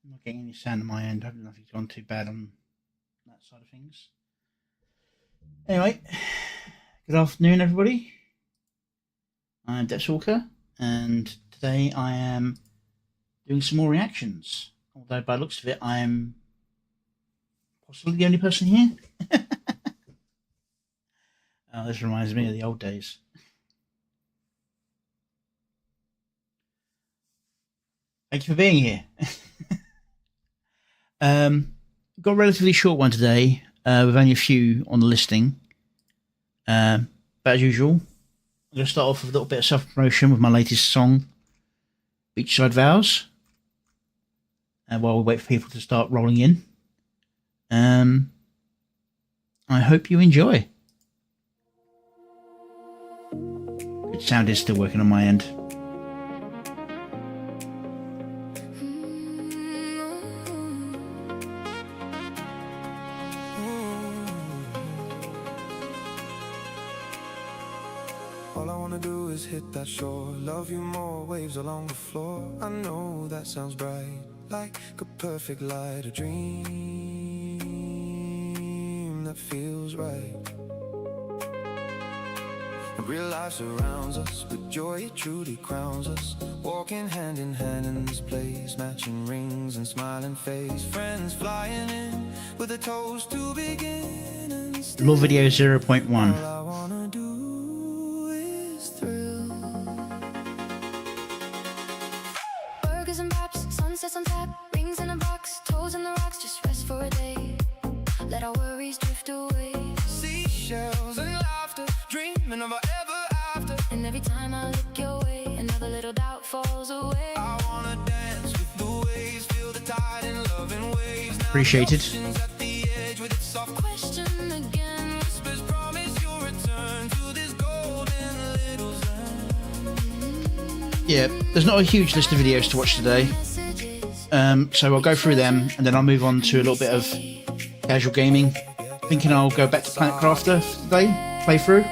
I'm not getting any sound on my end. I don't know if it's gone too bad on that side of things. Anyway, good afternoon, everybody. I'm DepthsWalker, and today I am doing some more reactions. Although by the looks of it, I am possibly the only person here. Oh, this reminds me of the old days. Thank you for being here. Got a relatively short one today, with only a few on the listing. But as usual, I'm going to start off with a little bit of self-promotion with my latest song, Beachside Vows. While we wait for people to start rolling in. I hope you enjoy. Good sound is still working on my end. All I wanna do is hit that shore, love you more, waves along the floor. I know that sounds bright, like a perfect light, a dream that feels right. And real life surrounds us, but joy it truly crowns us. Walking hand in hand in this place, matching rings and smiling face. Friends flying in with a toast to begin. And Love video 0.1. all I wanna do is thrill. Burgers and wraps, sunsets on tap, rings in a box, toes in the rocks, just rest for a day. Let our worries drift away. Seashells and laughter, dreaming of our ever after. And every time I look your way, another little doubt falls away. I wanna dance with the waves, feel the tide in loving waves. Now Appreciated. the ocean's at the edge with its soft Question again, whispers, promise you'll return to this golden little zone. Yeah, there's not a huge list of videos to watch today. messages. So I'll go through them and then I'll move on to a little bit of casual gaming. Thinking I'll go back to Planet Crafter for today, playthrough.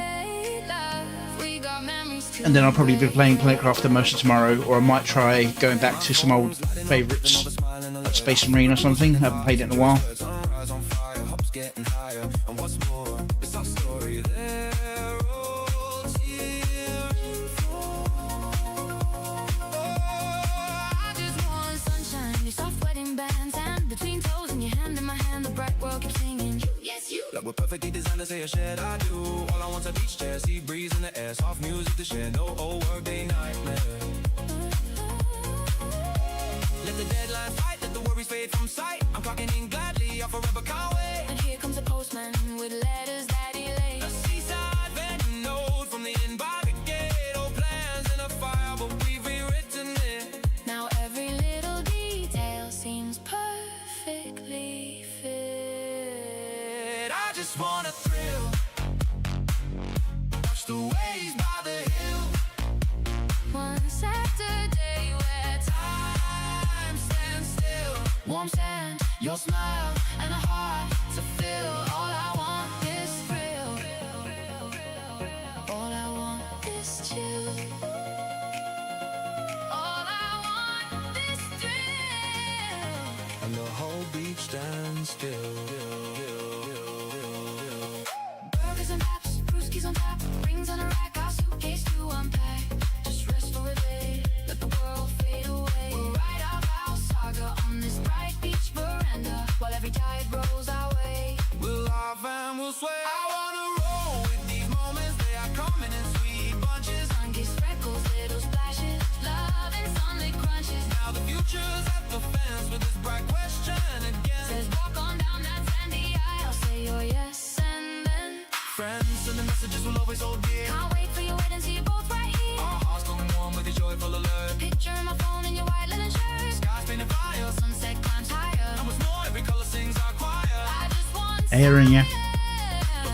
We got memories too. And then I'll probably be playing Planet Crafter most of tomorrow, or I might try going back to some old favourites, like Space Marine or something. I haven't played it in a while. Sunrise on fire, hopes getting higher. And what's more, it's our story. They're all cheering for. I just want sunshine, your soft wedding bands, and between toes and your hand in my hand, the bright world keeps singing. Yes, you. Like we're perfectly designed to say a shed. I do. All I want's a beach chair, sea breeze in the air, soft music to share. No old work day nightmare. Let the deadline fight, let the worries fade from sight. I'm clocking in gladly, I forever can't wait. And here comes a postman with letters that he lays. A seaside vending note from the inn by the gate. Old plans in a file, but we've rewritten it. Now every little detail seems perfectly fit. I just wanna thrill, watch the waves by the hill. One Saturday where Time stands still. warm sand, your smile, and a heart to fill. All I want is thrill. All I want is chill. All I want is thrill. And the whole beach stands still. Burgers and wraps, brewskis on tap, rings on a rack, our suitcase to unpack. Just rest for a day, let the world fade away. We'll write our vow saga on this bright beach veranda, while every tide rolls our way. We'll laugh and we'll sway. I wanna roll with these moments. They are coming in sweet bunches. Sun-kissed freckles, little splashes, love and sunlit crunches. Now the future's at the fence with this bright question again. Says walk on down that sandy aisle, say your yes and then Friends and the messages will always hold dear. can't wait for your wedding, see you both right here. Our hearts going warm with your joyful alert. Picture in my phone in your white linen shirt. Skies painted fire. Sunset climbs higher. And what's more, every color sings our choir. I just want Aaron, yeah.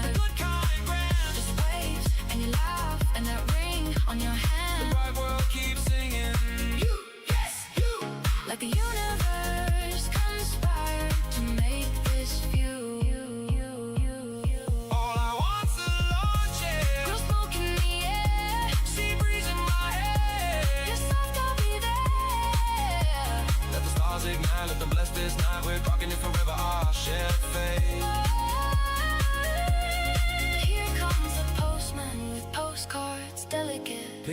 The good kind grand. just waves and your laugh and that ring on your hand. Bright world keeps singing. You, yes, you. Like the universe conspired to make this view.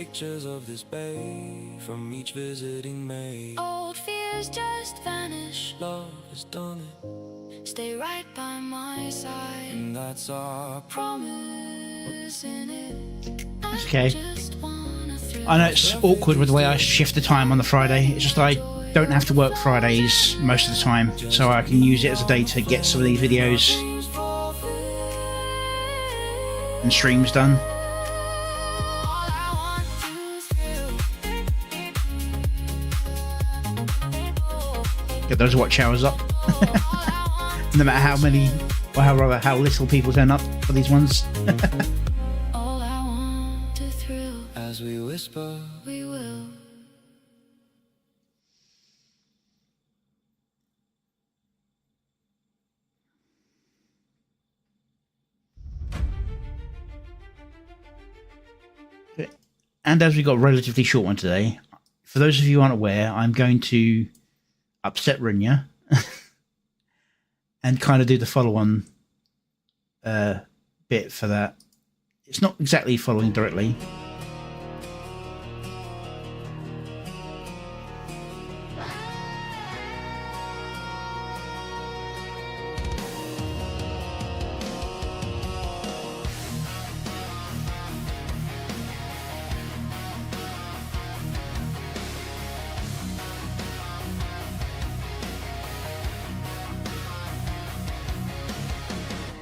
pictures of this bay from each visiting maid. Old fears just vanish. Love has done it, Stay right by my side. and that's our Promise in it. It's okay. Just wanna thrill. I know it's awkward with the way I shift the time on the Friday. It's just I don't have to work Fridays most of the time, so I can use it as a day to get some of these videos and streams done. Get those watch hours up. No matter how many, or how little people turn up for these ones. All I want to thrill. as we whisper. We will. And as we got a relatively short one today, for those of you who aren't aware, I'm going to upset Rinya and kind of do the follow-on bit for that. It's not exactly following directly.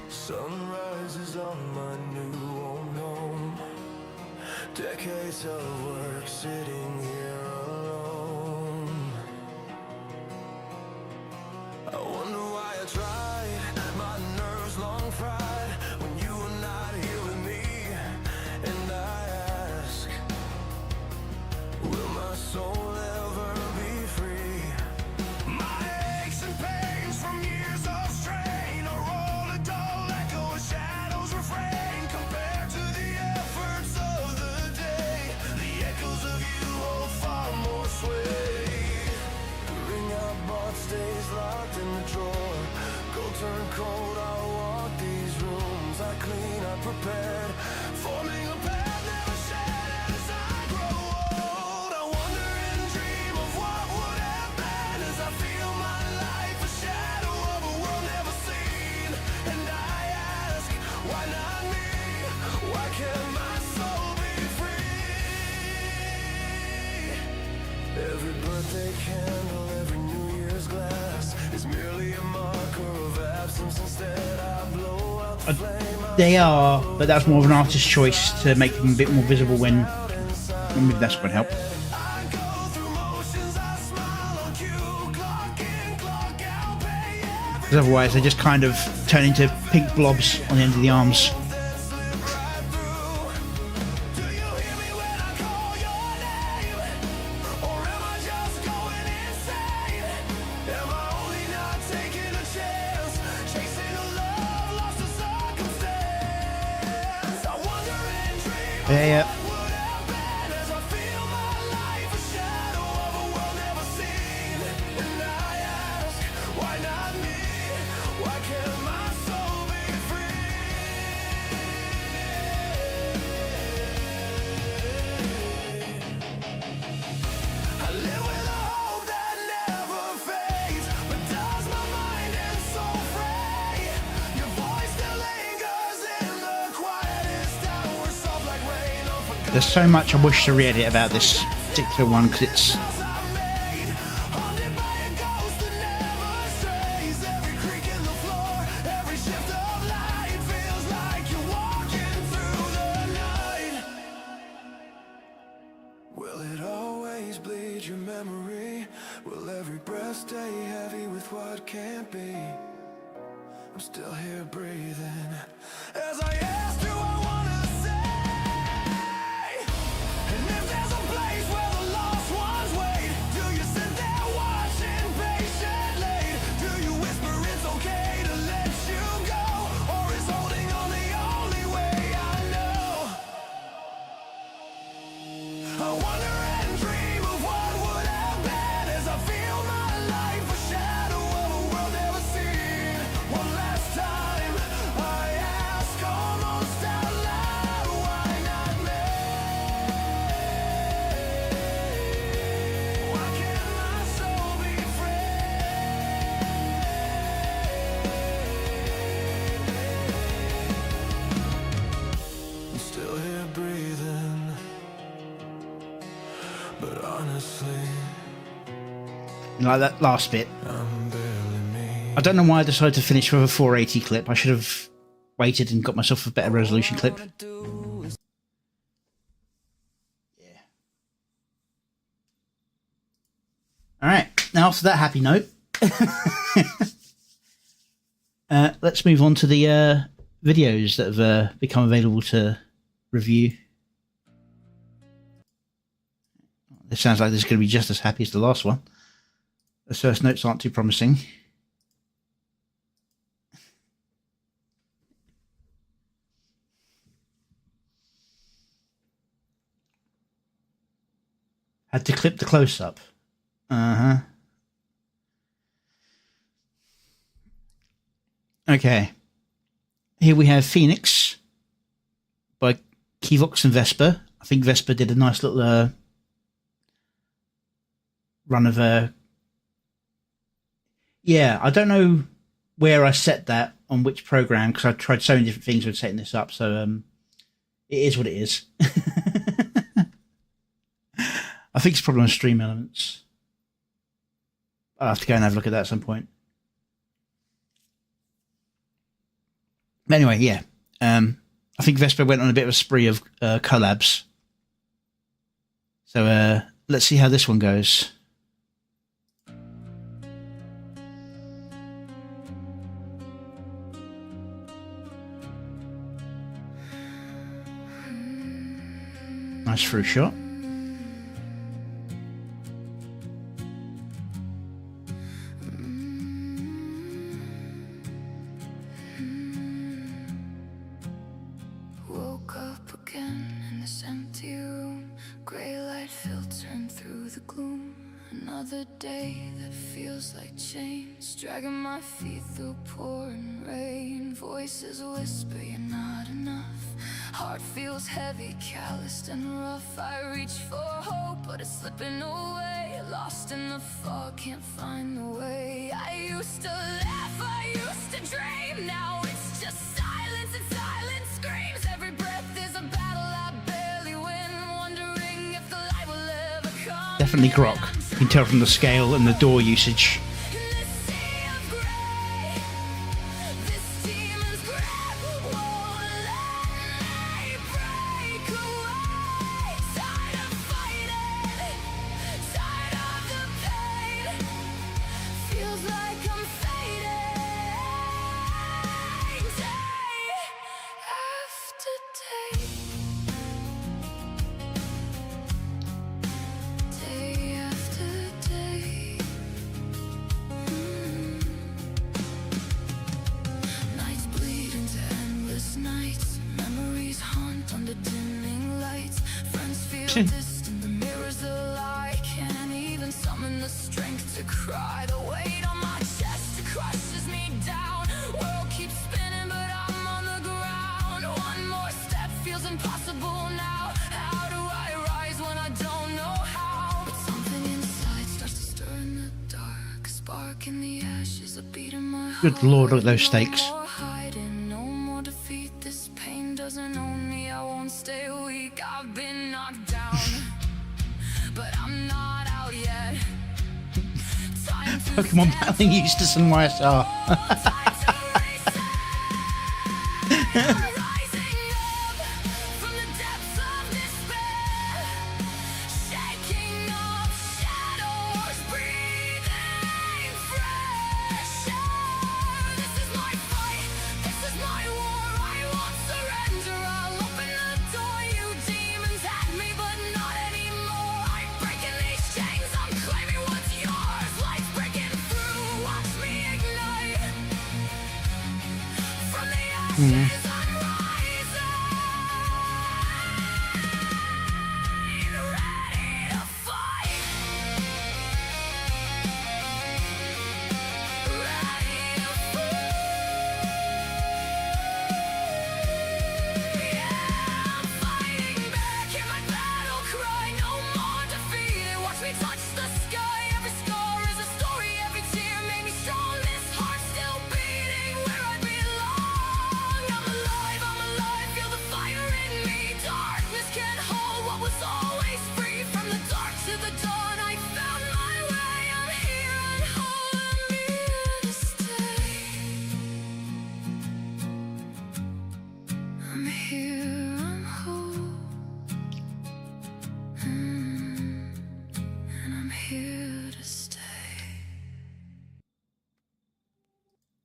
Sunrises on my new home. Decades of work sitting here alone. I wonder why I tried. My nerves long fried when you were not here with me. And I ask, will my soul ever be free? My aches and pains from years of strain are all a dull echo of shadows refrain compared to the efforts of the day. The echoes of you hold far more sway. The ring I bought stays locked in the drawer. Gold turn cold, I'll walk these rooms. I clean, I prepared, forming a path never shed as I grow old. I wonder and dream of what would have been as I feel my life a shadow of a world never seen. And I ask, why not me? Why can't my soul be free? Every birthday candle, every New Year's glass is merely a marker of absence. Instead I blow out the flame. They are, but that's more of an artist's choice to make them a bit more visible when maybe that's going to help. I go through motions, I smile on cue, clock in, clock out, pay every Because otherwise they just kind of turn into pink blobs on the end of the arms. that slip right through. Do you hear me when I call your name? Or am I just going insane? Am I only not taking a chance? Chasing a love lost to circumstance. I wonder and dream Yeah. what would have been as I feel my life a shadow of a world never seen. And I ask, why not me? Why can't my soul be free? I live with a hope that never fades, but does my mind and soul fray? Your voice still lingers in the quietest hours, soft like rain on forgotten There's so much I wish to re-edit about this particular one because it's I made, haunted by a ghost that never strays. Every creak in the floor, every shift of light feels like you're walking through the night. Will it always bleed your memory? Will every breath stay heavy with what can't be? I'm still here breathing as I ask, do I wanna say? And if there's a place where the lost ones wait, do you sit there watching patiently? Do you whisper it's okay to let you go? Or is holding on the only way I know? I wonder and dream of what would have been as I feel my life a shadow of a world never seen. One last time I ask all my Like that last bit. I'm barely me. I don't know why I decided to finish with a 480 clip. I should have waited and got myself a better resolution clip. Yeah. Alright, now after that happy note, let's move on to the videos that have become available to review. This sounds like this is going to be just as happy as the last one. The first notes aren't too promising. Had to clip the close-up. Okay. Here we have Phoenix by Kivox and Vesper. I think Vesper did a nice little run of yeah, I don't know where I set that on which program, because I've tried so many different things with setting this up, so it is what it is. I think it's probably on Stream Elements. I'll have to go and have a look at that at some point. But anyway, yeah. I think Vesper went on a bit of a spree of collabs. So let's see how this one goes. Nice fruit shot. Woke up again in this empty room, gray light filtering through the gloom. Another day that feels like chains, dragging my feet through pouring rain. Voices whisper you're not enough. Heart feels heavy, calloused and rough. I reach for hope, but it's slipping away. Lost in the fog, can't find the way. I used to laugh, I used to dream. Now it's just silence and silence screams. Every breath is a battle I barely win. Wondering if the light will ever come. Definitely grok. You can tell from the scale and the door usage. Distant, the mirror's a lie. Can't even summon the strength to cry. The weight on my chest crushes me down. World keeps spinning, but I'm on the ground. One more step feels impossible now. How do I rise when I don't know how? But something inside starts to stir in the dark. A spark in the ashes, a beat in my heart. Good lord, look at those stakes. No more hiding, no more defeat. This pain doesn't own me. I won't stay weak. I've been knocked down, but I'm not out yet. Pokemon battling Eustace and YSR.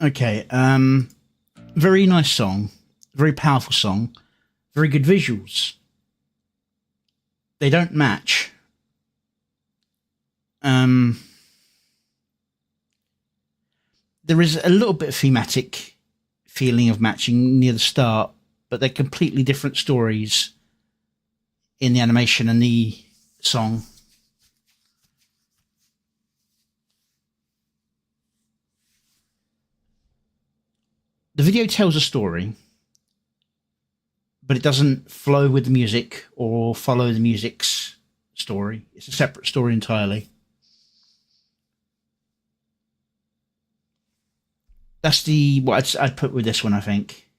Okay, very nice song, very powerful song, very good visuals. They don't match. There is a little bit of thematic feeling of matching near the start, but they're completely different stories in the animation and the song. The video tells a story, but it doesn't flow with the music or follow the music's story. It's a separate story entirely. That's what I'd put with this one, I think.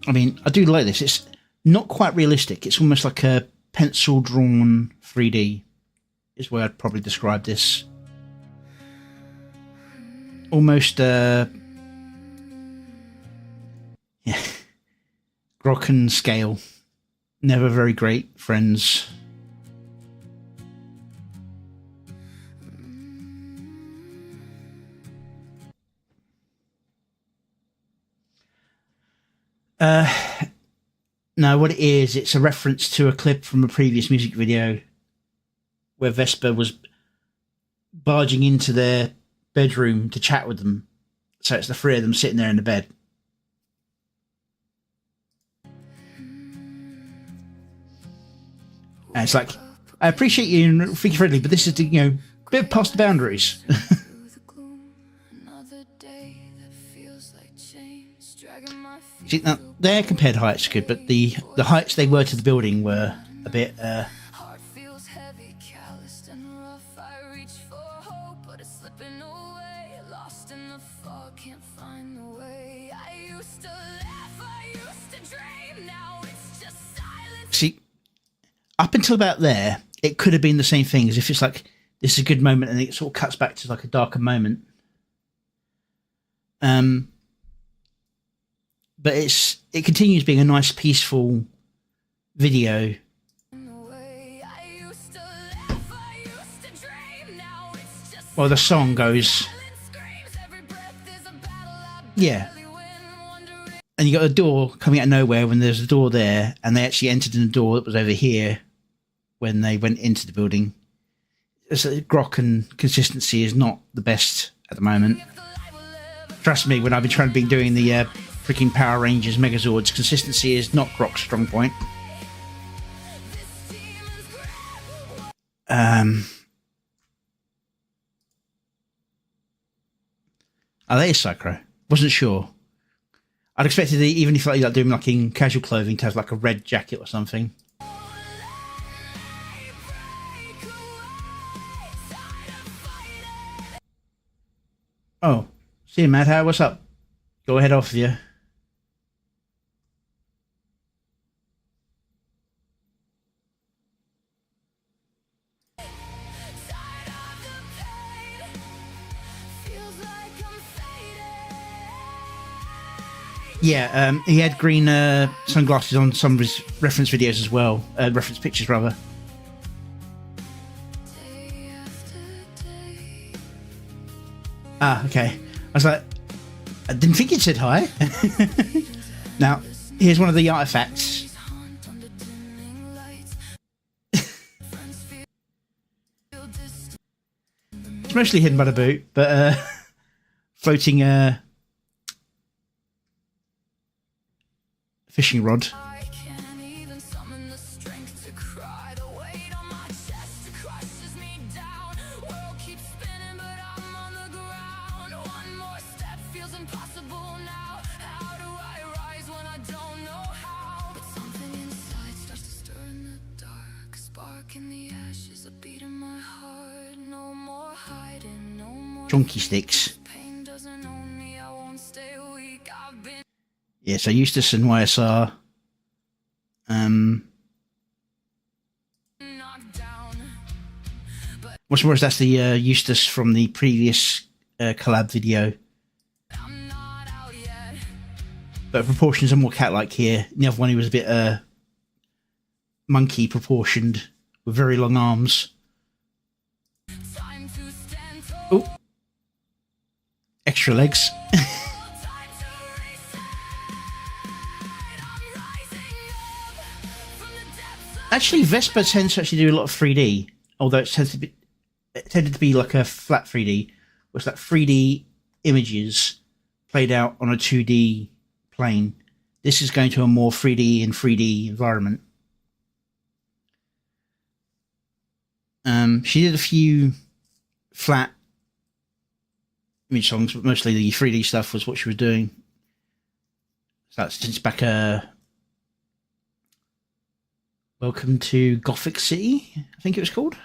I mean, I do like this. It's not quite realistic. It's almost like a pencil-drawn 3D is where I'd probably describe this. Almost, yeah, Grok and Scale. Never very great friends. No, what it is, it's a reference to a clip from a previous music video where Vesper was barging into their bedroom to chat with them. So it's the three of them sitting there in the bed. And it's like, I appreciate you and Freaky Friendly, but this is, you know, a bit past the boundaries. See, now, their compared heights are good, but the heights they were to the building were a bit... See, up until about there, it could have been the same thing, as if it's like, this is a good moment, and it sort of cuts back to like a darker moment. But it continues being a nice, peaceful video. Well, the song goes, yeah. And you got a door coming out of nowhere when there's a door there, and they actually entered in a door that was over here when they went into the building. So Grok and consistency is not the best at the moment. Trust me, when I've been doing the freaking Power Rangers Megazords, consistency is not Grok's strong point. Oh, that is Psycho. Wasn't sure. I'd expected it, even if like doing like in casual clothing, to have like a red jacket or something. Oh, see you, Mad How? What's up? Go ahead off you. Yeah, he had green sunglasses on some of his reference videos as well. Reference pictures, rather. Ah, okay. I was like, I didn't think it said hi. Now, here's one of the artifacts. It's mostly hidden by the boot, but floating fishing rod. Chunky sticks. Yeah, so Eustace and YSR. What's more is that's the Eustace from the previous collab video. But proportions are more cat-like here. The other one, he was a bit monkey proportioned with very long arms. Oh, extra legs. Actually, Vespa tends to actually do a lot of 3D, although it tended to be like a flat 3D, was that 3D images played out on a 2D plane. This is going to a more 3D and 3D environment. She did a few flat image songs, but mostly the 3D stuff was what she was doing. So that's since back Welcome to Gothic City, I think it was called.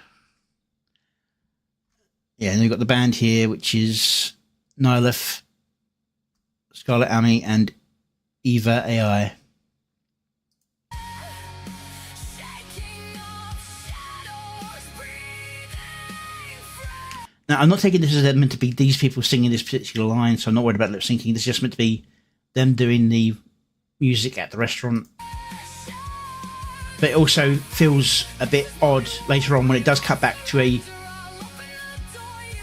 Yeah, and we've got the band here, which is Nihilif, Scarlet Amy, and Eva AI. Now, I'm not taking this as meant to be these people singing this particular line, so I'm not worried about lip syncing. This is just meant to be them doing the music at the restaurant. But it also feels a bit odd later on when it does cut back to a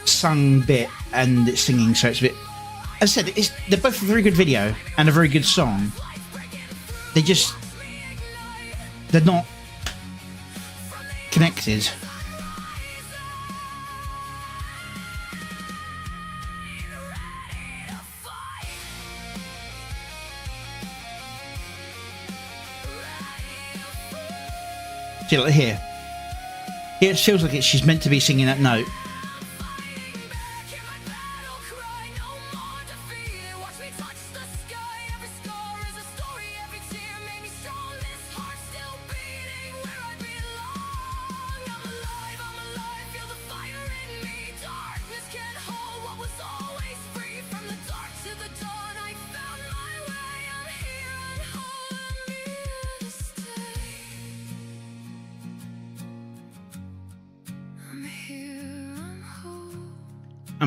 sung bit and it's singing, so it's a bit... As I said, they're both a very good video and a very good song. They're not connected. See, like here it feels like she's meant to be singing that note.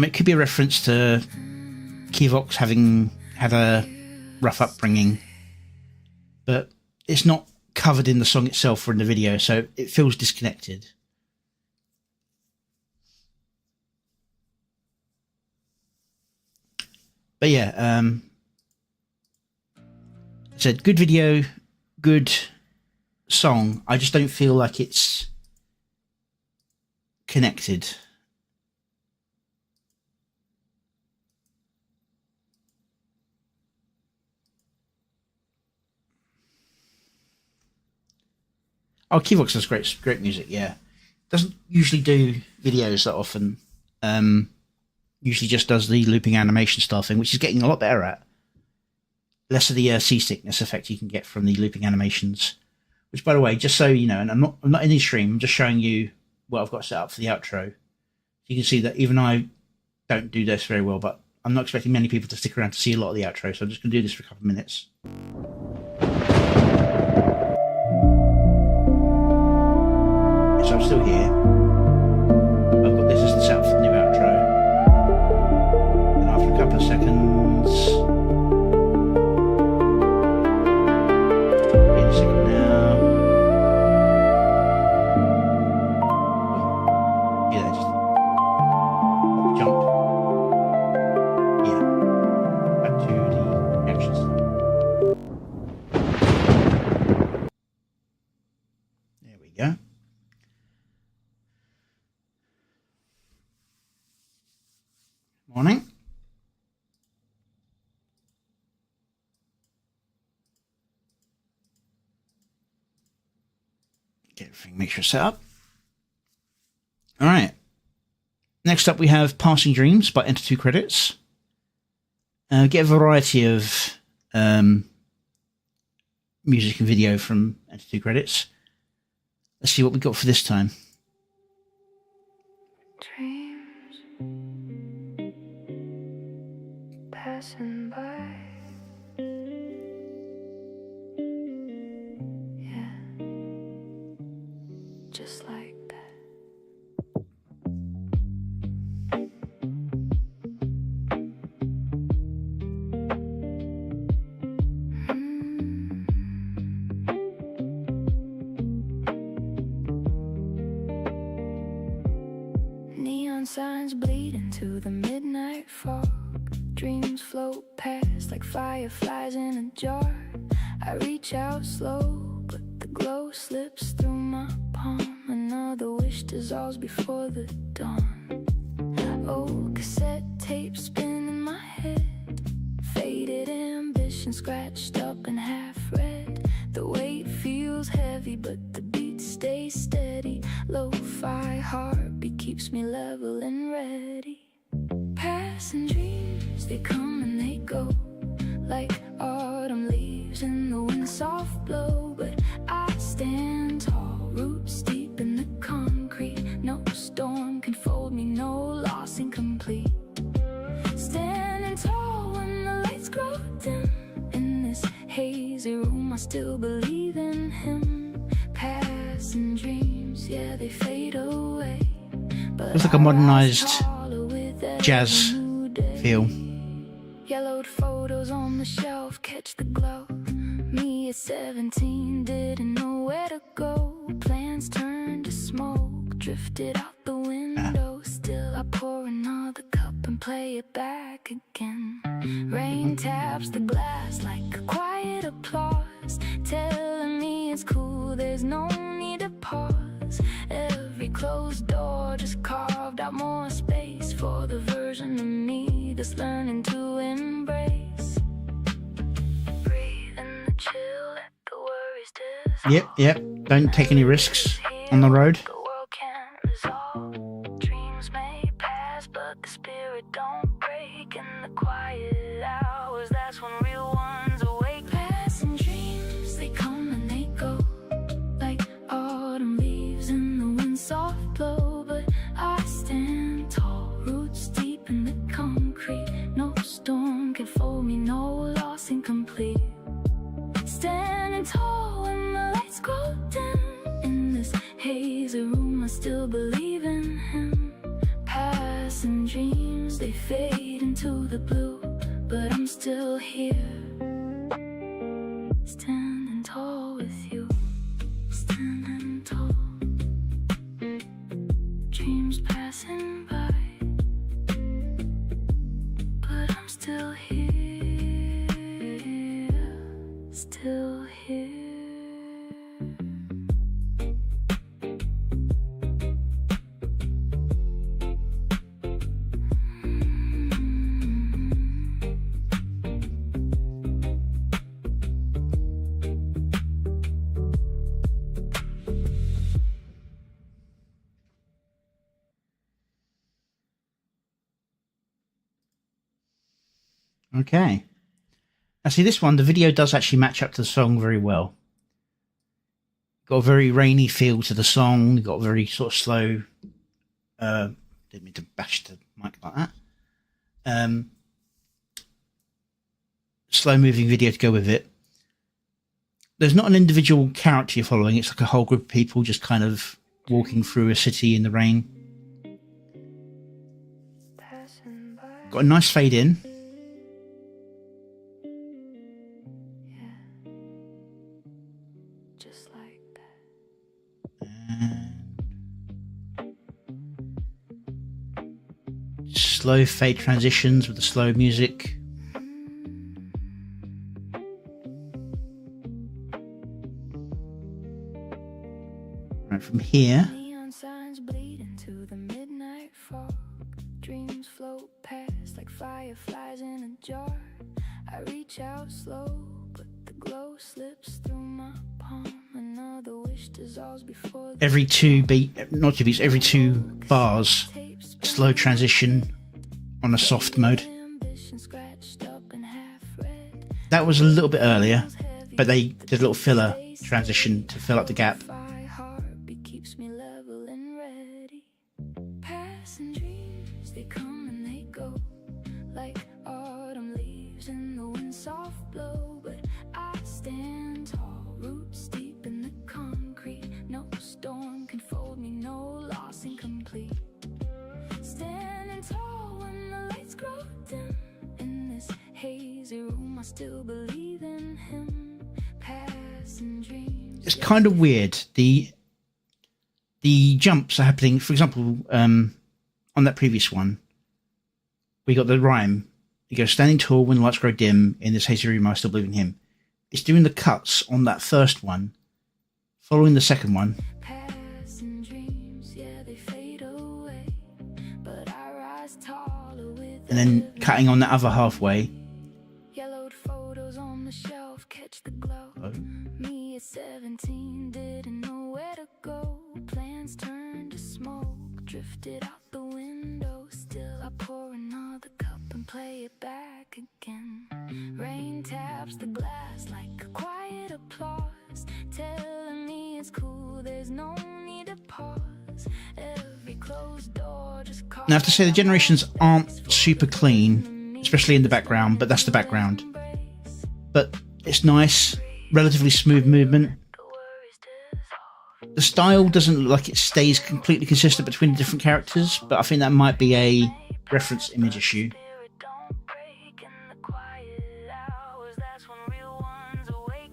It could be a reference to Kevox having had a rough upbringing, but it's not covered in the song itself or in the video, so it feels disconnected. But yeah, I said good video, good song. I just don't feel like it's connected. Oh, Kevox does great music, yeah. Doesn't usually do videos that often. Usually just does the looping animation style thing, which is getting a lot better at. Less of the seasickness effect you can get from the looping animations. Which, by the way, just so you know, and I'm not in the stream, I'm just showing you what I've got set up for the outro. You can see that even I don't do this very well, but I'm not expecting many people to stick around to see a lot of the outro, so I'm just going to do this for a couple of minutes. So I'm still here. I've got this as the setup for the new outro. And after a couple of seconds, in a second now. Oh, yeah, just hop, jump. Yeah, back to the actions. There we go. Morning. Get everything, make sure it's set up. All right. Next up, we have Passing Dreams by Enter 2 Credits. Get a variety of music and video from Enter 2 Credits. Let's see what we got for this time. Dreams passing by. Yeah, just like that. Neon signs bleed into the midnight fog. Dreams float past like fireflies in a jar. I reach out slow, but the glow slips through my palm. Another wish dissolves before the dawn. Old cassette tapes spin in my head. Faded ambition scratched up and half read. The weight feels heavy, but the beat stays steady. Lo-fi heartbeat keeps me level and ready. Passing dreams, they come and they go, like autumn leaves in the wind soft blow. But I stand tall, roots deep in the concrete. No storm can fold me, no loss incomplete. Standing tall when the lights grow dim. In this hazy room I still believe in him. Passing dreams, yeah, they fade away. It's like a modernized jazz feel. Yellowed photos on the shelf catch the glow. Me at 17 didn't know where to go. Plans turned to smoke, drifted out the window. Still I pour another cup and play it back again. Rain taps the glass like a quiet applause, telling me it's cool, there's no need to pause. Every closed door just carved out more space for the version of me that's learning to embrace. Breathe in the chill, let the worries dissolve. Yep. Don't take any risks on the road. The world can't resolve. Dreams may pass, but the spirit don't break. In the quiet hours, that's when real ones awake. Passing dreams, they come and they go, like autumn leaves in the wind soft blow. But I stand tall, roots deep in the concrete. No storm can fold me, no loss incomplete. Standing tall when the lights grow dim. In this hazy room I still believe in him. Passing dreams, they fade into the blue, but I'm still here, standing tall with you. Standing tall, dreams passing by, but I'm still here, still here. Okay. Now see, this one, the video does actually match up to the song very well. Got a very rainy feel to the song. Got a very sort of slow. Didn't mean to bash the mic like that. Slow moving video to go with it. There's not an individual character you're following. It's like a whole group of people just kind of walking through a city in the rain. Got a nice fade in. Just like And slow fade transitions with the slow music. Right, from here. Neon signs bleed into the midnight fog. Dreams float past like fireflies in a jar. I reach out slow, but the glow slips through my palm. Another wish dissolves before the Every two beat, not two beats, every two bars, slow transition on a soft mode. That was a little bit earlier, but they did a little filler transition to fill up the gap. Keeps me level and ready. Passing dreams, they come and they go, like autumn leaves in the wind soft blow. But I stand tall, roots deep in the concrete. No storm can fold me, no loss incomplete. Standing tall when the lights grow dim. In this hazy room I still believe in him. Passing dreams. It's kind of weird. The jumps are happening, for example, on on that previous one, we got the rhyme. He goes, standing tall when the lights grow dim, in this hazy room I still believe in him. It's doing the cuts on that first one, following the second one, Passing dreams, yeah, they fade away, but I rise taller with and then cutting on that other halfway. yellowed photos on the shelf, catch the glow. Me at 17 didn't know where to go. Plans turned to smoke, drifted out the window. Still I pour another cup and play it back again. Rain taps the glass like a quiet applause, telling me it's cool, there's no need to pause. Every closed door just Now I have to say the generations aren't super clean, especially in the background, but that's the background. But it's nice, relatively smooth movement. The style doesn't look like it stays completely consistent between the different characters, but I think that might be a reference image issue.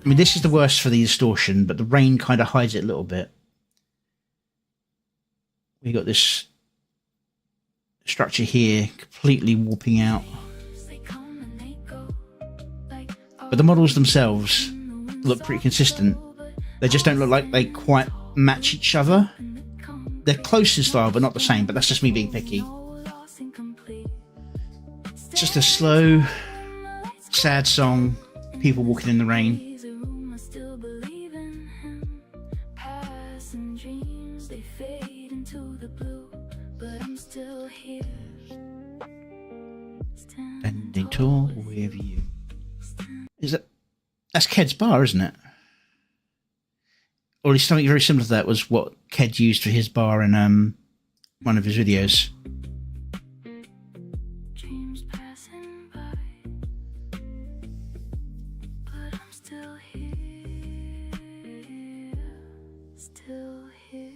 I mean, this is the worst for the distortion, but the rain kind of hides it a little bit. We got this structure here completely warping out. But the models themselves look pretty consistent. They just don't look like they quite match each other. They're close in style, but not the same. But that's just me being picky. It's just a slow, sad song. People walking in the rain. Standing tall with you. That's Ked's bar, isn't it? Or at least something very similar to that was what Ked used for his bar in one of his videos. Dreams passing by, but I'm still here, still here.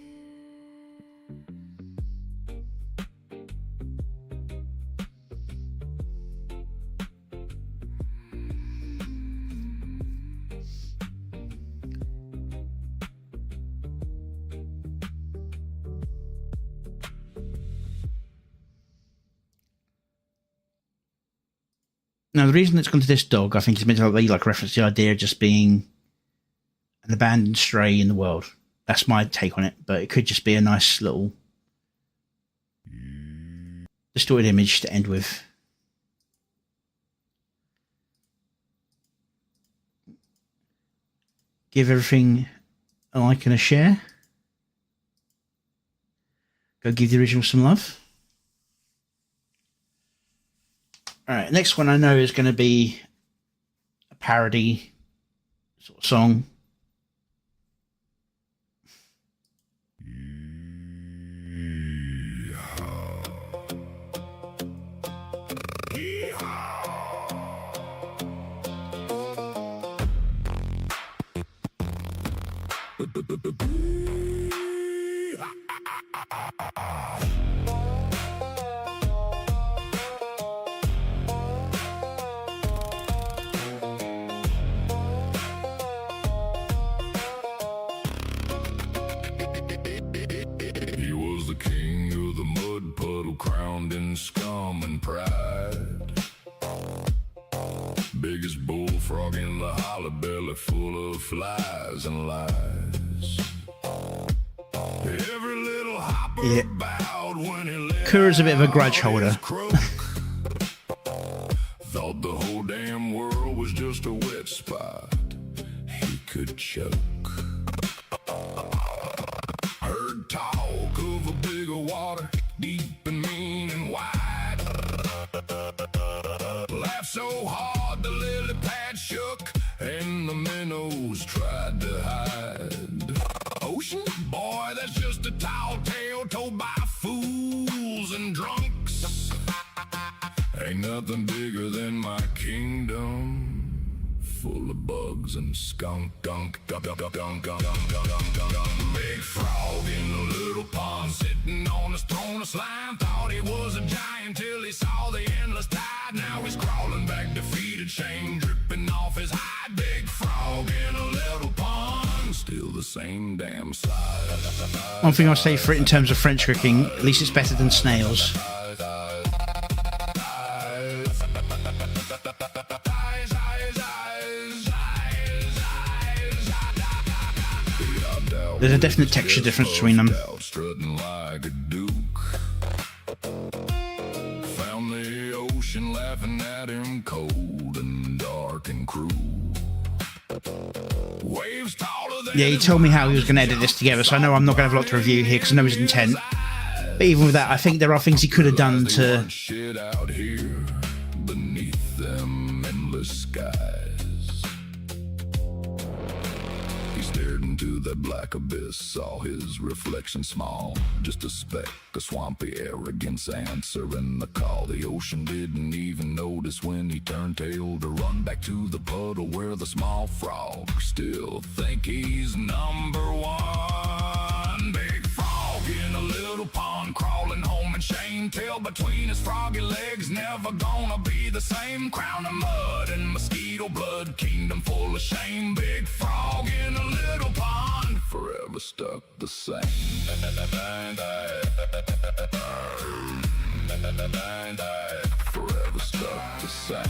Now, the reason it's gone to this dog, I think, is meant to be like reference to the idea of just being an abandoned stray in the world. That's my take on it, but it could just be a nice little distorted image to end with. Give everything a like and a share. Go give the original some love. Alright, next one I know is going to be a parody sort of song. He was the king of the mud puddle, crowned in scum and pride. Biggest bullfrog in the holler belly, full of flies and lies. Every little hopper Yeah. bowed when he let Kura's a bit of a grudge out holder. his croak. Thought the whole damn world was just a wet spot he could choke. Heard talk of a bigger water, deep and mean and wide. Laughed so hard the lily pad shook and the minnows tried to hide. Ocean, boy, that's just a tall tale told by fools and drunks. Ain't nothing bigger than my kingdom, full of bugs and skunk gunk. Big frog in a little pond, sitting on his throne of slime. Thought he was a giant till he saw the endless tide. Now he's crawling back defeated, shame dripping off his hide. Big frog in a little pond, still the same. same damn size. One thing I'll say for it in terms of French cooking, at least it's better than snails. There's a definite texture difference between them. Strutting like a duke. Found the ocean laughing at him, cold and dark and cruel. Waves taller than Yeah, he told me how he was going to edit this together, so I know I'm not going to have a lot to review here because I know his intent. But even with that, I think there are things he could have done to... shit out here beneath them endless skies. He stared into that black abyss, saw his reflection small, just a speck, a swampy arrogance answering the call. The ocean didn't even notice when he turned tail to run back to the puddle where the small frogs still think he's number one. Big frog in a little pond, crawling home in shame, tail between his froggy legs, never gonna be the same. Crown of mud and mosquito blood, kingdom full of shame. Big frog in a little pond, forever stuck the same. Forever stuck the same.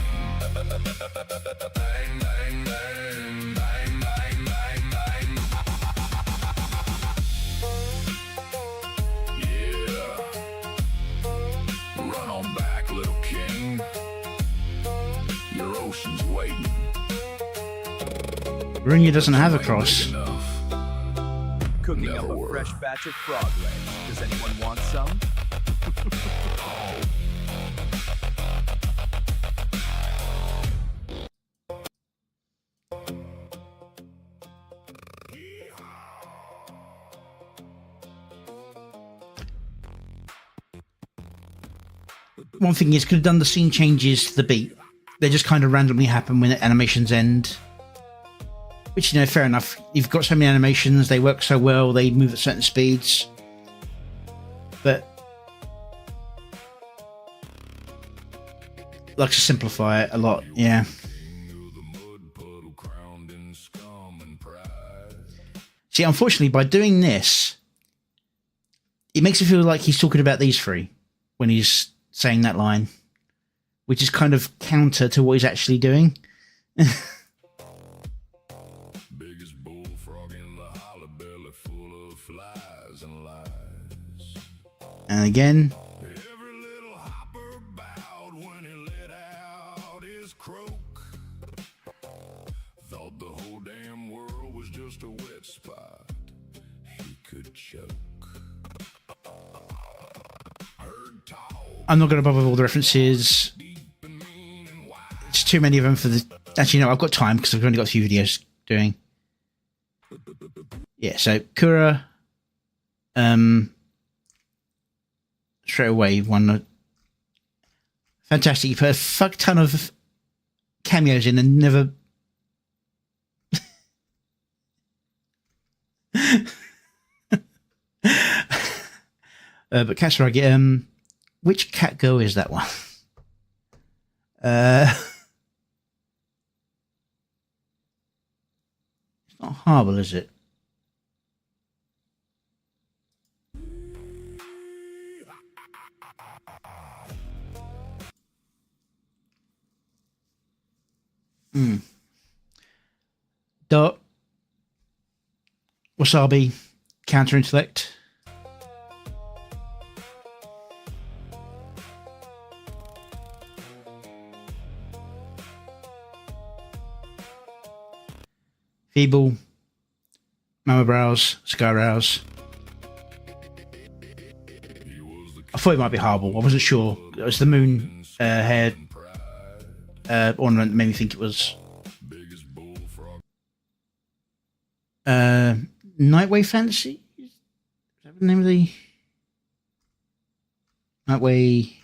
Yeah. Run on back, little king. Your ocean's waiting. Runya doesn't have a cross. Enough. Cooking Never up a were. fresh batch of frog legs. Does anyone want some? One thing is, could have done the scene changes to the beat. They just kind of randomly happen when the animations end. Which, you know, fair enough. You've got so many animations, they work so well, they move at certain speeds. But like to simplify it a lot, yeah. See, unfortunately, by doing this, it makes it feel like he's talking about these three when he's saying that line, which is kind of counter to what he's actually doing. Biggest bullfrog in the hollow belly, full of flies and lies. And again, Every little hopper bowed when he let out his croak. Thought the whole damn world was just a wet spot he could choke. Heard tall, I'm not going to bother with all the references. deep and mean and wide. It's too many of them for the... Actually, no, I've got time because I've only got a few videos doing. Yeah, so Kura... straight away, one... Fantastic. You put a fuck ton of cameos in and never... but Katsuragi, which cat girl is that one? It's not Harble, is it? Dot. Wasabi. Counter intellect. Feeble. Mama brows. Sky brows. I thought it might be Harble. I wasn't sure. It was the moon hair ornament that made me think it was. Biggest bullfrog. Nightway Fantasy? Is that the name of the... Nightway...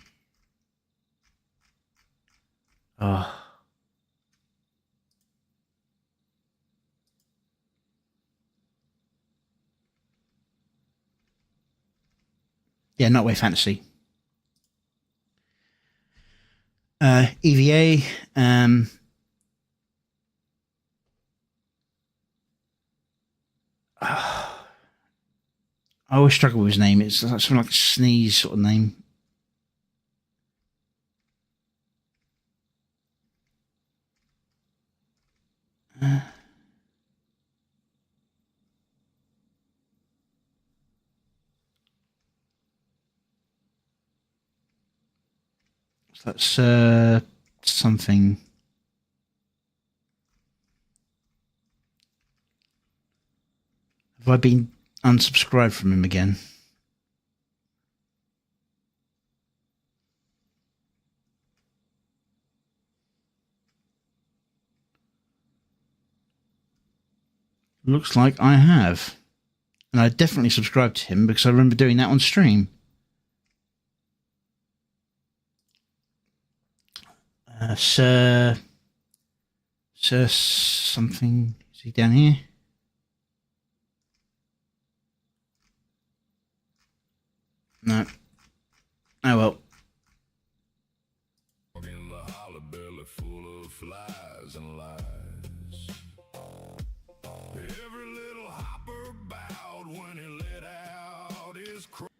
Oh. Yeah, Nightway Fantasy. EVA. I always struggle with his name. It's like something like a sneeze sort of name. So that's something. Have I been unsubscribed from him again? Looks like I have. And I definitely subscribed to him because I remember doing that on stream. Sir something. Is he down here? No. Oh well. In the hollow belly full of flies and lies. Every little hopper bowed when he let out his croak.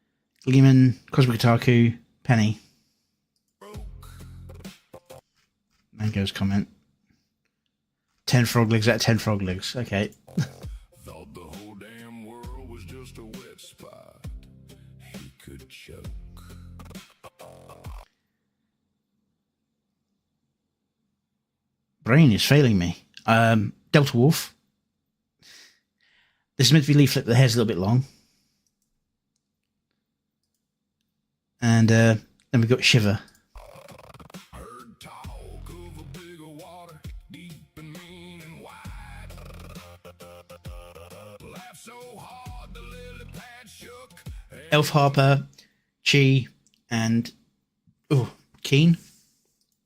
Lehman, Cosmic Otaku, Penny. Mango's comment. 10 frog legs out of 10 frog legs. Okay. Thought the whole damn world was just a wet spot he could choke. Brain is failing me. Delta Wolf. This is meant to be leaflet, but the hair's a little bit long. And then we've got Shiver. Heard talk of a bigger water, deep and mean and wide. Laughed so hard the lily pad shook. Elf Harper, Chi, and Keen.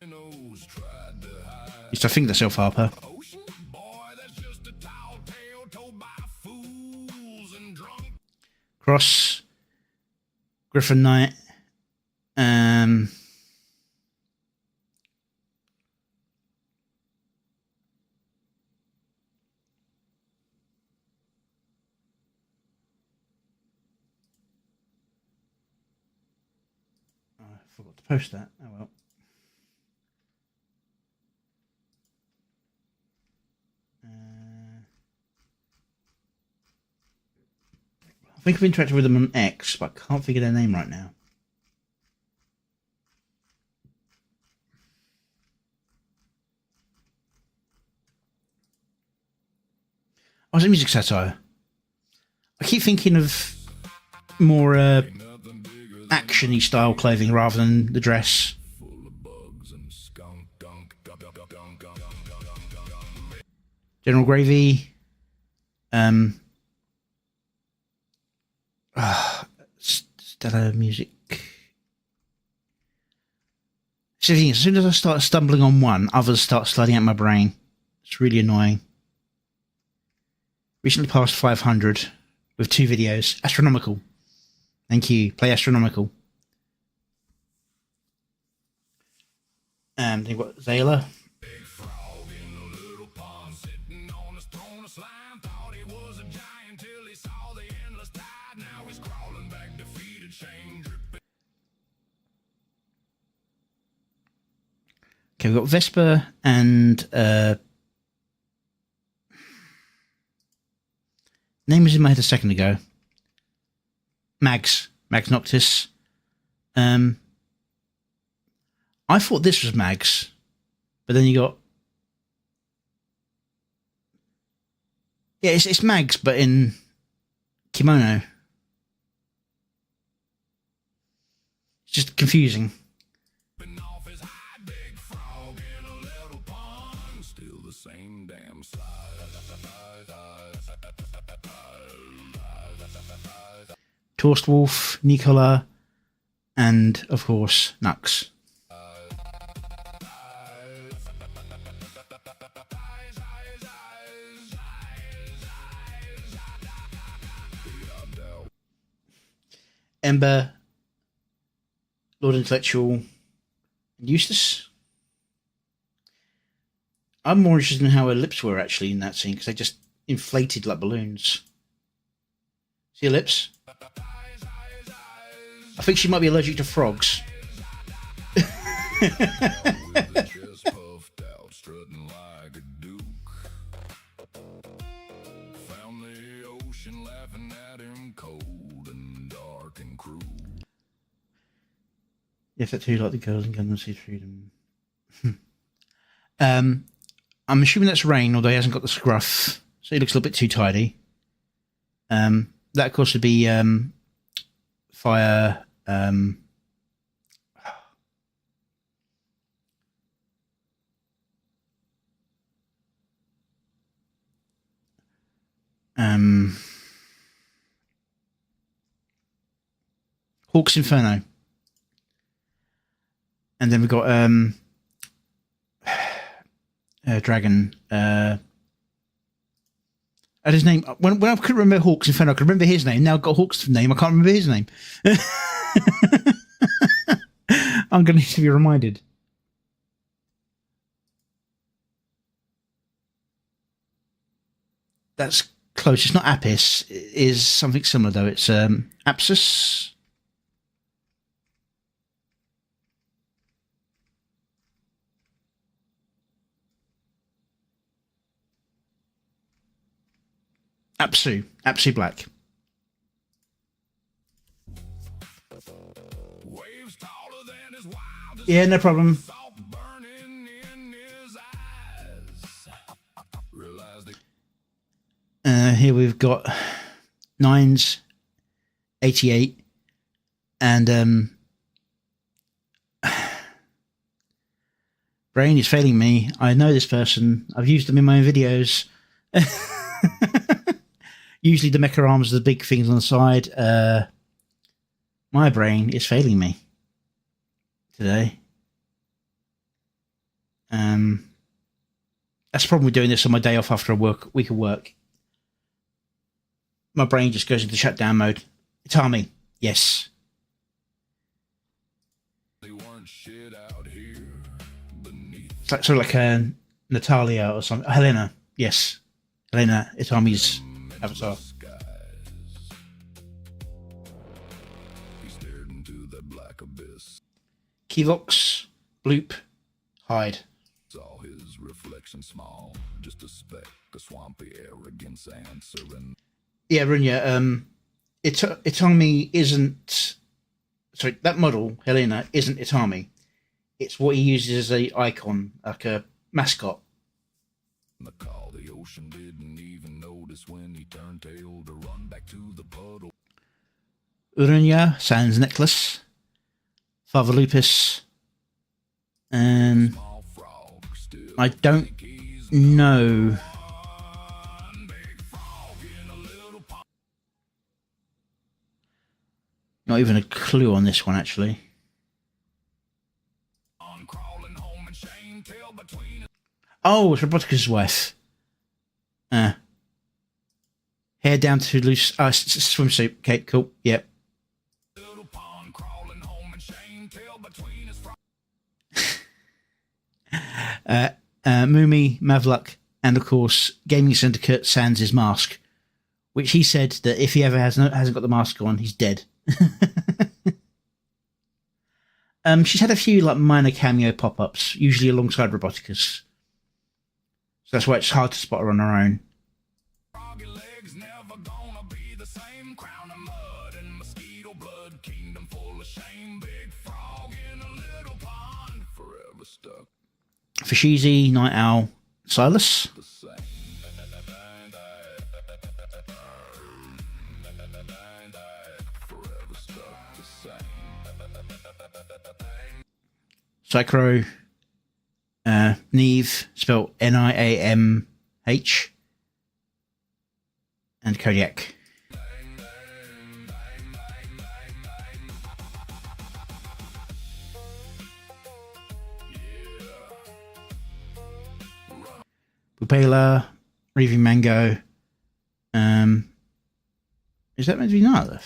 Nose tried to hide. Used to think that's Elf Harper. Ocean boy, that's just a tall tale told by fools and drunk. Cross, Griffin Knight. I forgot to post that. Oh well. I think I've interacted with them on X, but I can't figure their name right now. Oh, it's a music satire. I keep thinking of more action-y style clothing rather than the dress. Full of bugs and skunk gunk. General Gravy. Stellar music. So as soon as I start stumbling on one, others start sliding out my brain. It's really annoying. Recently passed 500 with 2 videos. Astronomical. Thank you. Play Astronomical. And they've got Zayla. Big frog in a little pond, sitting on his throne of slime. Thought he was a giant till he saw the endless tide. Now he's crawling back, defeated, shame dripping. Okay, we've got Vesper and name was in my head a second ago. Mags Noctis. I thought this was Mags, but then you got it's Mags, but in kimono. It's just confusing. Off his hide, big frog in a little pond, still the same damn size. Torst Wolf, Nicola, and of course Nux. Ember, Lord Intellectual, and Eustace. I'm more interested in how her lips were actually in that scene because they just inflated like balloons. See her lips? I think she might be allergic to frogs. With the chest puffed out, strutting like a duke. Found the ocean laughing at him, cold and dark and cruel. Yes, that's who like the girls in Gundam Seed Freedom. I'm assuming that's Rain, although he hasn't got the scruff, so he looks a little bit too tidy. That of course would be Fire. Hawk's Inferno. And then we've got Dragon. And his name. When I couldn't remember Hawk's Inferno, I could remember his name. Now I've got Hawk's name. I can't remember his name. I'm going to need to be reminded. That's close. It's not Apis. It is something similar though. It's Apsis. Apsu Black. Waves taller than his wildest Yeah, no problem. salt burning in his eyes. Realize they Here we've got Nines, 88, and Brain is failing me. I know this person. I've used them in my own videos. Usually the mecha arms are the big things on the side. My brain is failing me today. That's the problem with doing this on my day off after a week of work. My brain just goes into shutdown mode. Itami, yes. weren't shit out here beneath. It's like, sort of like a Natalia or something. Helena, yes. Helena, Itami's avatar. He stared into that black abyss, Kivox, Bloop, Hyde. saw his reflection small, just a speck of swampy arrogance answering. Yeah, Runya, Itami isn't... Sorry, that model, Helena, isn't Itami. It's what he uses as a icon, like a mascot. The call the ocean didn't even notice when he turned tail to run back to the puddle. Urunya, Sans Necklace, Father Lupus, and Small frog still I don't think he's know. one big frog in a little pond. Not even a clue on this one, actually. Crawling home and shame tail between Oh, it's Robotica's wife. Hair down to loose swimsuit. Okay, cool. Yep. his little pond. Crawling home and shame tail between his frog. Mumi, Mavluk, and of course, Gaming Syndicate Sans' mask, which he said that if he ever hasn't got the mask on, he's dead. She's had a few like minor cameo pop-ups, usually alongside Roboticus. So that's why it's hard to spot her on her own. Froggy legs never gonna be the same. Crown of mud and mosquito blood. Kingdom full of shame. Big frog in a little pond. Forever stuck Fashizi, Night Owl, Silas. the same. Forever stuck the same. Psychro, Neve, spelled Niamh, and Kodiak. Pupela, Reaving Mango. Is that meant to be Nihilith?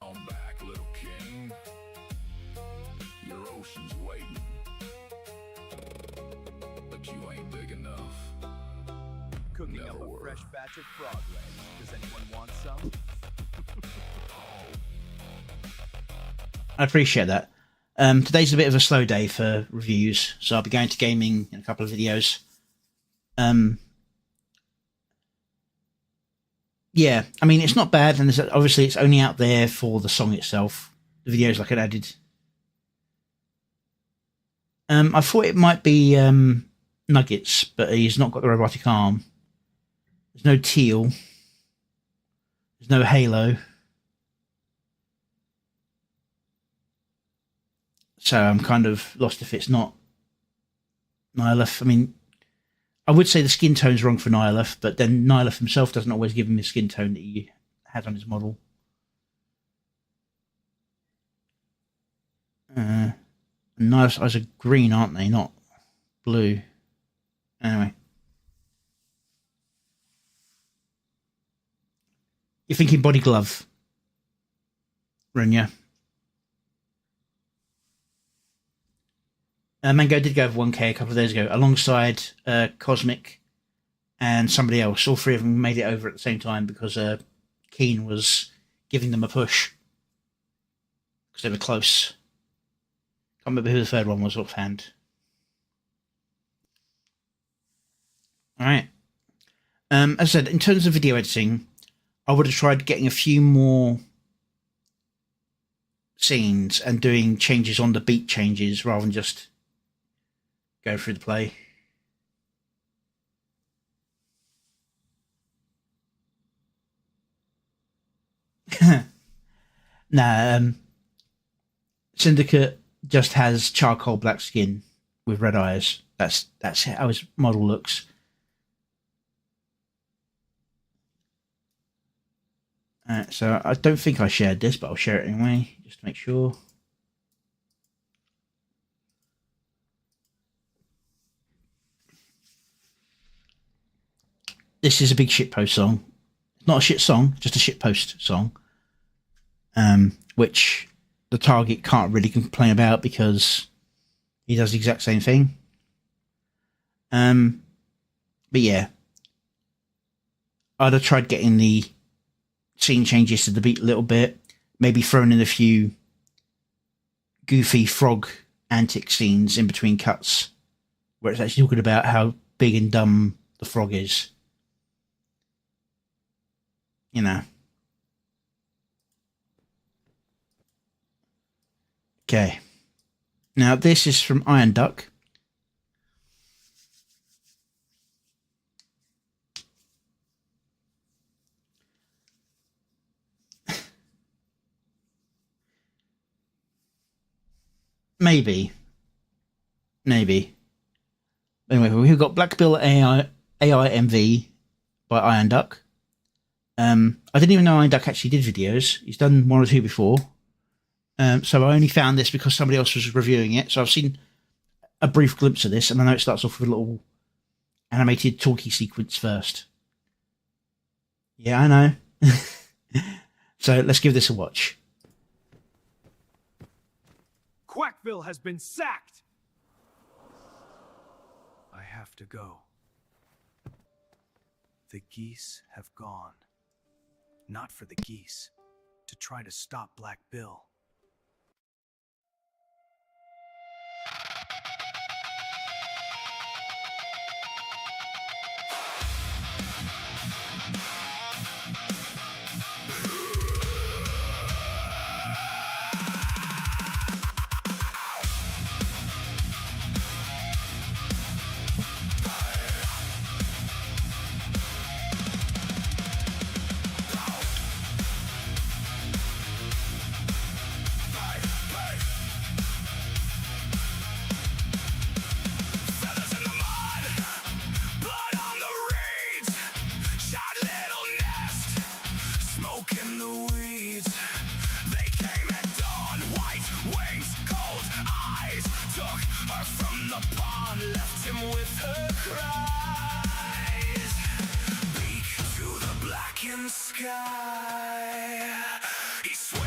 On back, little king. Your ocean's waiting. But you ain't big enough. Cooking Never up a were. fresh batch of frog legs. Does anyone want some? I appreciate that. Today's a bit of a slow day for reviews, so I'll be going to gaming in a couple of videos. Yeah, I mean, it's not bad, and obviously it's only out there for the song itself. The video's like an added. I thought it might be Nuggets, but he's not got the robotic arm. There's no Teal. There's no Halo. So I'm kind of lost if it's not Nihilith. I mean, I would say the skin tone's wrong for Nihilith, but then Nihilith himself doesn't always give him the skin tone that he has on his model. Nihilith's eyes are green, aren't they? Not blue. Anyway. You're thinking Body Glove, Runya. Mango did go over 1K a couple of days ago, alongside Cosmic and somebody else. All three of them made it over at the same time because Keen was giving them a push because they were close. Can't remember who the third one was offhand. All right. As I said, in terms of video editing, I would have tried getting a few more scenes and doing changes on the beat changes rather than just go through the play. Syndicate just has charcoal black skin with red eyes. That's how his model looks. So I don't think I shared this, but I'll share it anyway, just to make sure. This is a big shitpost song. It's not a shit song, just a shitpost song. Which the target can't really complain about because he does the exact same thing. But yeah. I'd have tried getting the scene changes to the beat a little bit. Maybe thrown in a few goofy frog antic scenes in between cuts where it's actually talking about how big and dumb the frog is. You know. Okay. Now this is from Iron Duck. Maybe. Anyway, we've got Black Bill AI MV by Iron Duck. I didn't even know Iron Duck actually did videos. He's done one or two before. So I only found this because somebody else was reviewing it. So I've seen a brief glimpse of this, and I know it starts off with a little animated talkie sequence first. Yeah, I know. So let's give this a watch. Quackville has been sacked! I have to go. The geese have gone. Not for the geese. To try to stop Black Bill.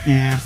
Yeah.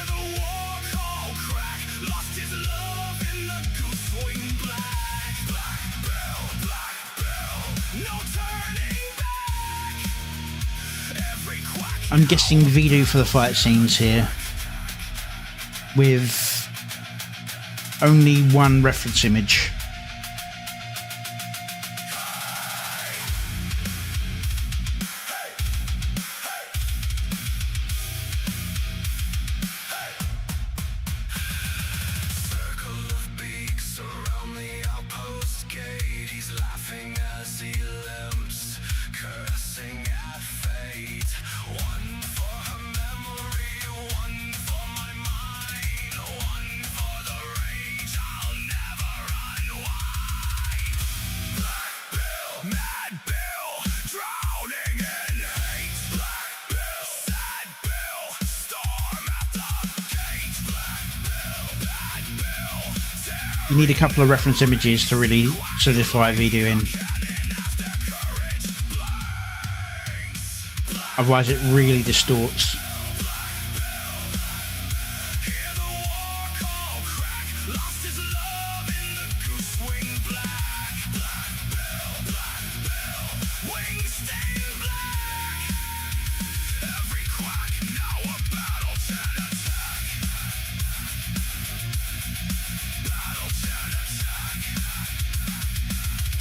the war call crack. Lost his love in the goose wing black. Black bell, no turning back. Every quack. I'm guessing Vidu for the fight scenes here, with only one reference image. Circle of beaks around the outpost gate. He's laughing as he limps, cursing at fate. One for her memory, one for my mind, one for the rage. I'll never run wide. Black Bill, Mad Bill, drowning in hate. Black Bill, Sad Bill, storm at the gate. Black Bill, Bad Bill, You need a couple of reference images to really solidify Vidu in. Otherwise it really distorts. hear the war call crack. Lost his love in the goose wing black. Black Bill, wings stained black. Every quack now a battle chat attack. Battle chat attack.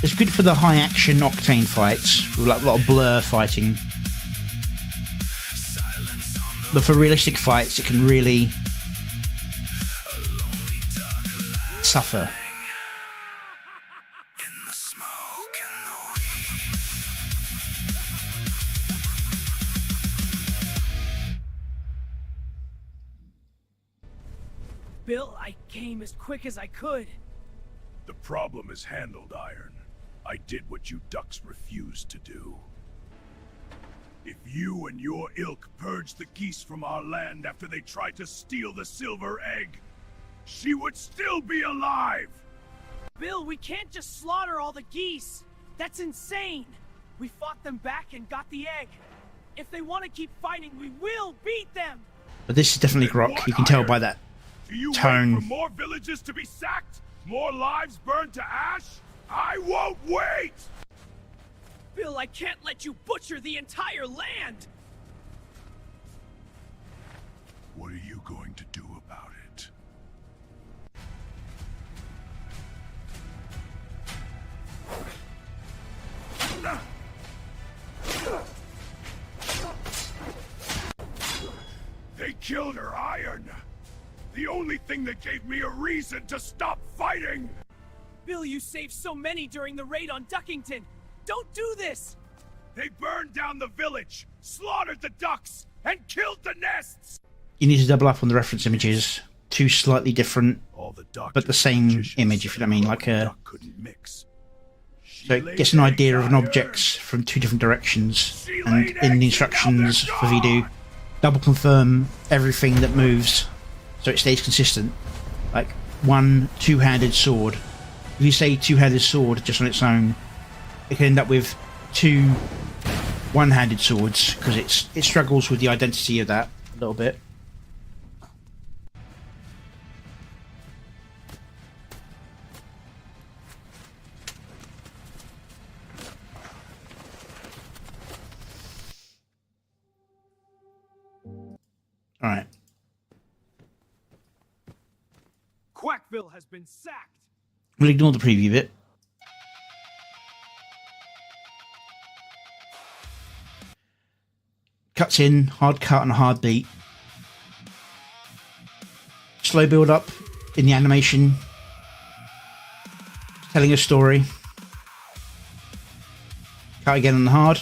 It's good for the high action octane fights, with like a lot of blur fighting. Silence on the But for realistic fights it can really lonely dark suffer. in the smoke and the weed. Bill, I came as quick as I could. The problem is handled, Iron. I did what you ducks refused to do. If you and your ilk purged the geese from our land after they tried to steal the silver egg, she would still be alive! Bill, we can't just slaughter all the geese. That's insane. We fought them back and got the egg. If they want to keep fighting, we will beat them. But this is definitely Grok, you can tell by that Do you tone. wait for more villages to be sacked? More lives burned to ash? I won't wait! Bill, I can't let you butcher the entire land. What are you going to do about it? They killed her, Iron! The only thing that gave me a reason to stop fighting! Bill, you saved so many during the raid on Duckington. Don't do this. They burned down the village, slaughtered the ducks, and killed the nests! You need to double up on the reference images. Two slightly different, All the but the same image, if you know what I mean, like a... duck couldn't mix. So it gets an idea of an object from two different directions, and in the instructions for Vidu, double confirm everything that moves so it stays consistent. Like one two-handed sword. If you say two-handed sword just on its own, it can end up with two one-handed swords because it struggles with the identity of that a little bit. Alright. Quackville has been sacked. We'll ignore the preview bit. Cuts in, hard cut and a hard beat. Slow build up in the animation. Telling a story. Cut again on the hard.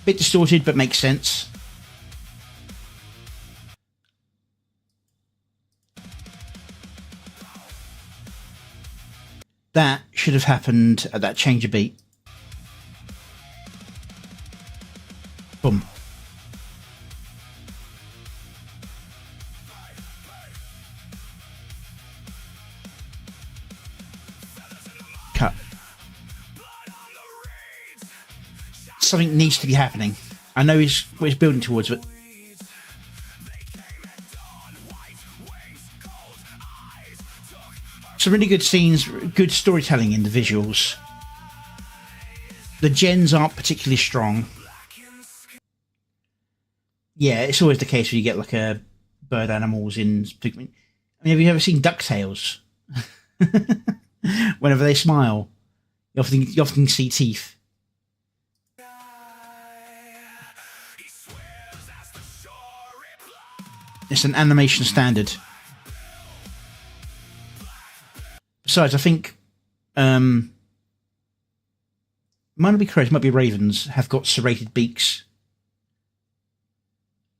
Bit distorted but makes sense. That should have happened at that change of beat. Boom. Cut. something needs to be happening. I know he's what he's building towards, but some really good scenes, good storytelling in the visuals. The gens aren't particularly strong. Yeah, it's always the case when you get like a bird animals in. I mean, have you ever seen DuckTales? Whenever they smile, you often see teeth. It's an animation standard. Besides, I think might not be correct. It might be ravens have got serrated beaks.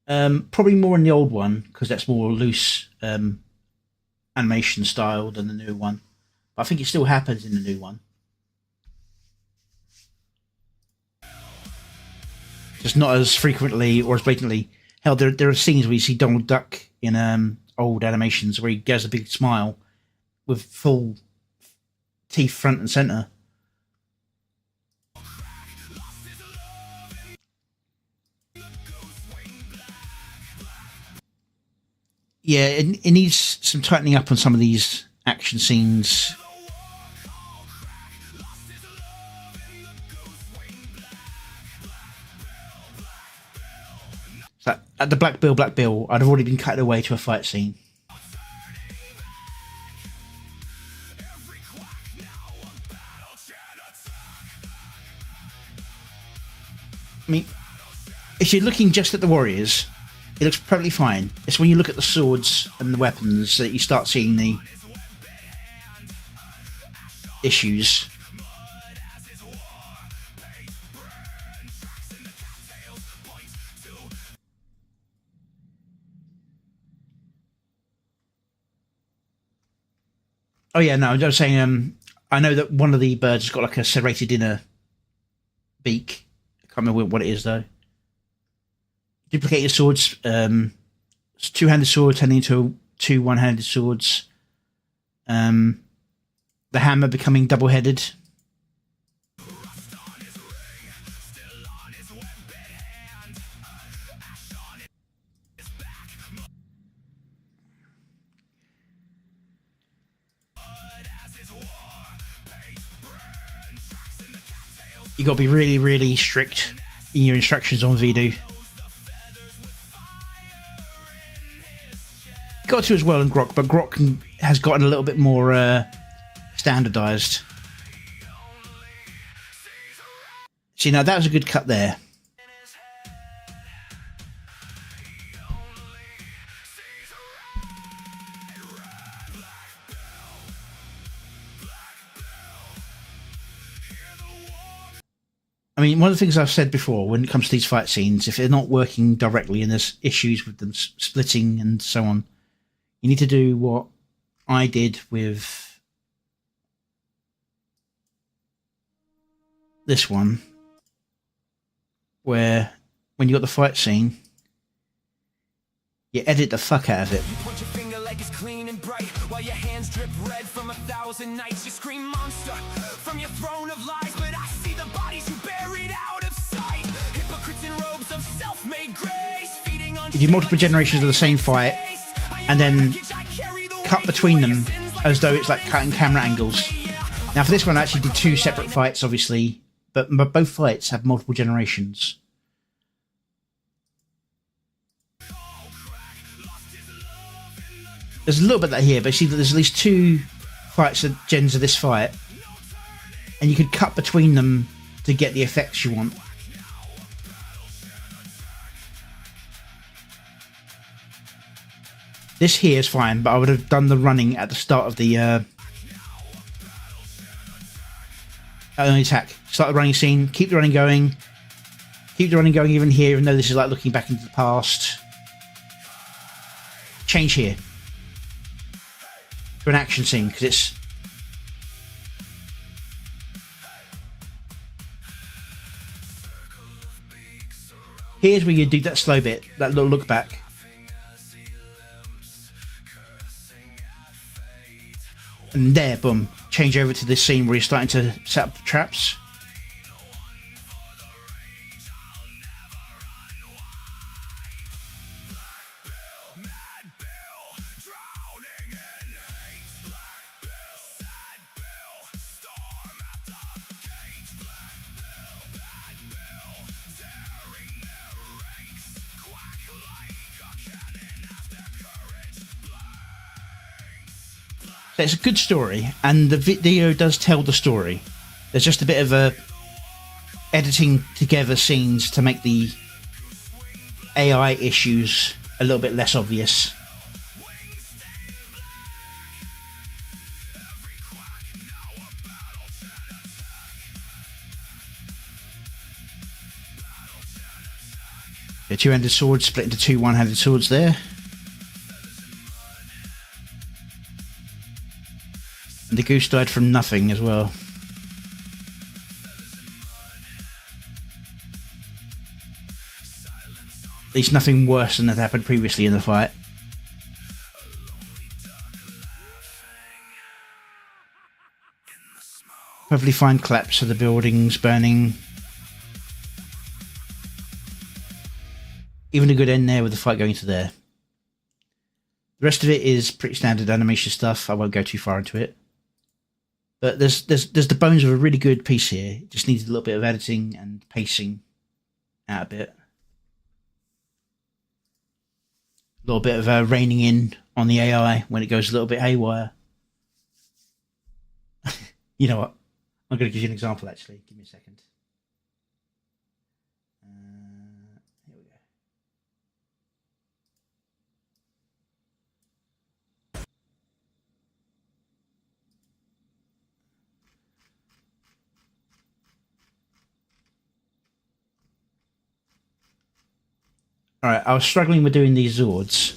Probably more in the old one because that's more loose animation style than the new one. But I think it still happens in the new one. Just not as frequently or as blatantly. Hell, there are scenes where you see Donald Duck in old animations where he gives a big smile with full teeth front and centre. Yeah, it needs some tightening up on some of these action scenes. So at the Black Bill, I'd have already been cut away to a fight scene. I mean, if you're looking just at the warriors, it looks perfectly fine. It's when you look at the swords and the weapons that you start seeing the issues. Oh yeah, no, I was saying, I know that one of the birds has got like a serrated inner beak. I can't remember what it is though. Duplicated swords, two-handed swords turning into two one-handed swords. The hammer becoming double-headed. You got to be really, really strict in your instructions on Voodoo. Got to as well in Grok, but Grok has gotten a little bit more standardized. See, now that was a good cut there. I mean, one of the things I've said before when it comes to these fight scenes, if they're not working directly and there's issues with them splitting and so on, you need to do what I did with this one, where when you got the fight scene, you edit the fuck out of it. Point your finger like it's clean and bright, while your hands drip red from 1,000 nights. You scream monster from your throne of lies, but I see the bodies you buried out of sight. Hypocrites in robes of self-made grace, feeding on. You do multiple generations of the same fight, and then cut between them as though it's like cutting camera angles. Now for this one I actually did two separate fights obviously, but both fights have multiple generations. There's a little bit of that here, but you see that there's at least two fights of gens of this fight, and you could cut between them to get the effects you want. This here is fine, but I would have done the running at the start of the attack. Start the running scene, keep the running going even here, even though this is like looking back into the past. Change here to an action scene, because it's here's where you do that slow bit, that little look back. And there, boom, change over to this scene where you're starting to set up the traps. It's a good story, and the video does tell the story. There's just a bit of a editing together scenes to make the AI issues a little bit less obvious. The two-handed sword split into two one-handed swords there. And the goose died from nothing as well. At least nothing worse than had happened previously in the fight. Hopefully find collapse of the buildings burning. Even a good end there with the fight going to there. The rest of it is pretty standard animation stuff. I won't go too far into it. But there's the bones of a really good piece here. It just needs a little bit of editing and pacing out a bit. A little bit of reining in on the AI when it goes a little bit haywire. You know what? I'm going to give you an example actually. Give me a second. Here we go. Alright, I was struggling with doing these Zords.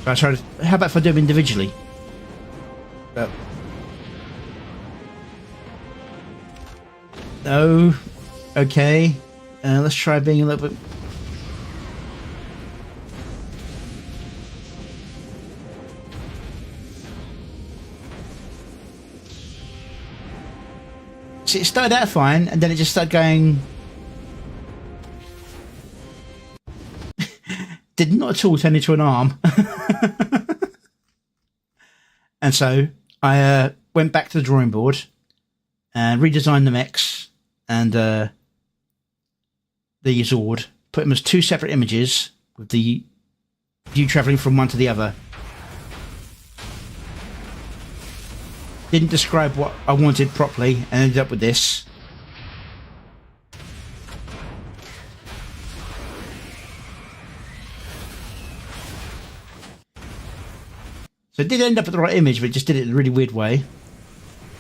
So I tried to, how about if I do them individually? But no. Okay. Let's try being a little bit... See, it started out fine, and then it just started going... Did not at all turn into an arm. And so I went back to the drawing board and redesigned the mechs and the Zord, put them as two separate images with the view travelling from one to the other. Didn't describe what I wanted properly and ended up with this. So it did end up with the right image, but it just did it in a really weird way.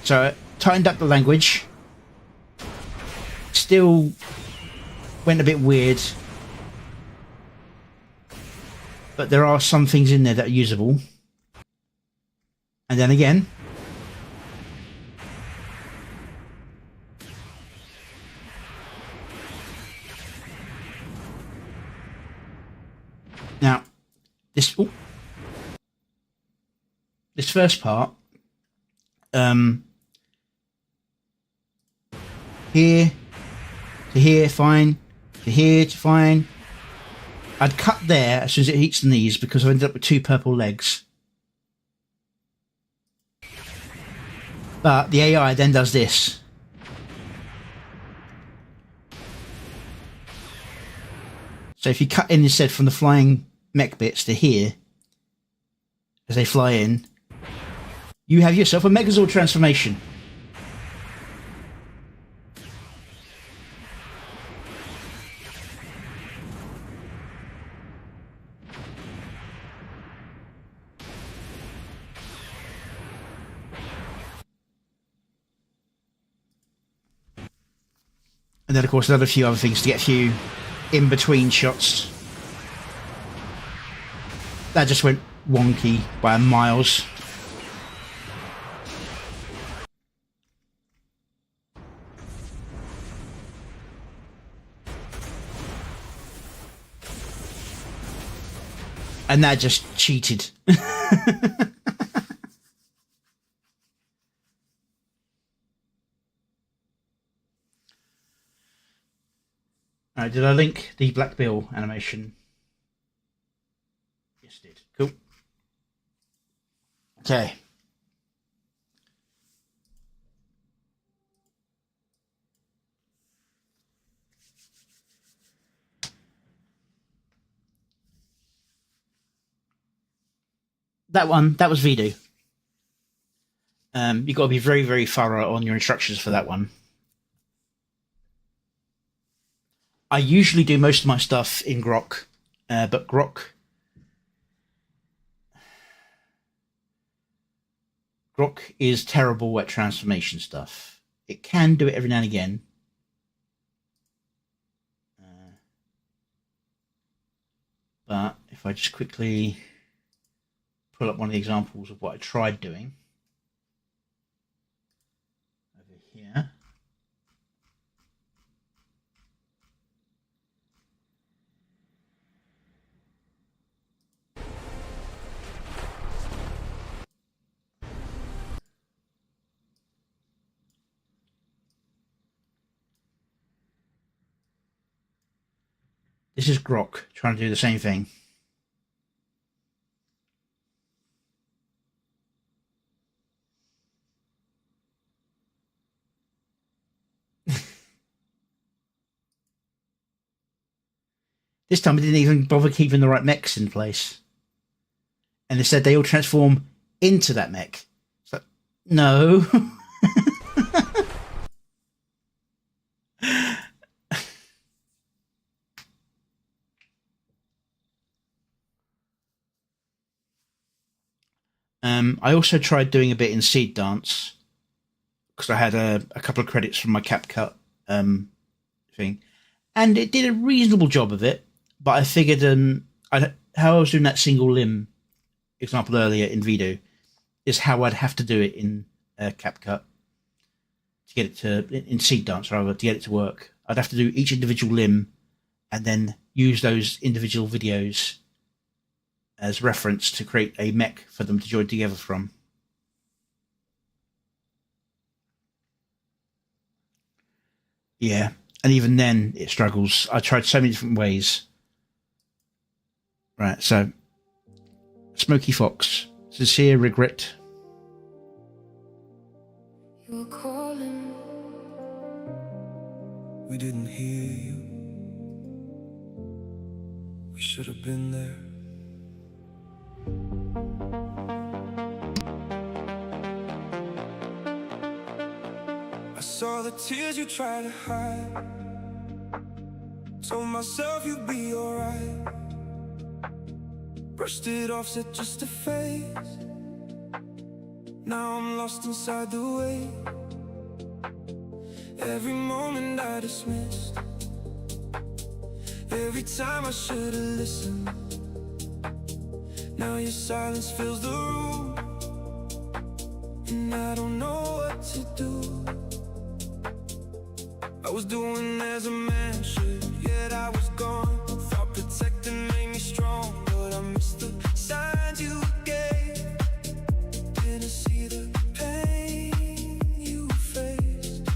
So I tightened up the language. Still went a bit weird. But there are some things in there that are usable. And then again. Now, this... Ooh, this first part, here to here, fine, to here, to fine. I'd cut there as soon as it hits the knees because I ended up with two purple legs. But the AI then does this. So if you cut in instead from the flying mech bits to here, as they fly in, you have yourself a Megazord transformation. And then of course another few other things to get a few in-between shots. That just went wonky by miles. And that just cheated. Alright, did I link the Black Bill animation? Yes, I did. Cool. Okay. that was Vidu. You've got to be very, very thorough on your instructions for that one. I usually do most of my stuff in Grok, but Grok is terrible at transformation stuff. It can do it every now and again. But if I just quickly pull up one of the examples of what I tried doing over here. This is Grok trying to do the same thing. This time it didn't even bother keeping the right mechs in place. And instead they all transform into that mech. It's like, no. I also tried doing a bit in Seed Dance because I had a couple of credits from my CapCut thing, and it did a reasonable job of it. But I figured how I was doing that single limb example earlier in Vidu is how I'd have to do it in CapCut to get it to in Seed Dance rather to get it to work. I'd have to do each individual limb and then use those individual videos as reference to create a mech for them to join together from. Yeah, and even then it struggles. I tried so many different ways. Right, so Smoky Fox, sincere regret. You were calling. We didn't hear you. We should have been there. I saw the tears you tried to hide. Told myself you'd be alright. Brushed it off, said just a phase. Now I'm lost inside the way. Every moment I dismissed. Every time I should've listened. Now your silence fills the room, and I don't know what to do. I was doing as a man should, yet I was gone. Thought protecting made me strong, but I missed the signs you gave. Didn't see the pain you faced.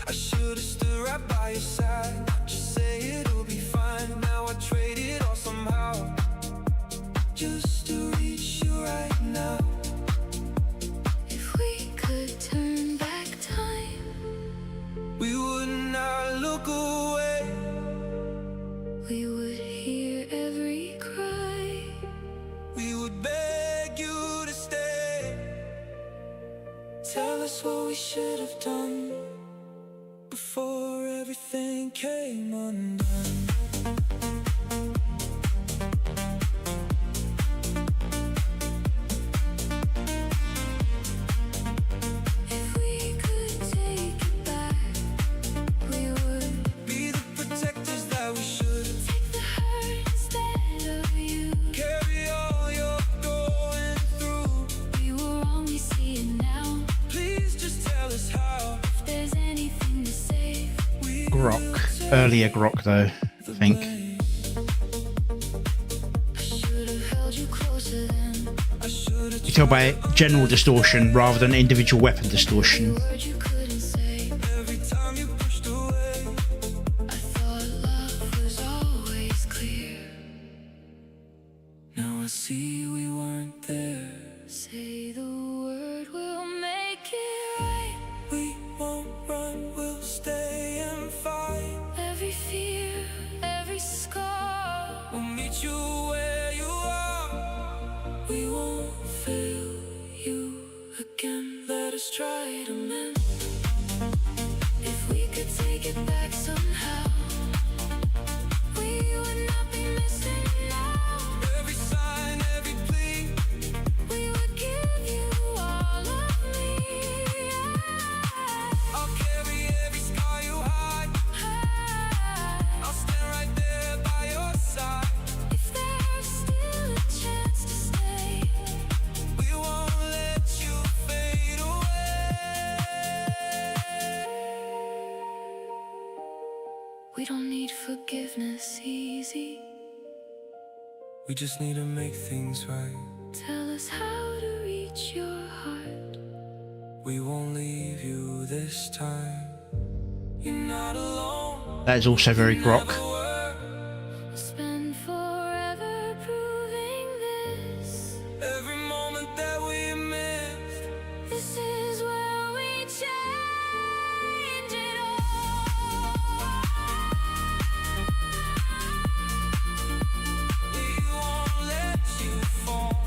I should've stood right by your side. Just say it'll be fine. Now I trade it all somehow, just to reach you right now. If we could turn back time, We would not look away. we would hear every cry. We would beg you to stay. Tell us what we should have done Before everything came undone. If we could take it back, we would Be the protectors that we should. take the hurt instead of you. Carry all you're going through. We were wrong, we see it now. Please just tell us how. If there's anything to save, We Grok, earlier Grok though, I think. I should have held you closer then. I should have You tell by general distortion rather than individual weapon distortion. Word you couldn't say. every time you pushed away. I thought love was always clear. Now I see we weren't there. Say the word, we'll make it right. We won't run, we'll stay and fight. Every fear, every scar. We'll meet you where you are. We don't need forgiveness easy. We just need to make things right. Tell us how to reach your heart. We won't leave you this time. You're not alone. That is also very grok. We'll spend forever proving this. Every moment that we missed. This is where we change it all. We won't let you fall.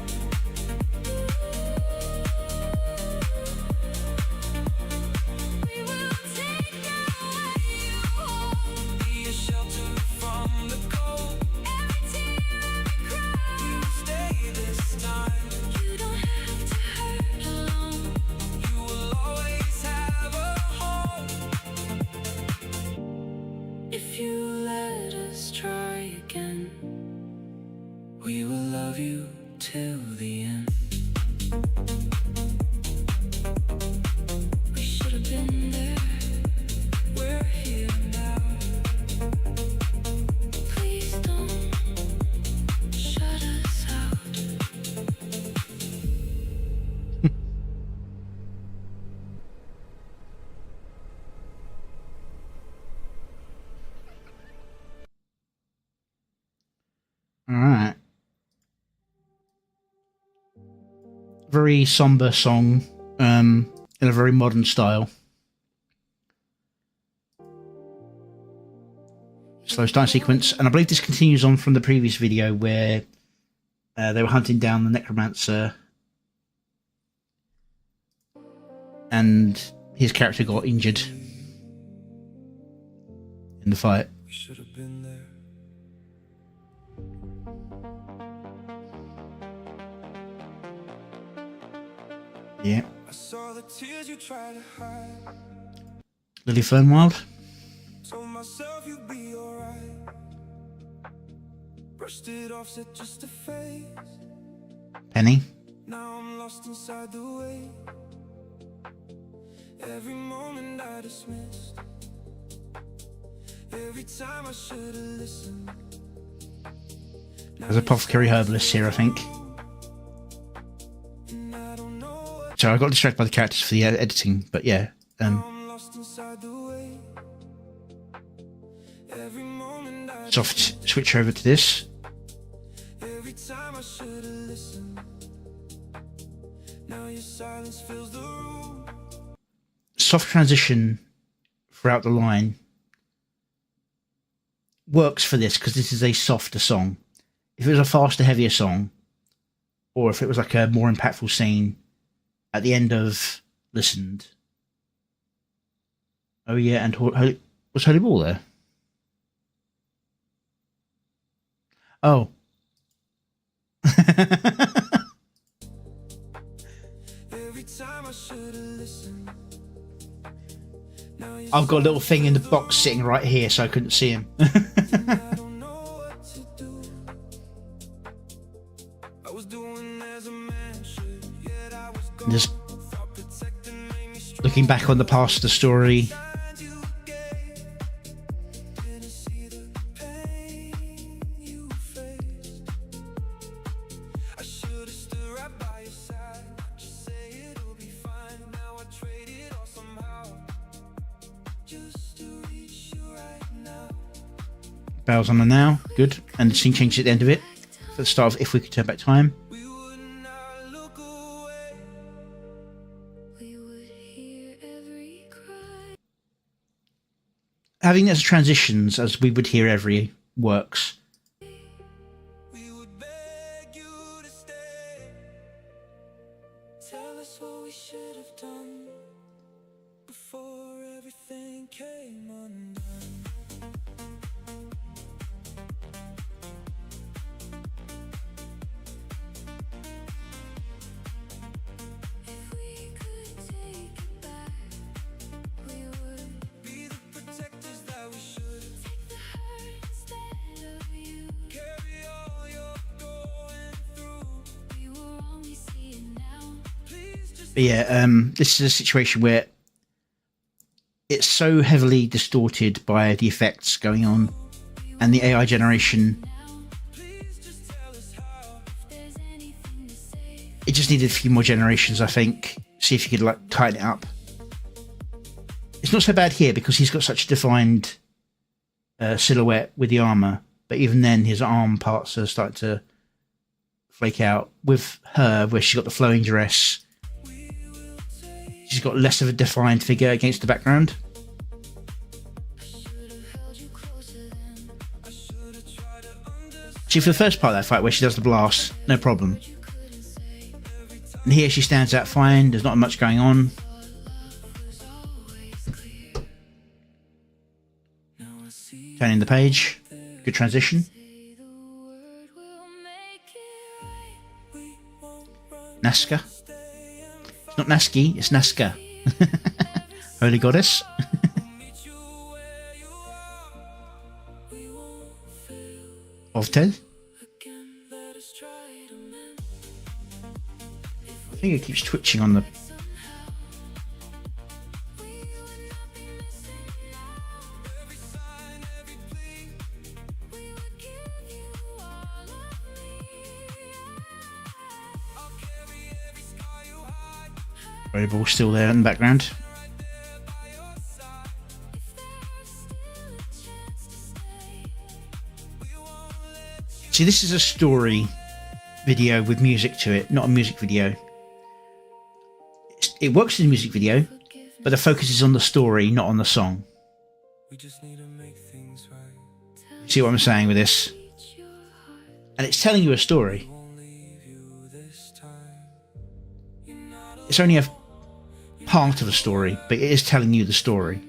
We will take away you hold. Be a shelter from the cold. Every tear, every cry. You stay this time. You don't have to hurt alone. You will always have a home. If you let us try again, We will love you till the end. we should have been there. We're here now. Please don't shut us out. Alright. Very somber song, in a very modern style. Slow start sequence, and I believe this continues on from the previous video where they were hunting down the necromancer and his character got injured in the fight. We should have been there. Yeah. I saw the tears you tried to hide. Lily Fernwild. Told myself you'd be alright. Brushed it off, said just a phase. Penny. Now I'm lost inside the way. Every moment I dismissed. Every time I should've listened. There's a apothecary herbalist here, I think. And I don't know what So I got distracted by the characters for the editing, but yeah. I'm lost inside the way. Every moment I Soft switch over to this. every time I should've listened. Now your silence fills the room. Soft transition throughout the line works for this because this is a softer song. If it was a faster, heavier song, or if it was like a more impactful scene at the end of Listened. Oh yeah, and was Holy Ball there? Oh. Every time I should've listened. Now your I've got a little thing in the box sitting right here so I couldn't see him. I don't know what to do. I was doing as a man should, yet I was gone. Just Thought protecting made me strong. looking back on the past of the story. Signs you gave. Didn't see the pain you faced. I should've stood right by your side. Just say it'll be fine. Now I trade it all somehow. Just to reach you right now. Bells on the now. Good. And the scene changes at the end of it. For the start of If We Could Turn Back Time. We would not look away. We would hear every cry. Having it as transitions, as we would hear every, works. We would beg you to stay. Tell us what we should have done before everything came undone. If we could take it back, we would Be the protectors that we should. take the hurt instead of you. Carry all you're going through. We will only see it now. Please just But yeah, this is a situation where it's so heavily distorted by the effects going on and the AI generation. It just needed a few more generations, I think. See if you could like tighten it up. It's not so bad here because he's got such a defined silhouette with the armor, but even then his arm parts are starting to flake out. With her, where she's got the flowing dress, she's got less of a defined figure against the background. See, for the first part of that fight where she does the blast, no problem. And here she stands out fine, there's not much going on. Turning the page, good transition. Nazca. It's not Naski, it's Nazca. Holy Goddess. Of Ted. I think it keeps twitching on the... Variable still there in the background. See, this is a story video with music to it, not a music video. It works as a music video, but the focus is on the story, not on the song. See what I'm saying with this? And it's telling you a story. It's only a part of a story, but it is telling you the story.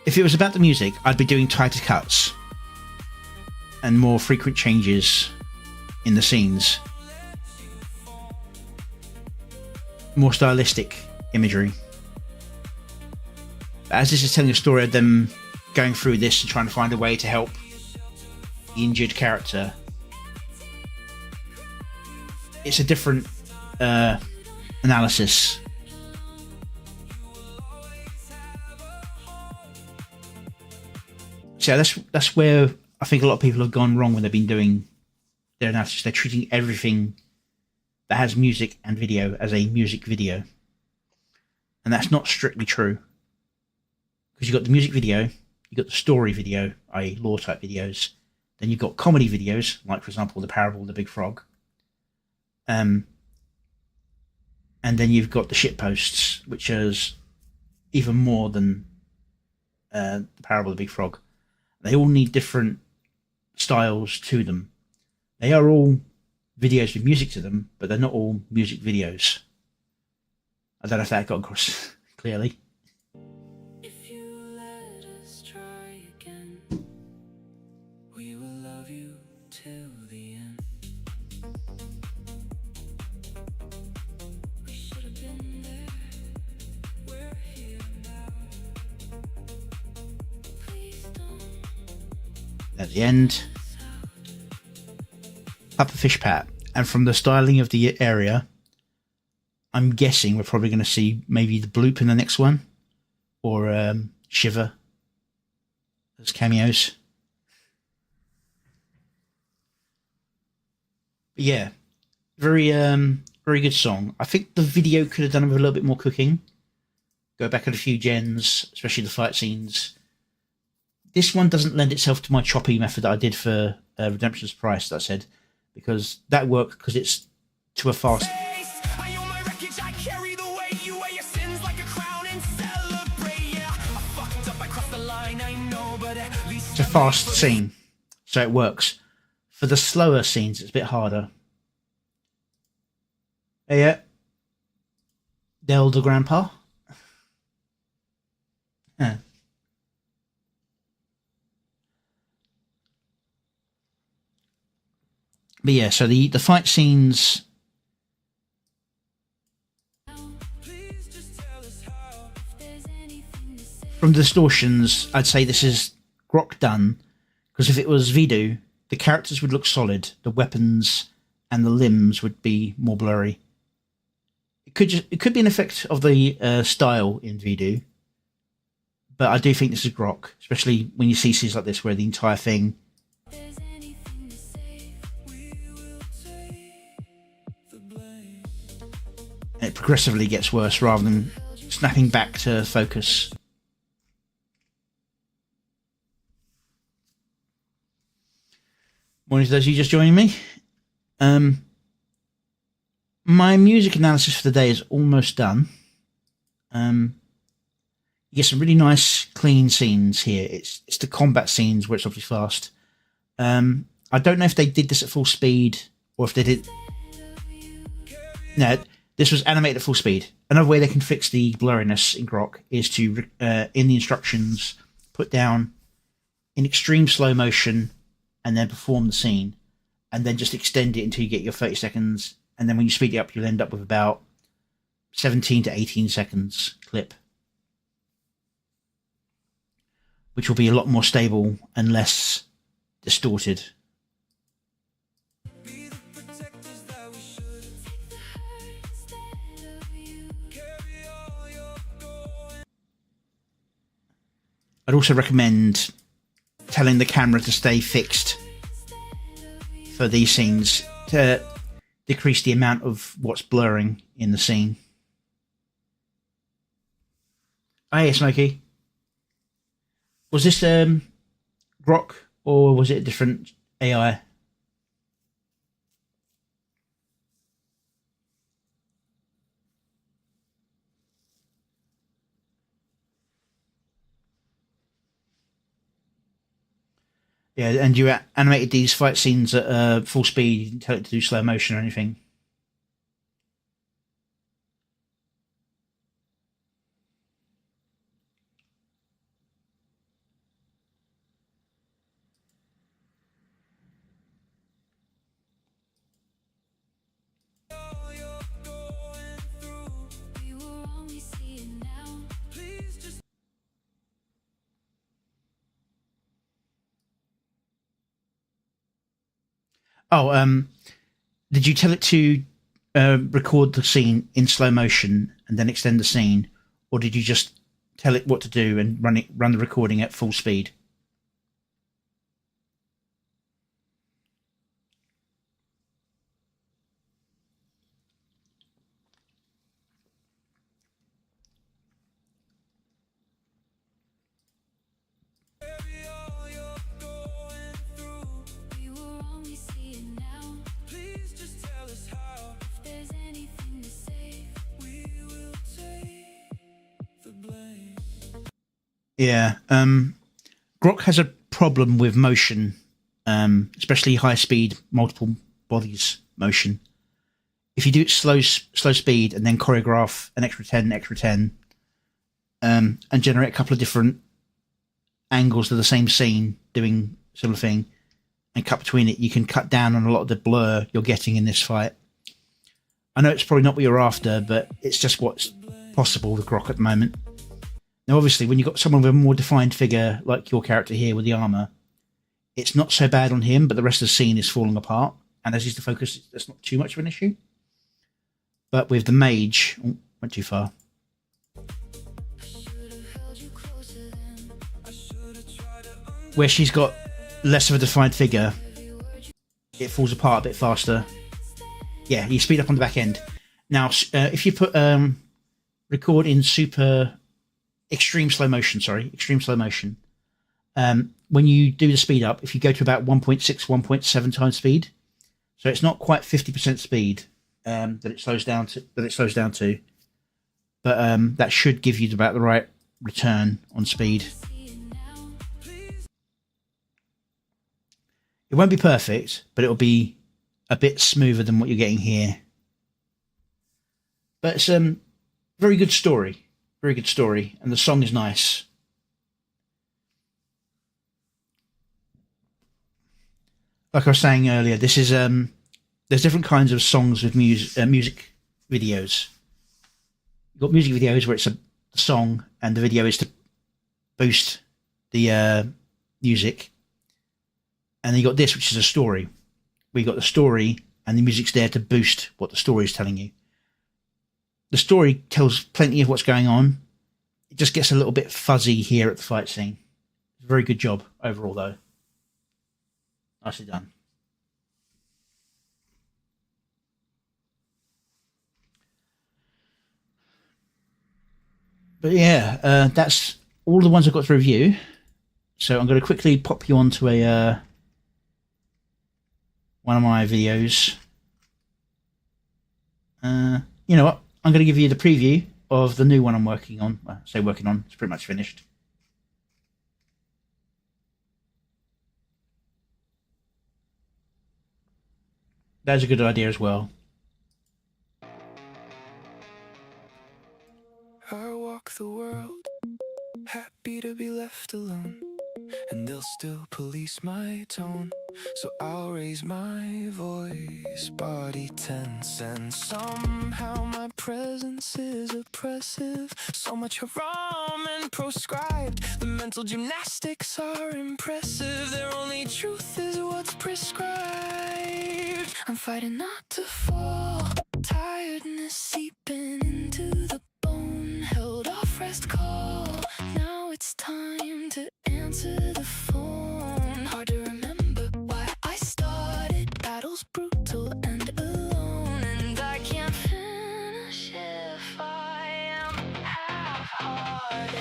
If it was about the music, I'd be doing tighter cuts and more frequent changes in the scenes. More stylistic imagery. But as this is telling a story of them going through this and trying to find a way to help the injured character, it's a different analysis. So that's where I think a lot of people have gone wrong when they've been doing their analysis. They're treating everything that has music and video as a music video, and that's not strictly true, because you've got the music video, you've got the story video, i.e. lore type videos, then you've got comedy videos, like for example the Parable of the Big Frog, and then you've got the shitposts, which is even more than the Parable of the Big Frog. They all need different styles to them. They are all videos with music to them, but they're not all music videos. I don't know if that got across clearly. If you let us try again, we will love you till the end. We should have been there. We're here now. Please don't. At the end, Pufferfish Pat, and from the styling of the area, I'm guessing we're probably going to see maybe the Bloop in the next one, or Shiver as cameos. But yeah, very good song. I think the video could have done with a little bit more cooking. Go back at a few gens, especially the fight scenes. This one doesn't lend itself to my choppy method that I did for Redemption's Price, that I said, because that worked because it's to a fast... It's a fast scene, so it works. For the slower scenes, it's a bit harder. Hey, yeah. The older grandpa. Yeah. But yeah, so the fight scenes... From the distortions, I'd say this is grok done, because if it was Vidu, the characters would look solid, the weapons and the limbs would be more blurry. It could be an effect of the style in Voodoo, but I do think this is grok, especially when you see scenes like this where the entire thing it progressively gets worse rather than snapping back to focus. Morning to those of you just joining me. My music analysis for the day is almost done. You get some really nice, clean scenes here. It's the combat scenes where it's obviously fast. I don't know if they did this at full speed or if they did. No, this was animated at full speed. Another way they can fix the blurriness in grok is to, in the instructions, put down in extreme slow motion and then perform the scene, and then just extend it until you get your 30 seconds. And then when you speed it up, you'll end up with about 17 to 18 seconds clip, which will be a lot more stable and less distorted. I'd also recommend telling the camera to stay fixed for these scenes to decrease the amount of what's blurring in the scene. Oh, yeah, Smokey. Was this grok or was it a different AI? Yeah, and you animated these fight scenes at full speed. You didn't tell it to do slow motion or anything. Oh, did you tell it to record the scene in slow motion and then extend the scene, or did you just tell it what to do and run the recording at full speed? Yeah, grok has a problem with motion, especially high speed, multiple bodies motion. If you do it slow speed and then choreograph an extra 10, and generate a couple of different angles of the same scene doing similar thing, and cut between it, you can cut down on a lot of the blur you're getting in this fight. I know it's probably not what you're after, but it's just what's possible with grok at the moment. Now, obviously, when you've got someone with a more defined figure, like your character here with the armour, it's not so bad on him, but the rest of the scene is falling apart. And as he's the focus, that's not too much of an issue. But with the mage... Oh, went too far. Where she's got less of a defined figure, it falls apart a bit faster. Yeah, you speed up on the back end. Now, if you put record in extreme slow motion, when you do the speed up, if you go to about 1.6, 1.7 times speed, so it's not quite 50% speed that it slows down to, but that should give you about the right return on speed. It won't be perfect, but it'll be a bit smoother than what you're getting here. But it's very good story. Very good story, and the song is nice. Like I was saying earlier, this is there's different kinds of songs with music videos. You've got music videos where it's a song and the video is to boost the music, And then you got this, which is a story. We got the story, and the music's there to boost what the story is telling you. The story tells plenty of what's going on. It just gets a little bit fuzzy here at the fight scene. Very good job overall, though. Nicely done. But yeah, that's all the ones I've got to review. So I'm going to quickly pop you onto a one of my videos. You know what? I'm going to give you the preview of the new one I'm working on. Well, I say working on, it's pretty much finished. That's a good idea as well. I walk the world, happy to be left alone, and they'll still police my tone, so I'll raise my voice, body tense, and somehow my presence is oppressive. So much haram and proscribed, the mental gymnastics are impressive. Their only truth is what's prescribed. I'm fighting not to fall, tiredness seeping into the bone, held off rest call. Now it's time to answer the phone. Hard to remember why I started. Battles brutal and alone, and I can't finish if I am half-hearted.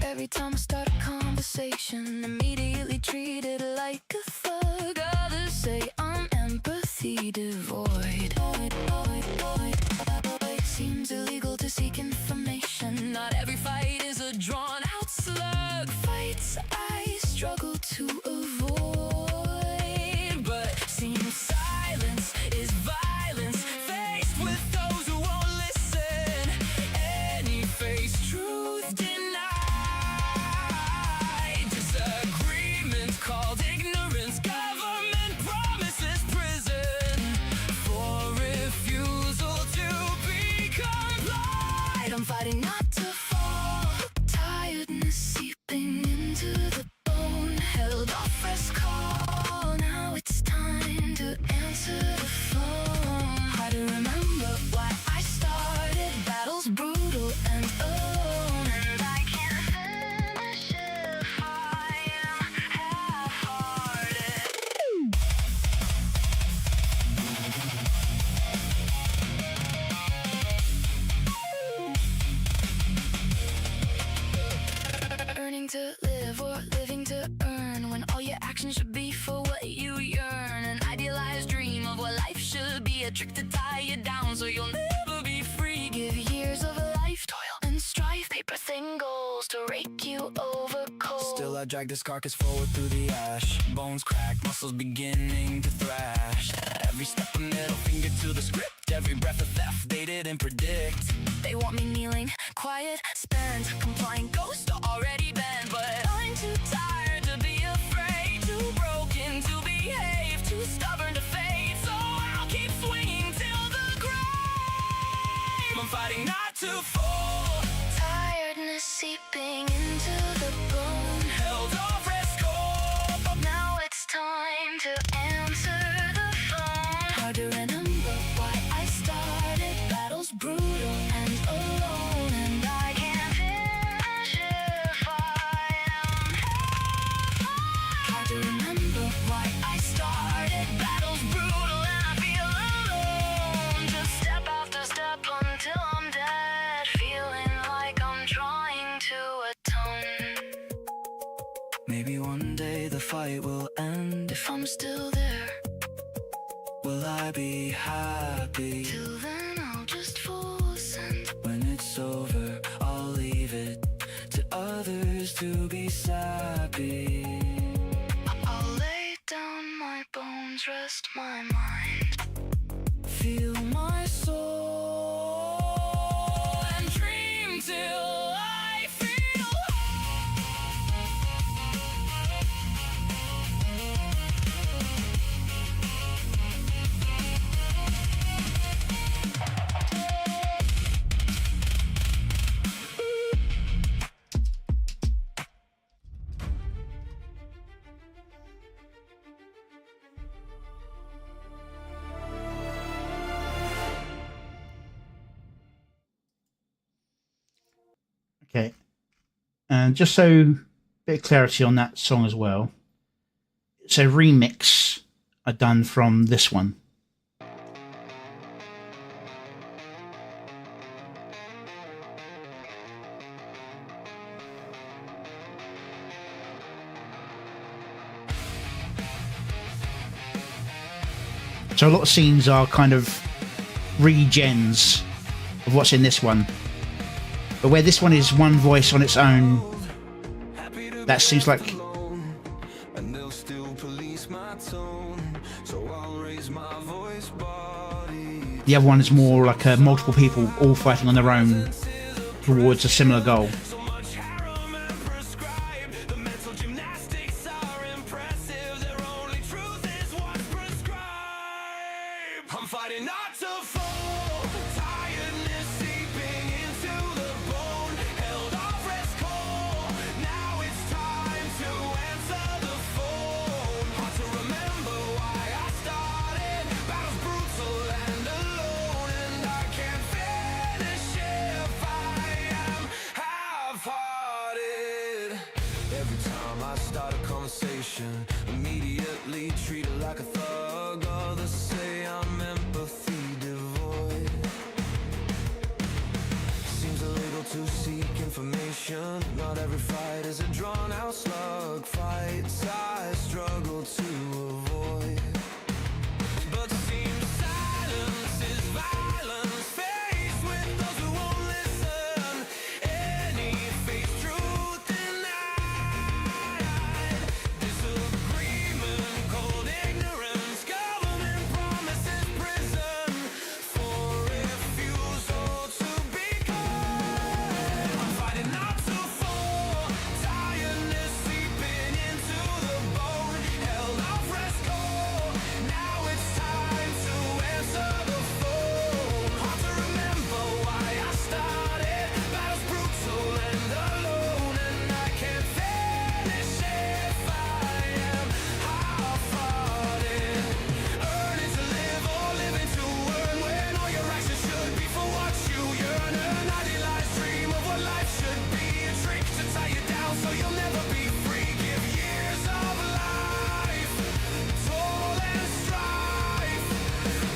Every time I start a conversation, immediately treated like a thug. Others say I'm empathy devoid. Seems illegal to seek information. Not every fight is a drawn-out slug. Fights I struggle to avoid, but seems silence is violence. Faced with those who won't listen, any face truth denied. Disagreement called ignorance. Government promises prison for refusal to be complied. I'm fighting not to fall, tiredness seeping into the bone, held off rest call. Now it's time to answer the phone. Hard to remember why I started. Battles brutal and alone, and I can't finish if I am half-hearted. Earning to live or living to earn, when all your actions should be for what you yearn. An idealized dream of what life should be, a trick to tie you down so you'll never be free. Give years of life, toil and strife, paper thin goals to rake you over cold. Still I drag this carcass forward through the ash. Bones crack, muscles beginning to thrash. Every step a middle finger to the script. Every breath a theft they didn't predict. They want me kneeling, quiet, spent, complying, ghost already bent. But I'm too tired to be afraid, too broken to behave, too stubborn to fade. So I'll keep swinging till the grave. I'm fighting not to fall, tiredness seeping into the bone, held off rest call. Now it's time to answer the phone. Hard to remember why I started. Battles brutal and alone, and I can't finish if I am half-hearted. Hard to remember why I started. Battles brutal and I feel alone. Just step after step until I'm dead, feeling like I'm trying to atone. Maybe one day the fight will end. If I'm still there, will I be happy? Till then I'll just force, and when it's over I'll leave it to others to be sappy. I'll lay down my bones, rest my mind, feel my soul, and dream till I feel Okay. And just so a bit of clarity on that song as well. It's a remix I've done from this one. So a lot of scenes are kind of regens of what's in this one. But where this one is one voice on its own, that seems like and they'll still police my tone, so I'll raise my voice, body. the other one is more like multiple people all fighting on their own towards a similar goal. So much harem and prescribed. The mental gymnastics are impressive. Their only truth is what's prescribed. I'm fighting not to fall. Tiredness seeping into the bone. Held off rest call. Now it's time to answer the phone. Hard to remember why I started. Battles brutal and alone, and I can't finish if I am half-hearted. Every time I start a conversation, immediately treated like a thug. Others say I'm empathy devoid. Seems illegal to seek information. Not every fight is a drawn-out slug. Fights I struggle to avoid. But seems silence is violence. Faced with those who won't listen. Any face truth denied. Disagreement cold ignorance. Government promises prison for refusal to be kind. I'm fighting not to fall. Tiredness seeping into the bone. Held off rest call. Now it's time to answer the phone. Hard to remember why I started. Battles brutal and alone, and I can't finish if I am half-hearted. Earning to live or living to earn, when all your actions should be for what you yearn. An idealized dream of what life should be, a trick to tie you down so you'll never be free. Give years of life, toil and strife,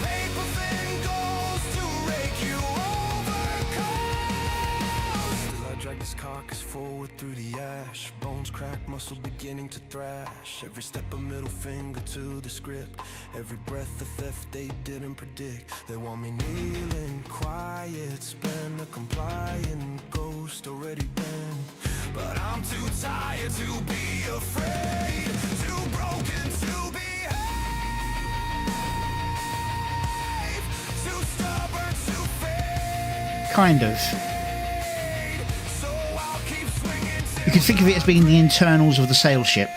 paper thin goals to rake you over coast. Still I drag this carcass forward through the ash. Bones crack, muscle beginning to thrash. Every step a middle finger to the script. Every breath a theft they didn't predict. They want me kneeling quiet, spend a compliant ghost already been. But I'm too tired to be afraid, too broken to behave, too stubborn to fade. Kind of. So I'll keep swinging till You could think of it as being the internals of the sail ship.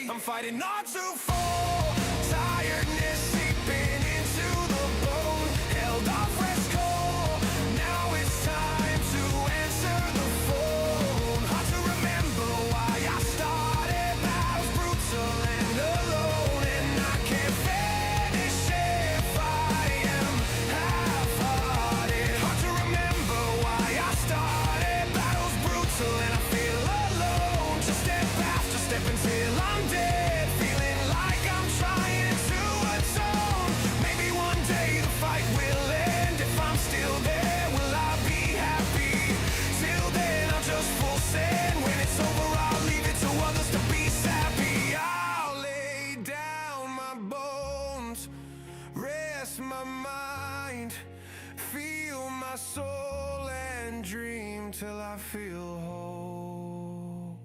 I'm fighting not to fall. Tiredness seeping into the bone. Held off rest call. Now it's time to answer the phone. Hard to remember why I started. Battles brutal and alone, and I can't finish if I am half-hearted. Hard to remember why I started. Battles brutal and I feel alone. Just step after step until I'm dead. Feeling like I'm trying to atone. Maybe one day the fight will end. If I'm still there, will I be happy? Till then, I'll just full send. When it's over, I'll leave it to others to be sappy. I'll lay down my bones, rest my mind, feel my soul and dream till I feel whole.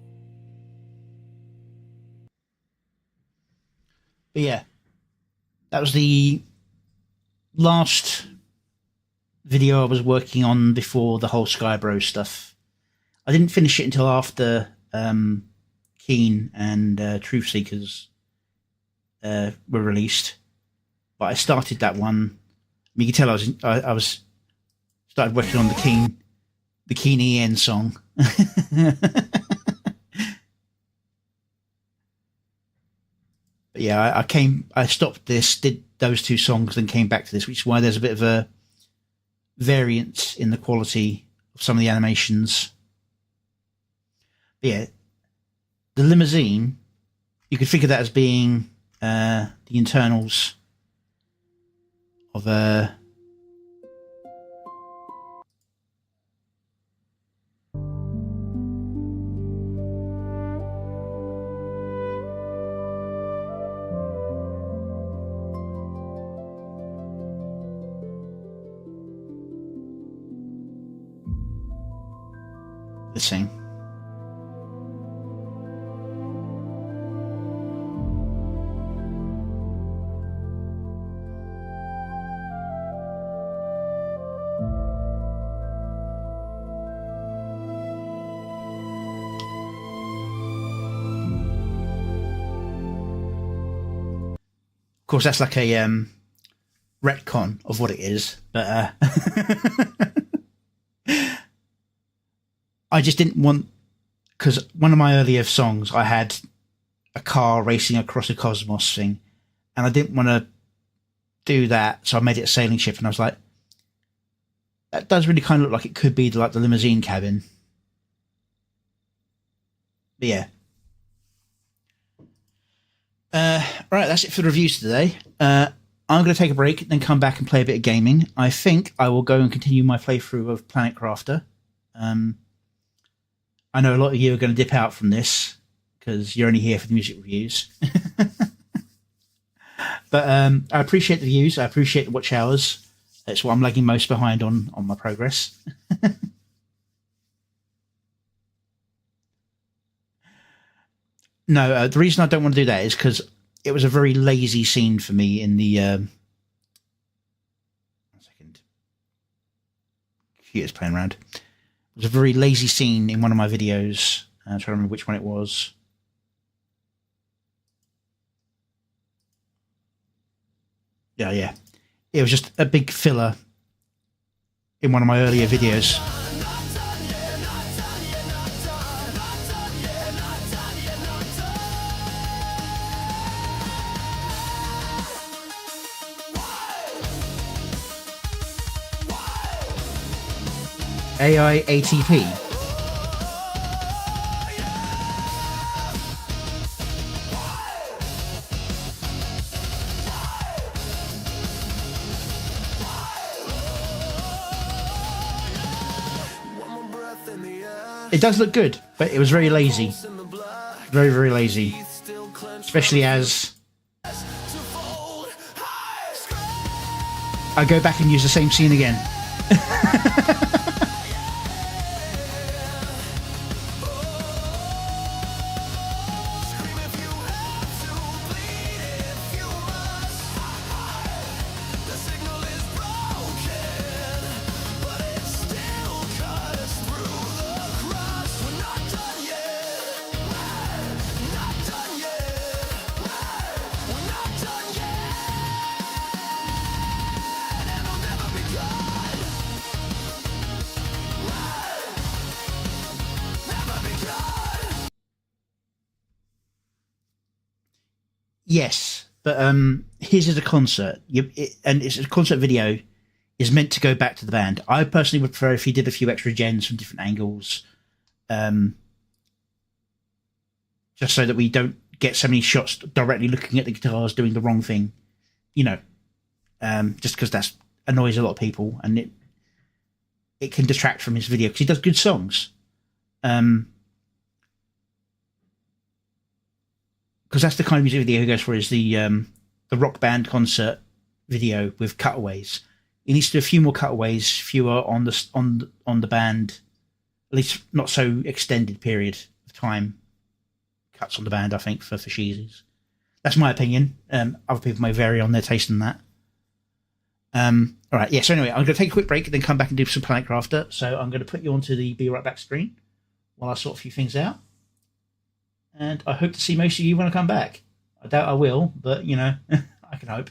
But yeah, that was the last video I was working on before the whole Skybro stuff. I didn't finish it until after Keen and Truth Seekers were released, but I started that one. You can tell I was started working on the Keen EN song. But yeah, I stopped this, did those two songs, then came back to this, which is why there's a bit of a variance in the quality of some of the animations. But yeah, the limousine, you could think of that as being the internals of the same. Of course, that's like a retcon of what it is, but I just didn't want, because one of my earlier songs, I had a car racing across a cosmos thing, and I didn't want to do that, so I made it a sailing ship, and I was like, that does really kind of look like it could be like the limousine cabin. But yeah. Right, that's it for the reviews today. I'm going to take a break, then come back and play a bit of gaming. I think I will go and continue my playthrough of Planet Crafter. I know a lot of you are going to dip out from this because you're only here for the music reviews. But I appreciate the views. I appreciate the watch hours. It's what I'm lagging most behind on my progress. No, the reason I don't want to do that is because it was a very lazy scene for me in the... 1 second. Computer's playing around. It was a very lazy scene in one of my videos. I'm trying to remember which one it was. Yeah. It was just a big filler in one of my earlier videos. AI ATP. It does look good, but it was very lazy. Very, very lazy. Especially as I go back and use the same scene again. Yes, but his is a concert, and it's a concert video is meant to go back to the band. I personally would prefer if he did a few extra gens from different angles, just so that we don't get so many shots directly looking at the guitars doing the wrong thing, just because that annoys a lot of people, and it can detract from his video because he does good songs. Because that's the kind of music video he goes for, is the rock band concert video with cutaways. He needs to do a few more cutaways, fewer on the band, at least not so extended period of time cuts on the band, I think, for Sheezy's. That's my opinion. Other people may vary on their taste in that. All right, yeah, so anyway, I'm going to take a quick break and then come back and do some Planet Crafter. So I'm going to put you onto the Be Right Back screen while I sort a few things out. And I hope to see most of you when I come back. I doubt I will, but, I can hope.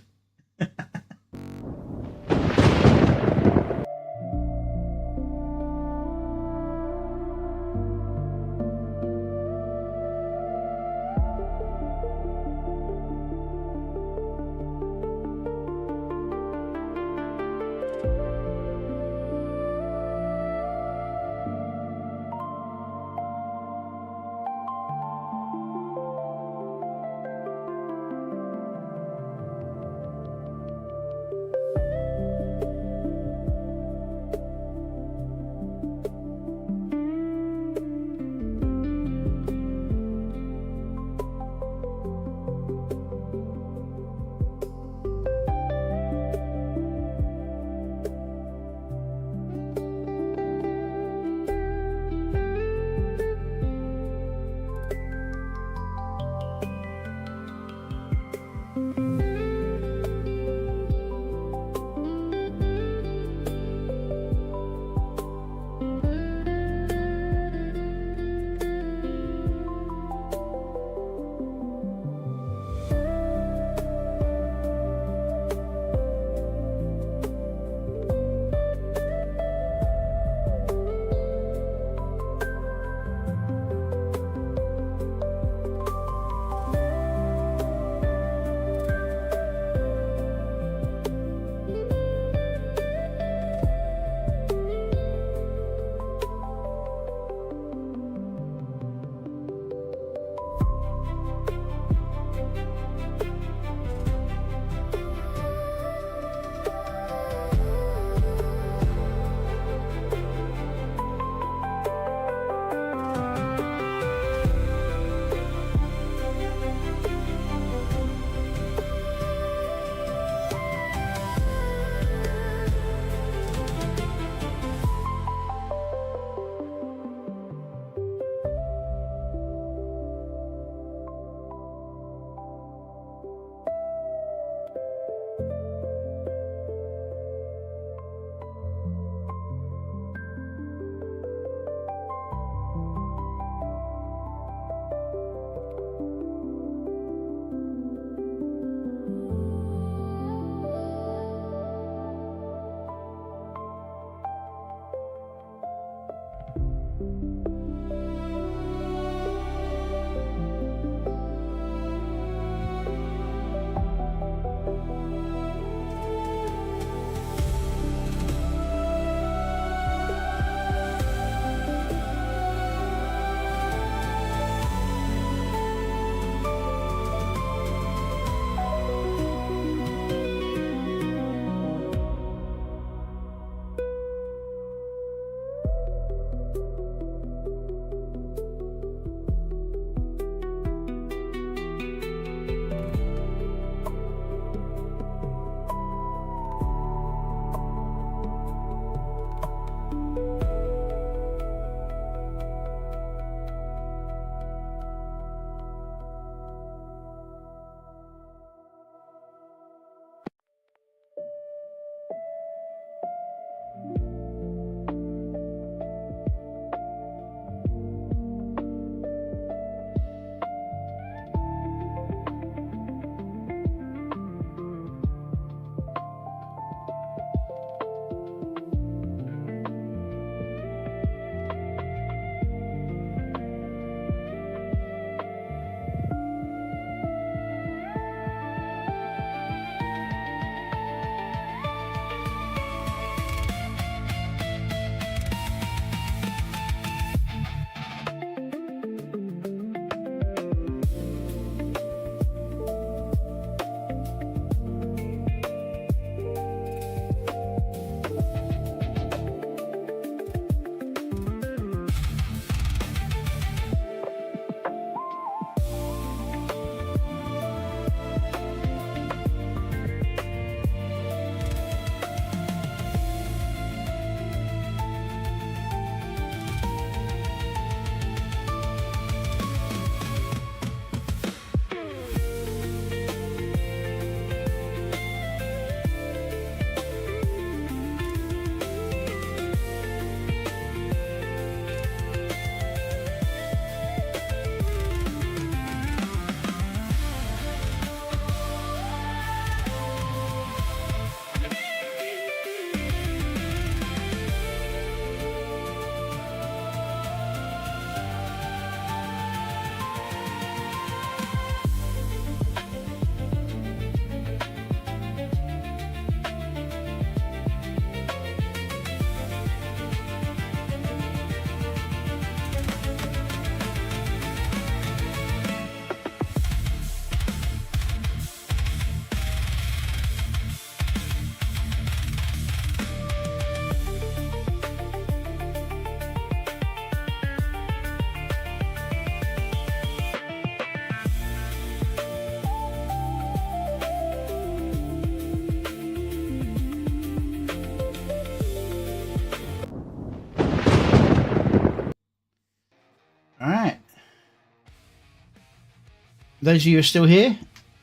those of you who are still here,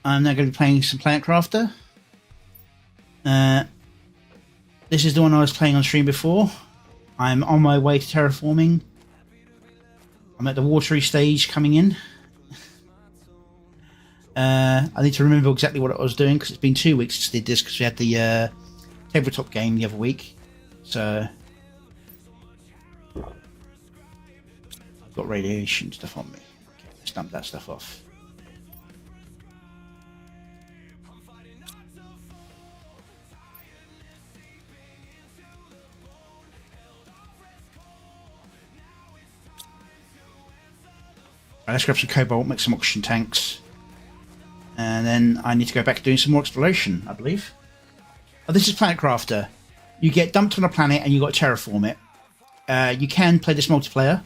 I'm now going to be playing some Planet Crafter. This is the one I was playing on stream before. I'm on my way to terraforming. I'm at the watery stage coming in. I need to remember exactly what I was doing because it's been 2 weeks since I did this because we had the tabletop game the other week. So I've got radiation stuff on me. Okay, let's dump that stuff off. Right, let's grab some cobalt, make some oxygen tanks. And then I need to go back doing some more exploration, I believe. Oh, this is Planet Crafter. You get dumped on a planet and you got to terraform it. You can play this multiplayer.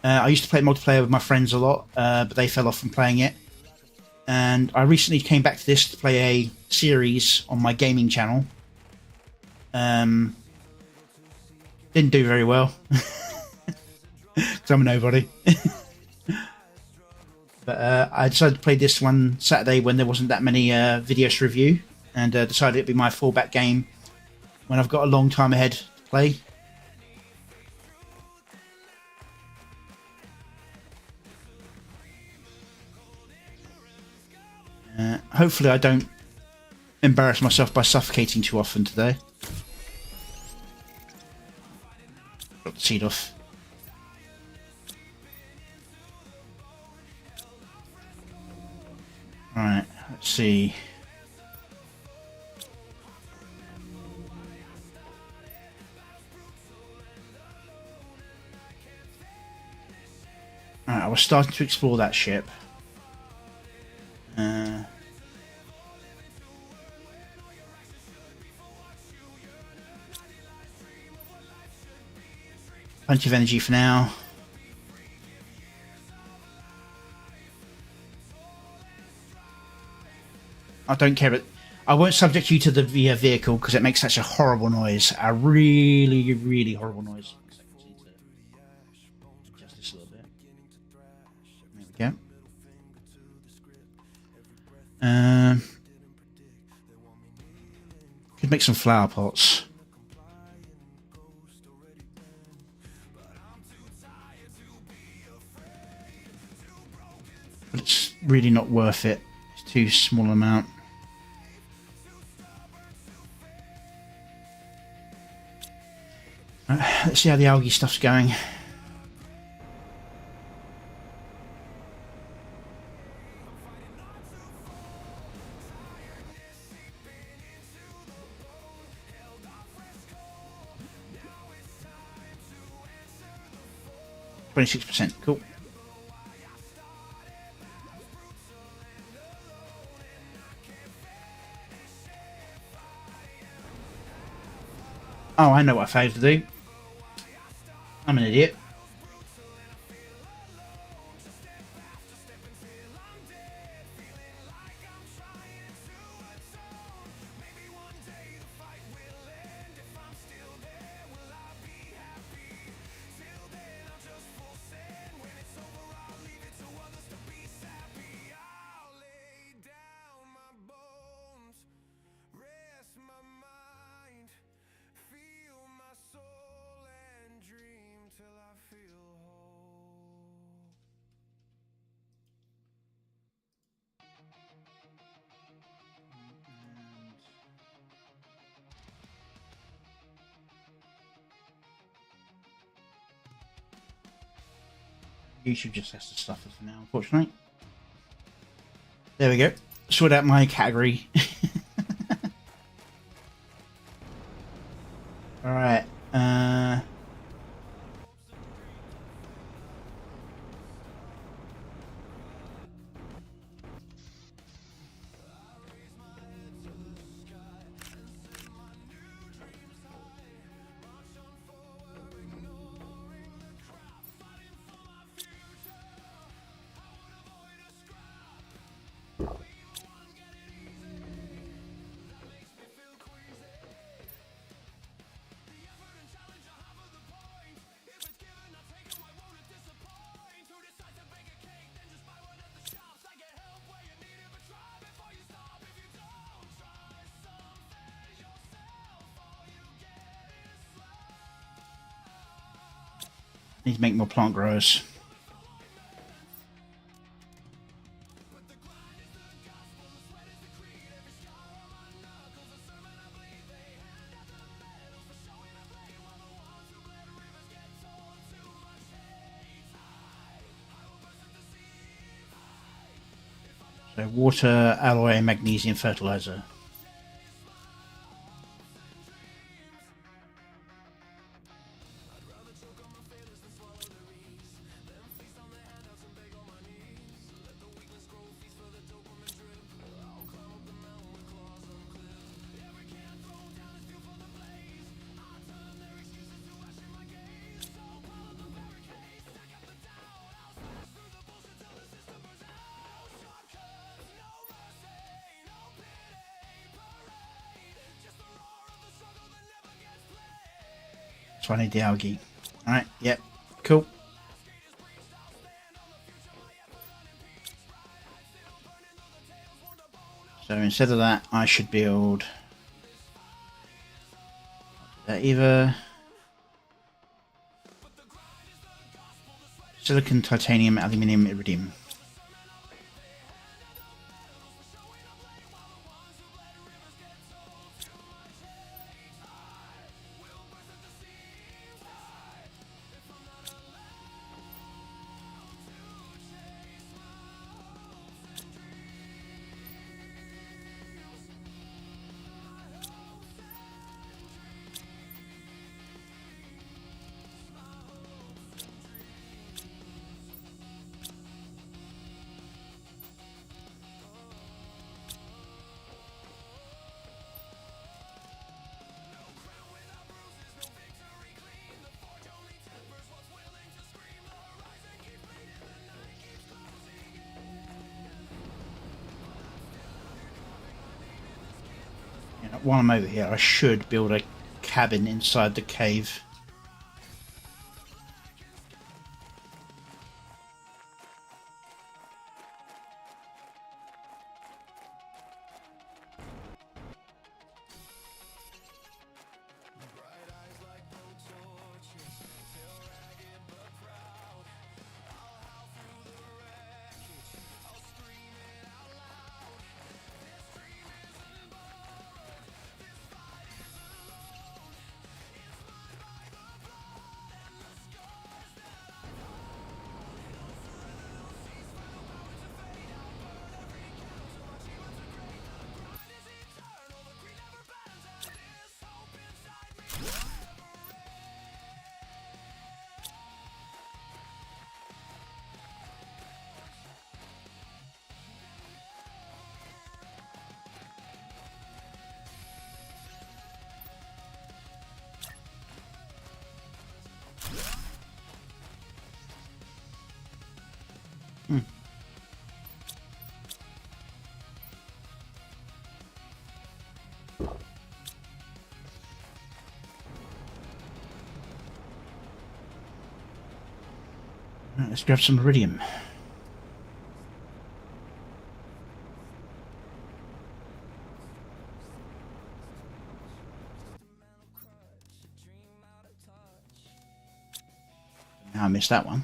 I used to play multiplayer with my friends a lot, but they fell off from playing it. And I recently came back to this to play a series on my gaming channel. Didn't do very well. Because I'm a nobody. But I decided to play this one Saturday when there wasn't that many videos to review, and decided it'd be my fallback game when I've got a long time ahead to play. Hopefully I don't embarrass myself by suffocating too often today. Got the seed off. Alright, let's see. Alright, I was starting to explore that ship. Plenty of energy for now. I don't care, but I won't subject you to the vehicle because it makes such a horrible noise. A really, really horrible noise. Adjust this a little bit. There we go. Could make some flower pots. But it's really not worth it. It's too small an amount. Let's see how the algae stuff's going. %, cool. Oh, I know what I failed to do. I'm an idiot. YouTube just has to suffer for now, unfortunately. There we go. Sort out my category. Alright. Need to make more plant growers. So water, alloy, and magnesium fertilizer. So I need the algae. Alright, yep, cool. So instead of that, I should build either silicon, titanium, aluminium, iridium. While I'm over here, I should build a cabin inside the cave. Right, let's grab some iridium. Now I missed that one.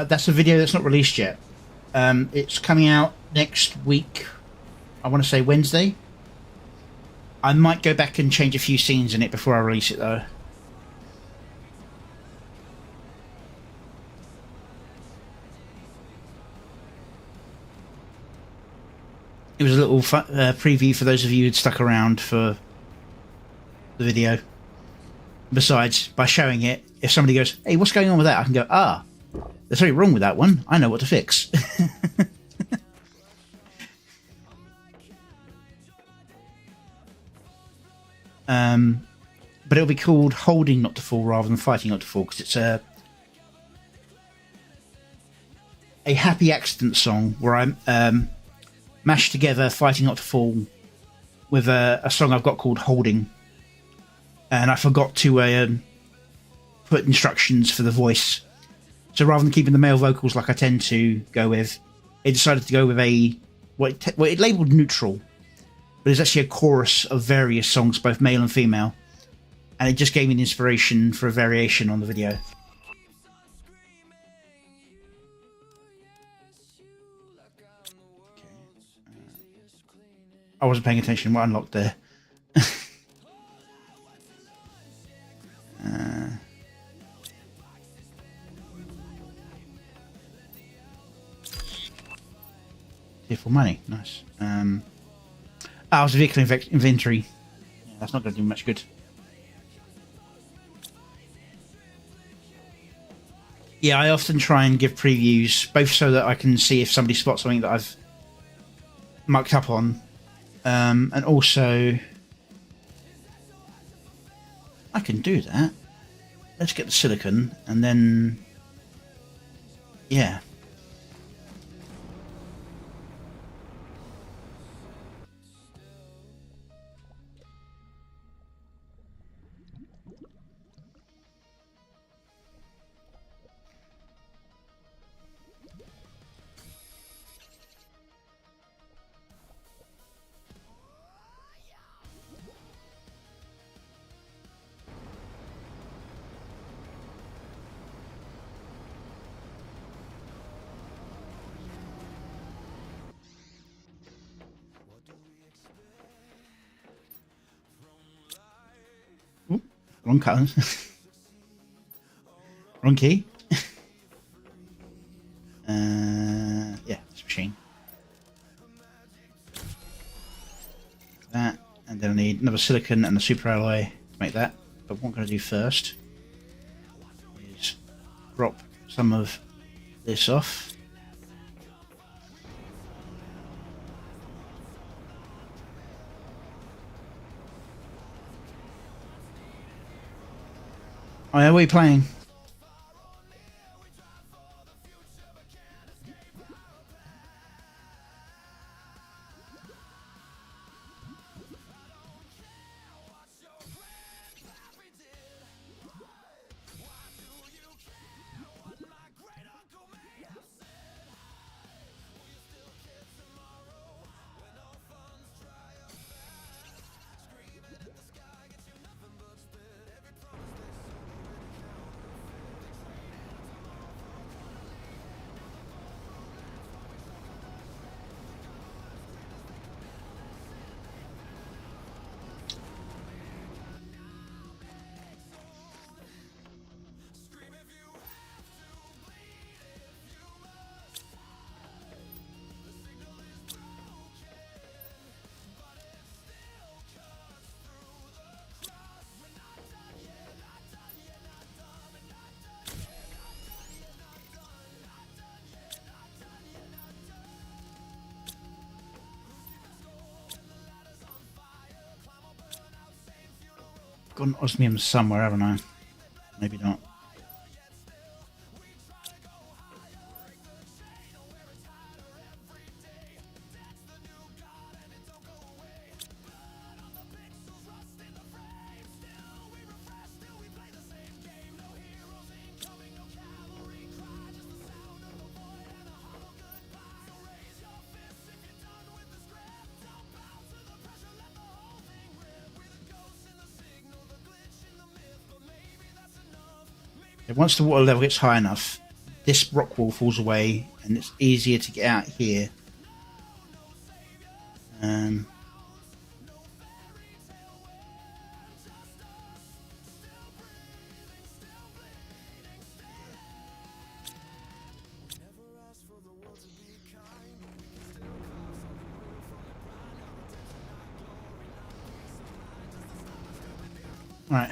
That's a video that's not released yet. It's coming out next week. I want to say Wednesday. I might go back and change a few scenes in it before I release it, though. It was a little preview for those of you who'd stuck around for the video. Besides, by showing it, if somebody goes, "Hey, what's going on with that?" I can go, "Ah, there's something wrong with that one. I know what to fix." But it'll be called Holding Not to Fall rather than Fighting Not to Fall, because it's a happy accident song where I mashed together Fighting Not to Fall with a song I've got called Holding, and I forgot to put instructions for the voice. So rather than keeping the male vocals like I tend to go with, it decided to go with what it labelled neutral, but it's actually a chorus of various songs, both male and female, and it just gave me the inspiration for a variation on the video. I wasn't paying attention what I unlocked there. For money, nice. It was a vehicle inventory. Yeah, that's not going to do much good. Yeah, I often try and give previews, both so that I can see if somebody spots something that I've mucked up on, and also I can do that. Let's get the silicon, and then yeah. Ooh, wrong color. Wrong key. Yeah, it's machine. That, and then I need another silicon and a super alloy to make that. But what I'm going to do first is drop some of this off. Oh yeah, what are you playing? Got an osmium somewhere, haven't I? Maybe not. Once the water level gets high enough, this rock wall falls away and it's easier to get out here. Right.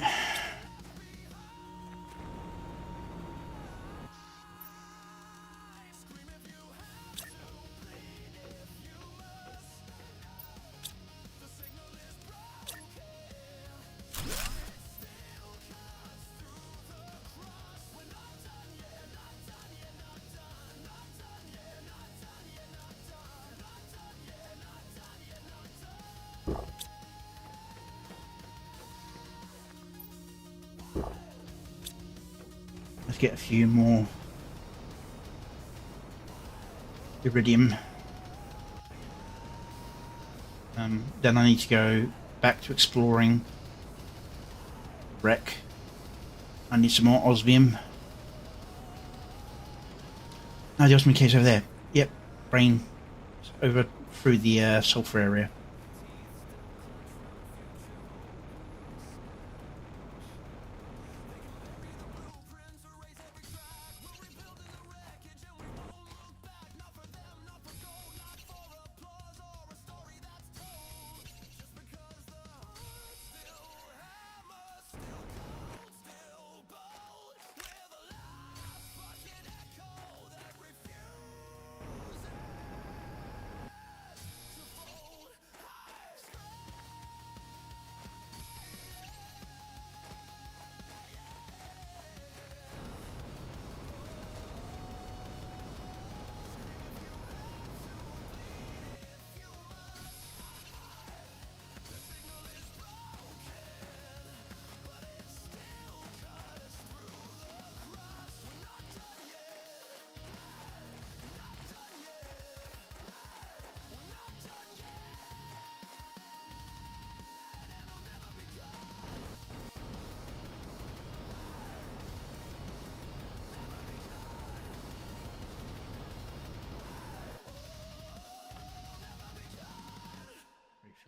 to get a few more iridium. Then I need to go back to exploring wreck. I need some more osmium. No, the osmium cave's over there. Yep, brain over through the sulfur area.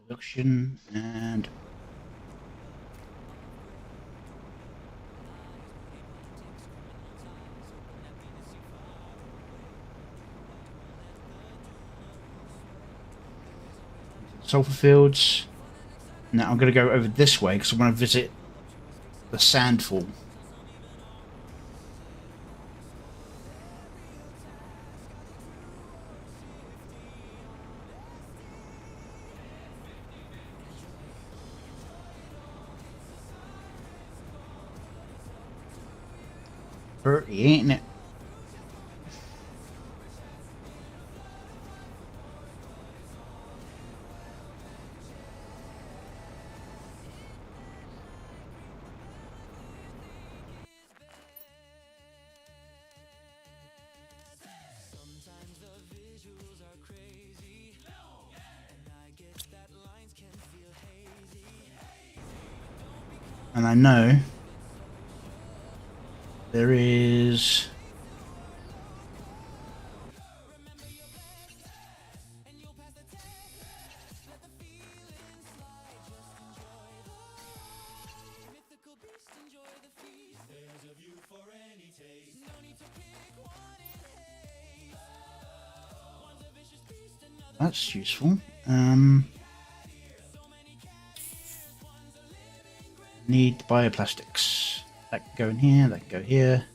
Production and sulfur fields. Now I'm going to go over this way because I want to visit the sandfall. Pretty, ain't it? And I know there is that's useful. Need bioplastics. That can go in here, that can go here.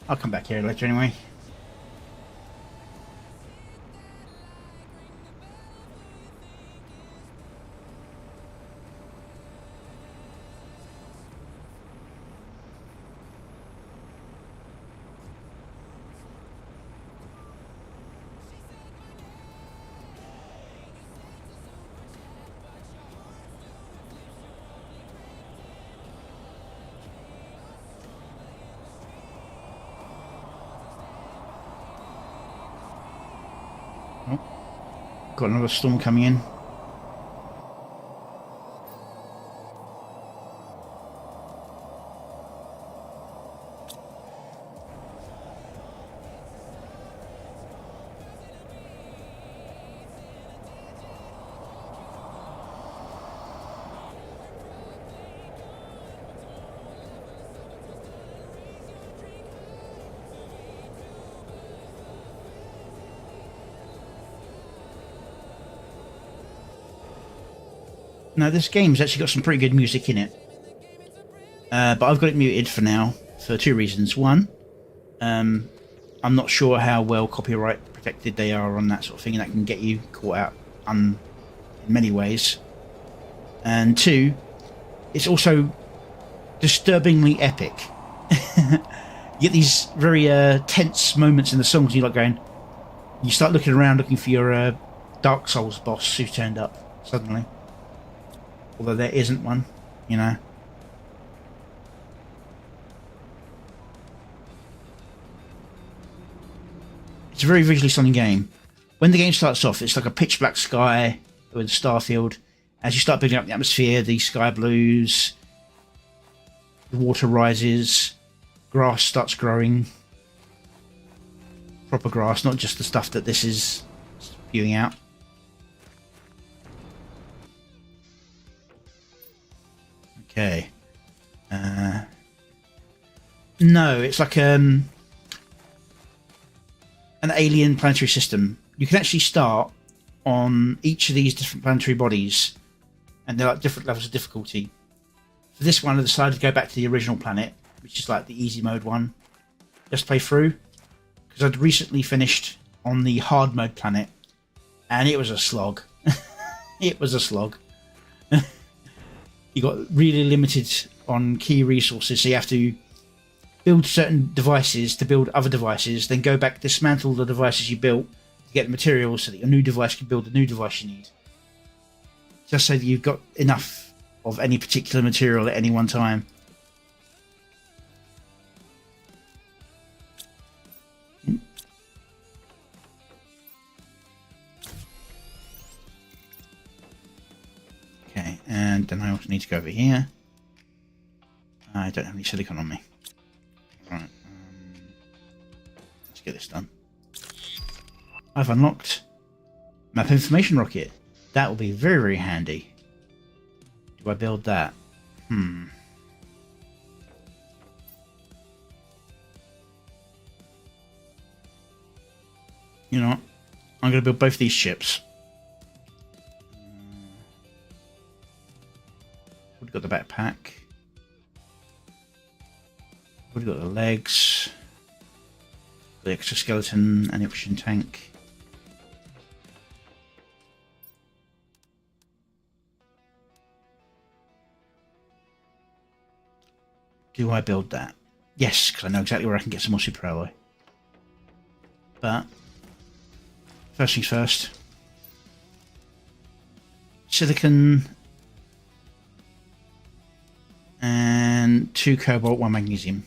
I'll come back here later anyway. Got another storm coming in. Now this game's actually got some pretty good music in it, but I've got it muted for now for two reasons. One, I'm not sure how well copyright protected they are on that sort of thing, and that can get you caught out in many ways. And 2, it's also disturbingly epic. You get these very tense moments in the songs, and you're like going, you start looking around looking for your Dark Souls boss who turned up suddenly. Although there isn't one, you know. It's a very visually stunning game. When the game starts off, it's like a pitch black sky with a star field. As you start building up the atmosphere, the sky blues, the water rises, grass starts growing. Proper grass, not just the stuff that this is spewing out. Okay. No, it's like an alien planetary system. You can actually start on each of these different planetary bodies, and they're like different levels of difficulty. For this one, I decided to go back to the original planet, which is like the easy mode one, just play through, because I'd recently finished on the hard mode planet, and it was a slog. It was a slog. You got really limited on key resources, so you have to build certain devices to build other devices, then go back, dismantle the devices you built to get the materials so that your new device can build the new device you need. Just so that you've got enough of any particular material at any one time. Okay, and then I also need to go over here. I don't have any silicon on me. Right, let's get this done. I've unlocked map information rocket. That will be very, very handy. Do I build that? You know what? I'm going to build both these ships. We've got the backpack. We've got the legs. The exoskeleton and the oxygen tank. Do I build that? Yes, because I know exactly where I can get some more super alloy. But first things first. Silicon and 2 cobalt, 1 magnesium.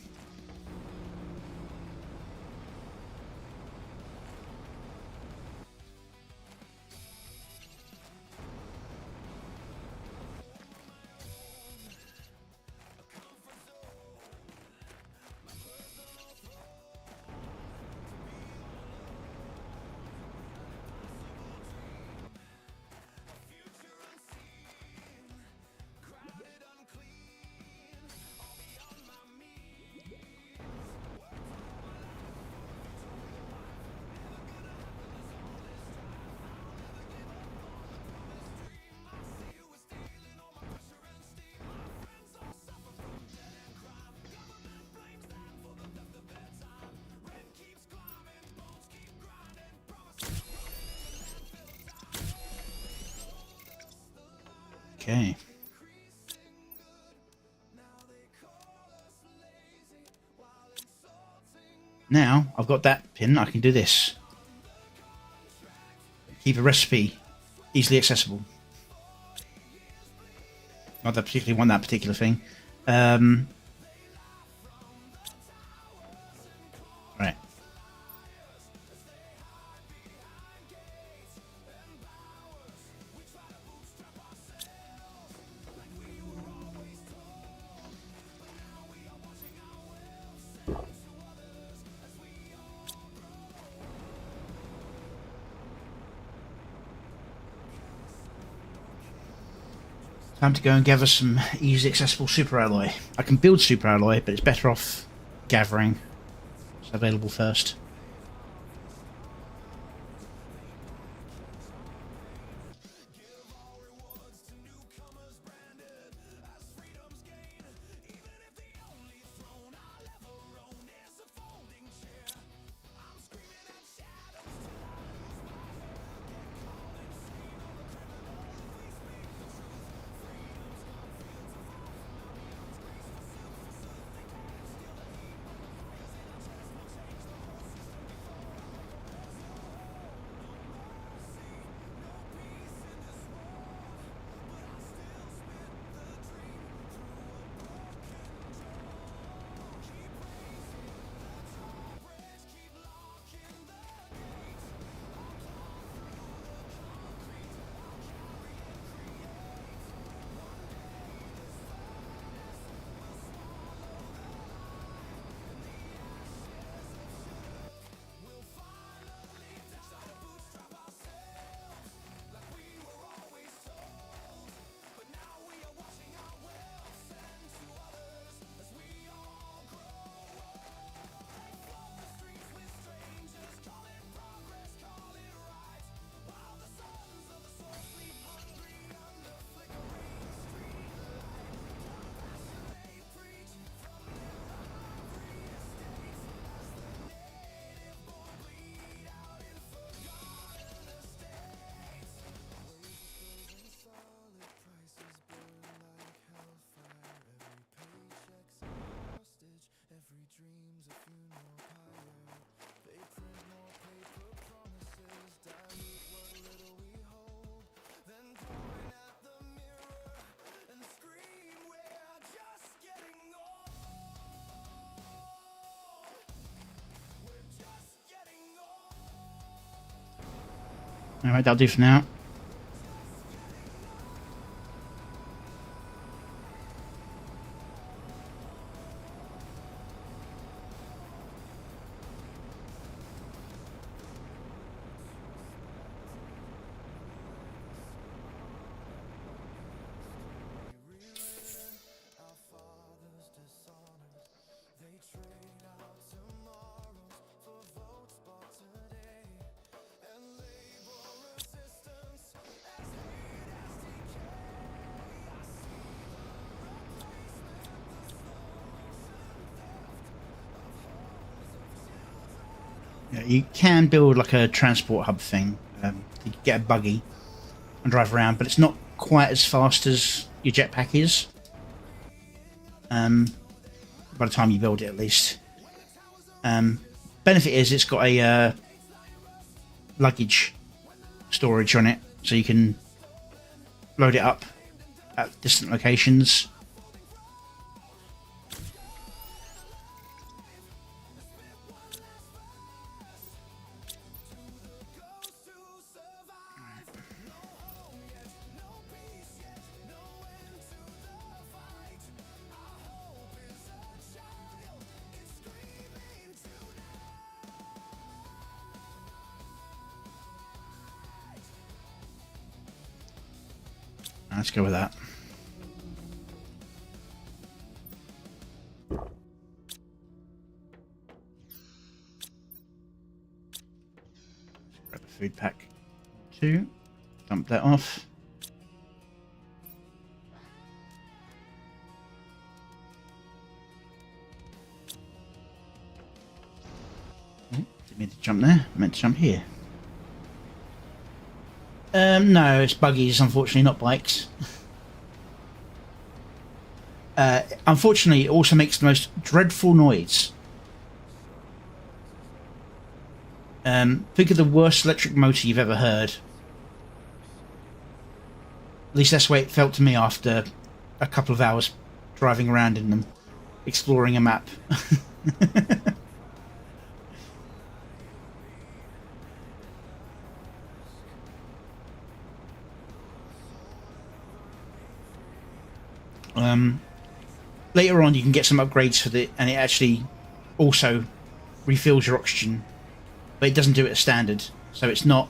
Okay. Now I've got that pin, I can do this. Keep a recipe easily accessible. Not that I particularly want that particular thing. Right. Time to go and gather some easily accessible super alloy. I can build super alloy, but it's better off gathering what's available first. Alright, that'll do for now. Yeah, you can build like a transport hub thing. You can get a buggy and drive around, but it's not quite as fast as your jetpack is. By the time you build it, at least. Benefit is it's got a luggage storage on it, so you can load it up at distant locations. Let's go with that. Grab a food pack 2, dump that off. Didn't mean to jump there, I meant to jump here. No, it's buggies, unfortunately, not bikes. Unfortunately, it also makes the most dreadful noise. Think of the worst electric motor you've ever heard. At least that's the way it felt to me after a couple of hours driving around in them, exploring a map. Later on you can get some upgrades for it, and it actually also refills your oxygen, but it doesn't do it as standard, so it's not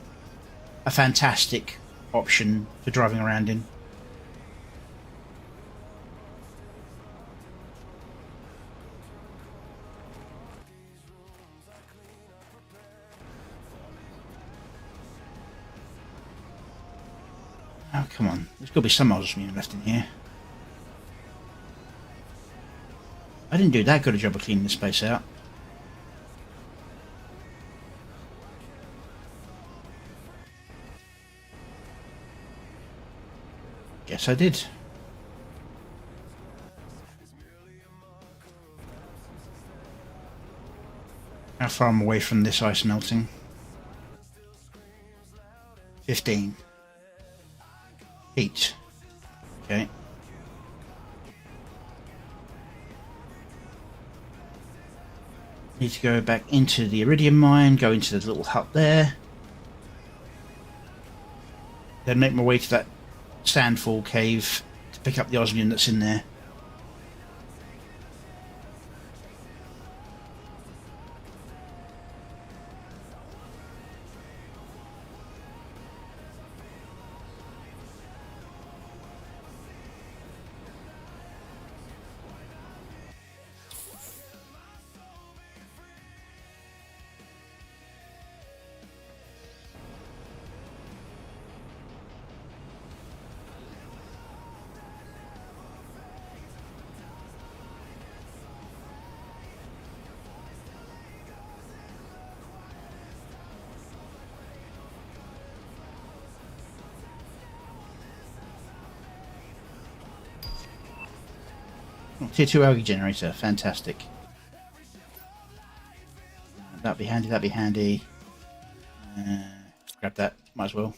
a fantastic option for driving around in. Oh, come on, there's got to be some oxygen left in here. I didn't do that good a job of cleaning this place out. Guess I did. How far am I away from this ice melting? 15. Heat. Okay. Need to go back into the iridium mine, go into the little hut there. Then make my way to that sandfall cave to pick up the osmium that's in there. Tier 2 algae generator, fantastic. That'd be handy, that'd be handy. Grab that, might as well.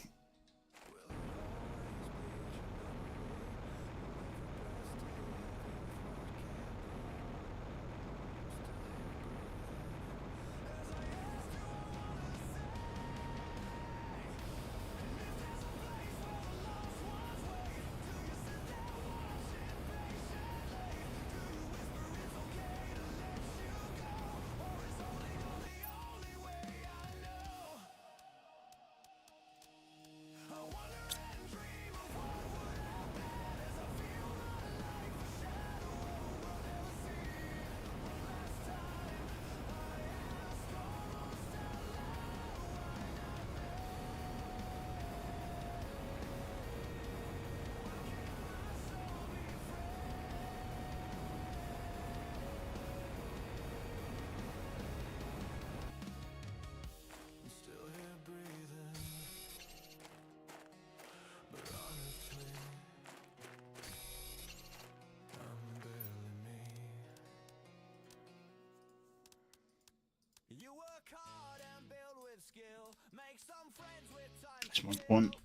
That's more important.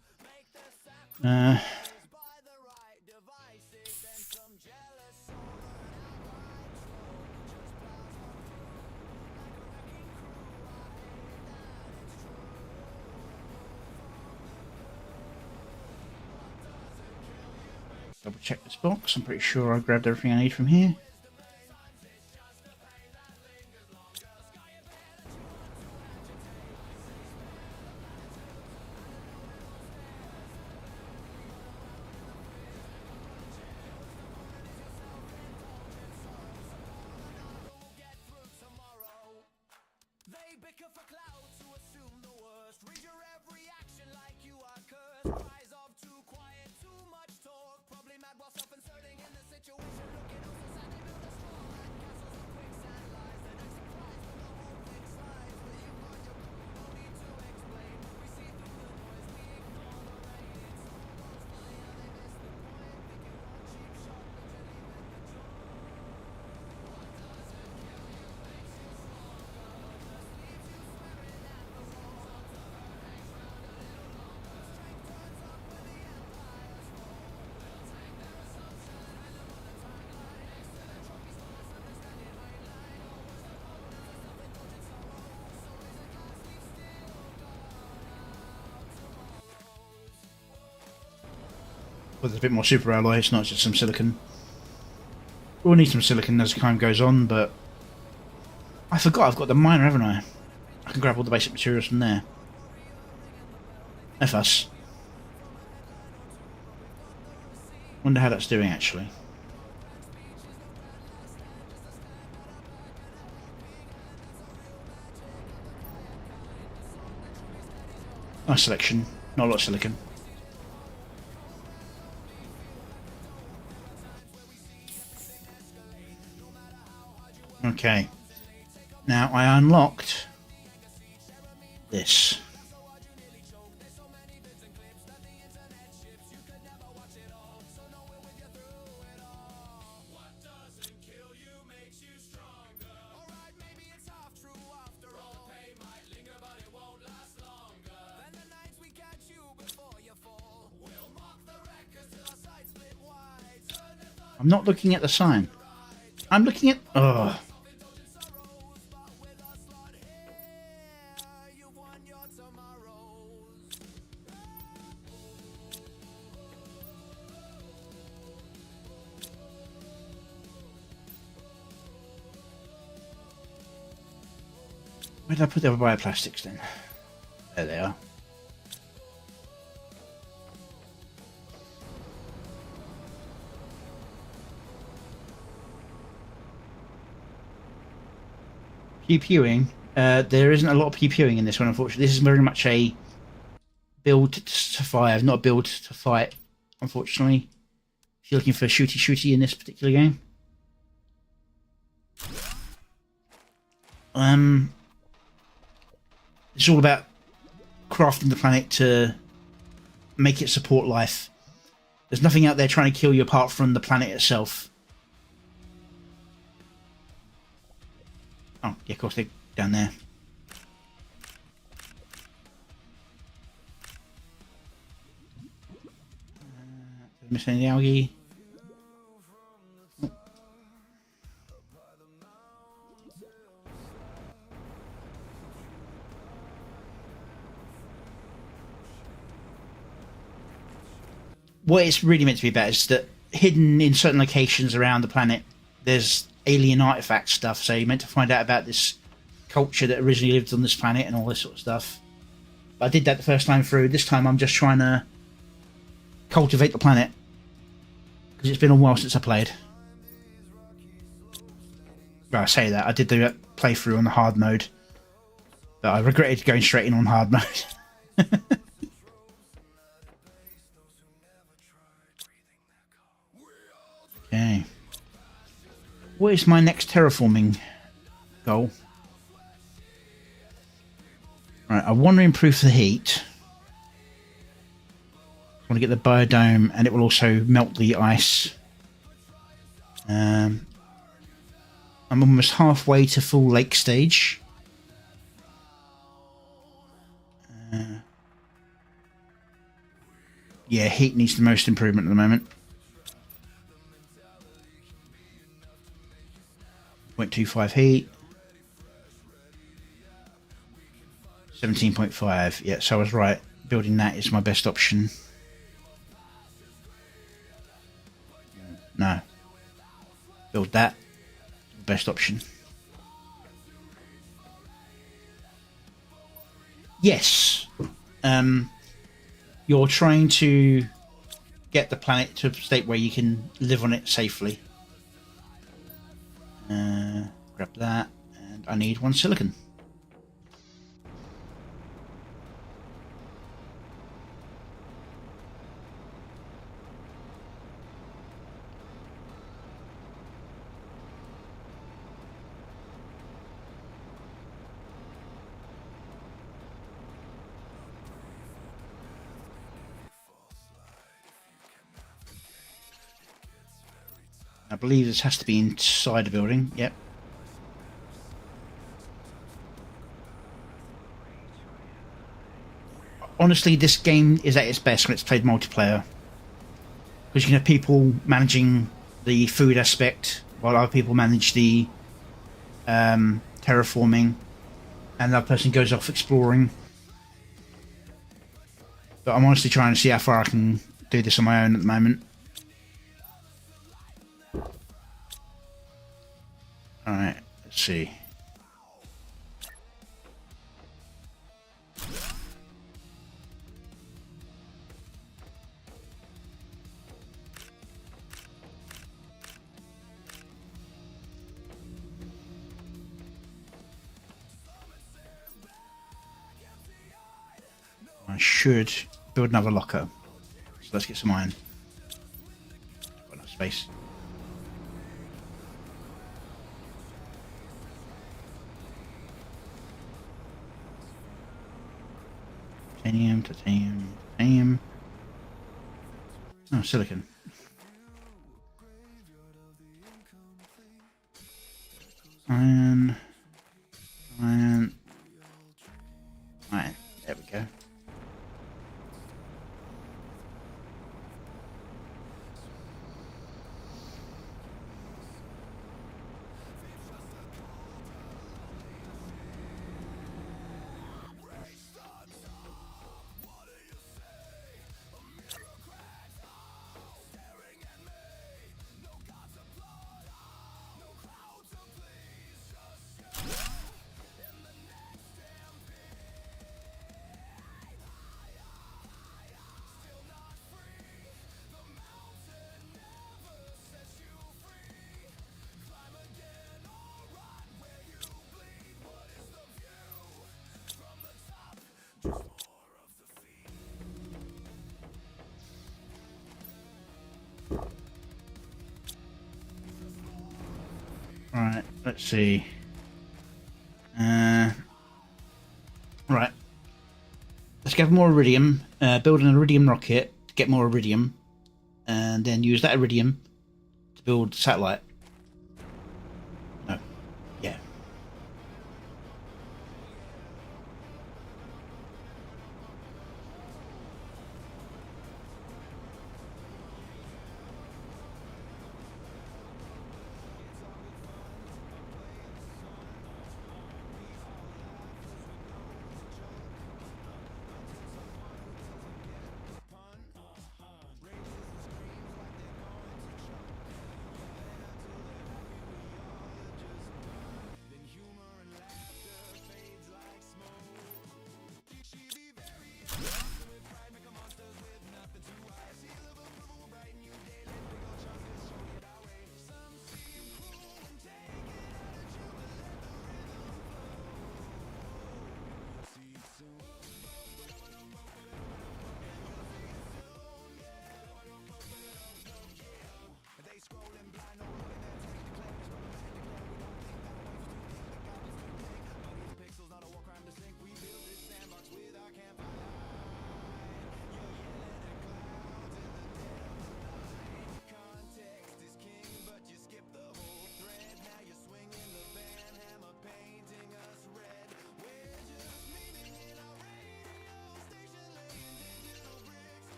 Double check this box. I'm pretty sure I grabbed everything I need from here. Well, there's a bit more super alloy, it's not just some silicon. We'll need some silicon as time goes on, but I forgot I've got the miner, haven't I? I can grab all the basic materials from there. No fuss. Wonder how that's doing actually. Nice selection, not a lot of silicon. Okay, now I unlocked this. I'm not looking at the sign. I'm looking at... Oh. Where did I put the other bioplastics then? There they are. Pew-pewing. There isn't a lot of pew-pewing in this one, unfortunately. This is very much a build to survive, not a build to fight, unfortunately. If you're looking for shooty-shooty in this particular game. It's all about crafting the planet to make it support life. There's nothing out there trying to kill you apart from the planet itself. Oh, yeah, of course, they're down there. Miss any algae? What it's really meant to be about is that hidden in certain locations around the planet, there's alien artifact stuff. So you're meant to find out about this culture that originally lived on this planet and all this sort of stuff. But I did that the first time through. This time I'm just trying to cultivate the planet, because it's been a while since I played. Well, I say that I did the playthrough on the hard mode, but I regretted going straight in on hard mode. Okay. What is my next terraforming goal? Right, I want to improve the heat. I want to get the biodome, and it will also melt the ice. I'm almost halfway to full lake stage. Yeah, heat needs the most improvement at the moment. 0.25 heat. 17.5. Yeah, so I was right. Building that is my best option. No. Build that. Best option. Yes. You're trying to get the planet to a state where you can live on it safely. Grab that, and I need 1 silicon. I believe this has to be inside the building. Yep. Honestly, this game is at its best when it's played multiplayer. Because you can have people managing the food aspect while other people manage the terraforming, and that person goes off exploring. But I'm honestly trying to see how far I can do this on my own at the moment. Alright, let's see. I should build another locker. So let's get some iron. Got enough space. Titanium, titanium, titanium. Oh, silicon. Iron. Iron. Iron. There we go. Right, let's see. Right. Let's get more iridium, build an iridium rocket to get more iridium, and then use that iridium to build satellite. No. Yeah.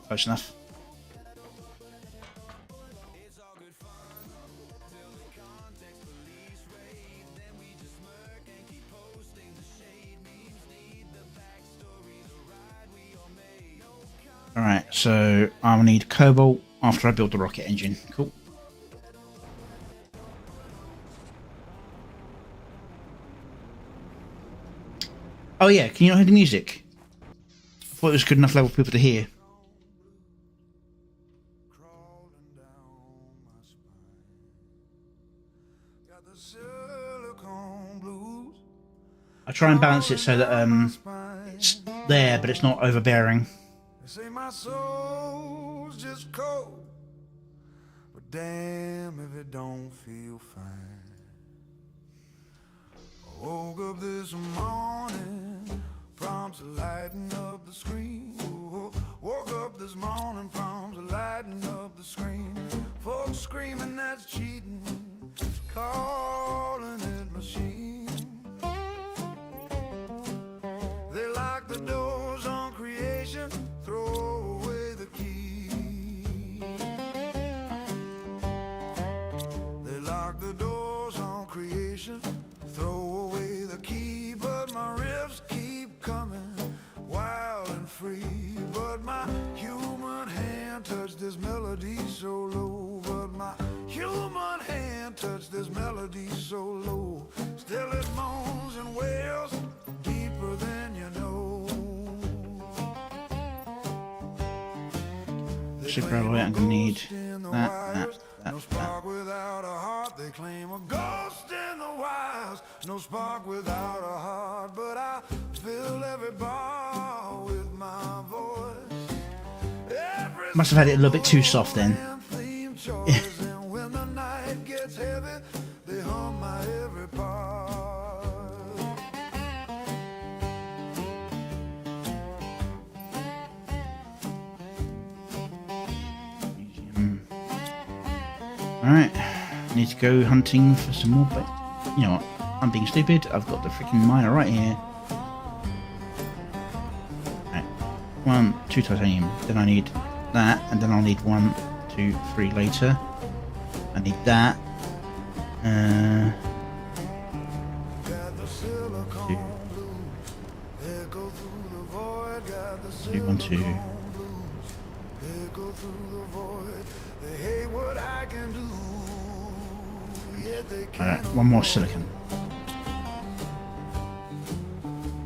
Close enough. Alright, so I'll need cobalt after I build the rocket engine. Cool. Oh yeah, can you not hear the music? I thought it was good enough level for people to hear. I try and balance it so that it's there, but it's not overbearing. They say my soul's just cold, but damn if it don't feel fine. I woke up this morning, prompts lighting up the screen. Woke up this morning, prompts lighting up the screen. Folks screaming that's cheating, calling it machine. They lock the doors on creation, throw away the key. They lock the doors on creation, throw away the key. But my riffs keep coming, wild and free. But my human hand touched this melody so low. But my human hand touched this melody so low. Still it moans and wails, deeper than you know. Super alloy, I'm gonna need that. No spark without a heart. They claim a ghost in the wilds. No spark without a heart. But I fill every bar with my voice. Must have had it a little bit too soft then. And when the night gets heavy, they hum my every part. Alright, need to go hunting for some more, but you know what, I'm being stupid, I've got the freaking miner right here. Right, 1, 2 titanium, then I need that, and then I'll need 1, 2, 3 later. I need that. 2, 1, 2. Alright, 1 more silicon.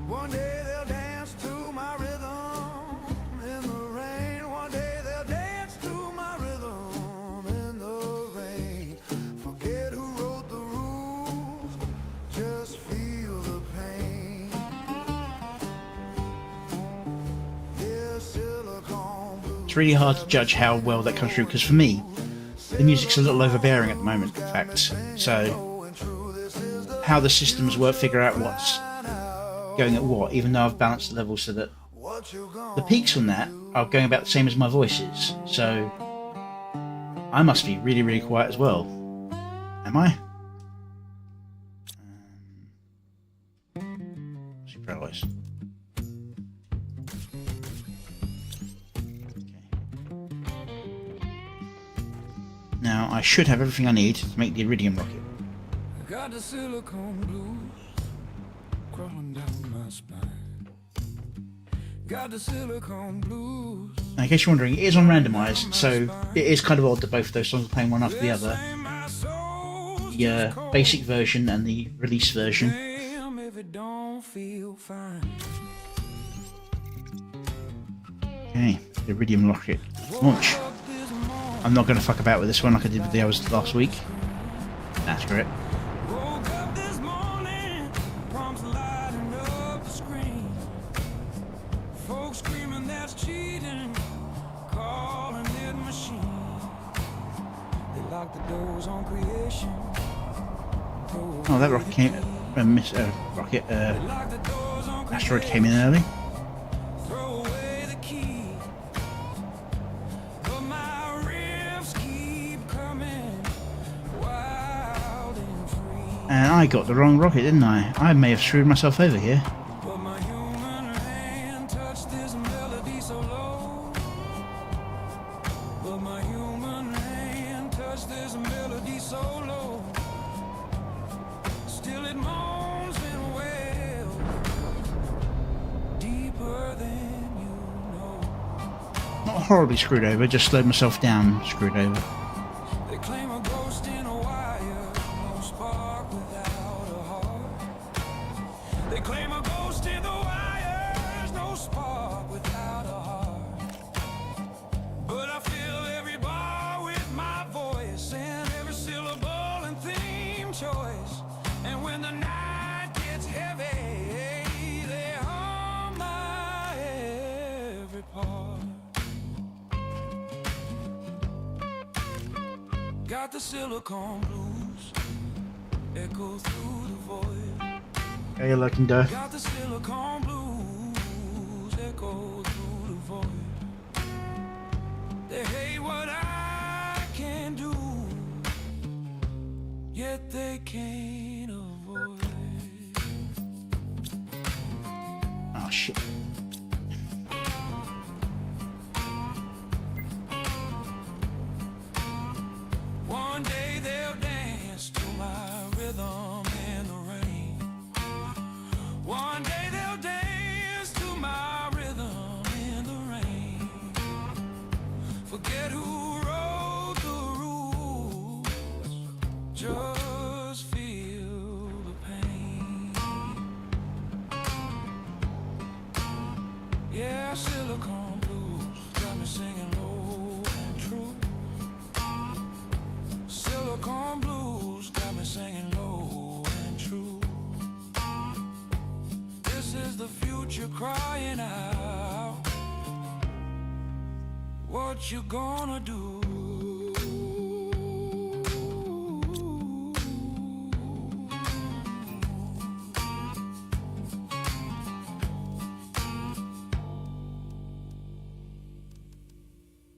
One day they'll dance to my rhythm in the rain. One day they'll dance to my rhythm in the rain. Forget who wrote the rules, just feel the pain. Yeah, silicone blue. It's really hard to judge how well that comes through, because for me, the music's a little overbearing at the moment, in fact. So, how the systems work, figure out what's going at what, even though I've balanced the levels so that the peaks on that are going about the same as my voices. So, I must be really, really quiet as well. Am I? Super alloys. Now, I should have everything I need to make the iridium rocket. Got the silicone blues crawling down my spine. Got the silicone blues Now, in case you're wondering, it is on randomised, so it is kind of odd that both of those songs are playing one after the other. The basic version and the release version. Okay, the Iridium rocket launch. I'm not going to fuck about with this one like I did with the others last week. That's correct. Oh, that rocket came. Asteroid came in early. And I got the wrong rocket, didn't I? I may have screwed myself over here. Not horribly screwed over, just slowed myself down, screwed over. Got the silicone blues echo through the void. Hey, you looking, duh. Got the silicone blues echo through the void. They hate what I can do, yet they can't avoid. Oh shit. One day they'll dance to my rhythm in the rain. One day they'll dance to my rhythm in the rain. Forget who wrote the rules, just feel the pain. Yeah, silicone blues got me singing low and true. Silicone blues got me singing low and true. This is the future crying out. What you gonna do?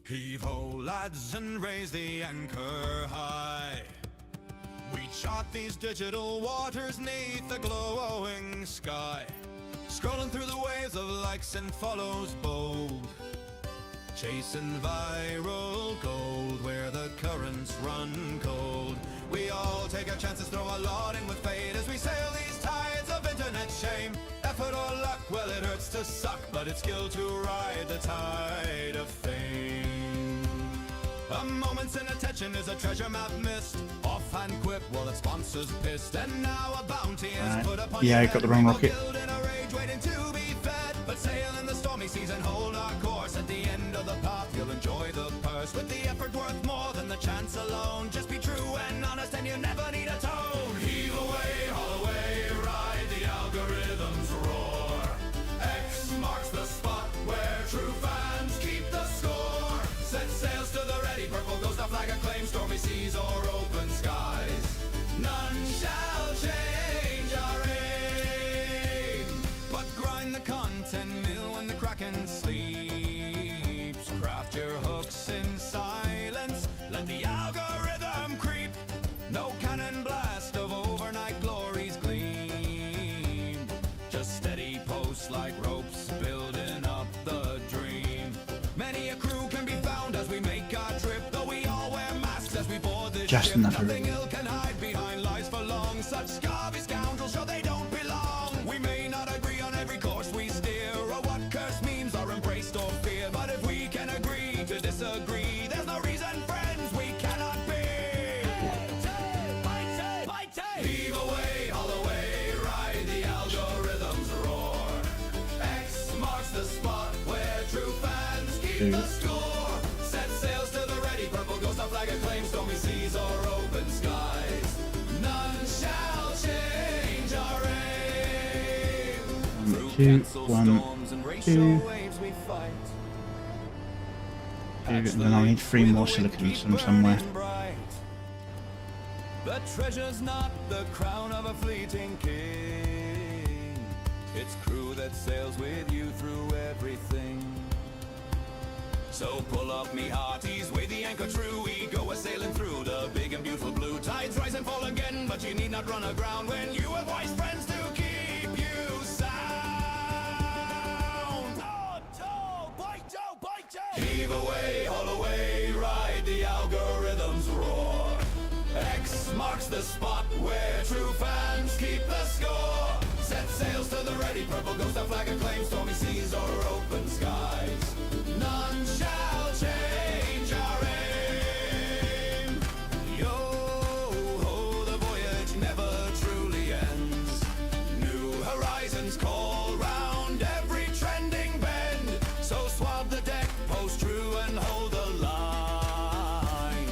Heave ho, lads, and raise the anchor high. We chart these digital waters neath the glowing sky, scrolling through the waves of likes and follows bold, chasing viral gold where the currents run cold. We all take our chances, throw a lot in with fate as we sail these tides of internet shame. Effort or luck, well it hurts to suck, but it's skill to ride the tide of fame. A moment's inattention is a treasure map missed. Offhand quip while its sponsors pissed. And now a bounty is put upon yeah, I got the wrong rocket. in a rage waiting to be fed. But sail in the stormy seas and hold our course. At the end of the path you'll enjoy the purse, with the effort worth more than the chance alone. Just be true and honest and you never need a tone. Heave away, haul away, ride the algorithm's roar. X marks the spot where true fans keep the score. Set sails to the ready, purple ghost, a flag of claim, stormy seas or open skies. None shall change our aim, but grind the content mill when the kraken sleeps. Craft your hooks in silence, let the algorithm creep. No cannon blast of overnight glories gleam, just steady posts like ropes building up the dream. Many a crew can be found as we make our trip, though we all wear masks as we board this Just ship. enough Nothing ill can hide behind lies for long. Such scabby scoundrels show they don't belong. We may not agree on every course we steer, or what cursed memes are embraced or feared, but if we can do. Set sails to the ready, purple ghost, our flag acclaims, stormy seas or open skies. None shall change our aim. Through pencil storms and racial waves we fight. And then I'll need 3 more silicons from somewhere. The treasure's not the crown of a fleeting king. It's crew that sails with you through everything. So pull up me hearties, weigh the anchor true. We go a-sailing through the big and beautiful blue. Tides rise and fall again, but you need not run aground when you have wise friends to keep you sound. Heave away, haul away, ride the algorithm's roar. X marks the spot where true fans keep the score. Set sails to the ready, purple ghost, our flag acclaims, stormy seas or open skies. None shall change our aim. Yo-ho, the voyage never truly ends. New horizons call round every trending bend. So swab the deck, post true and hold the line.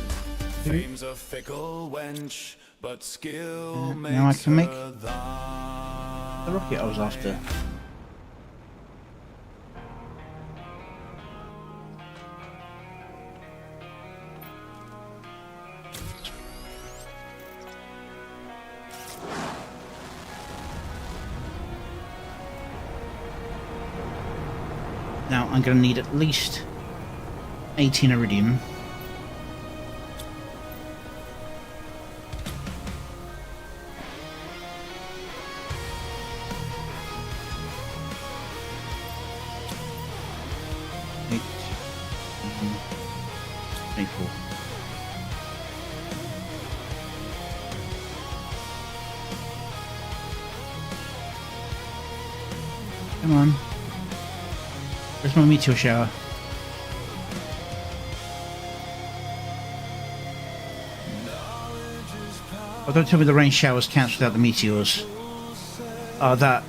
Fame's a fickle wench, but skill makes now I can make her the rocket I was after. Now I'm going to need at least 18 iridium. Come on. Where's my meteor shower? Oh, don't tell me the rain showers cancelled out the meteors. Oh, that.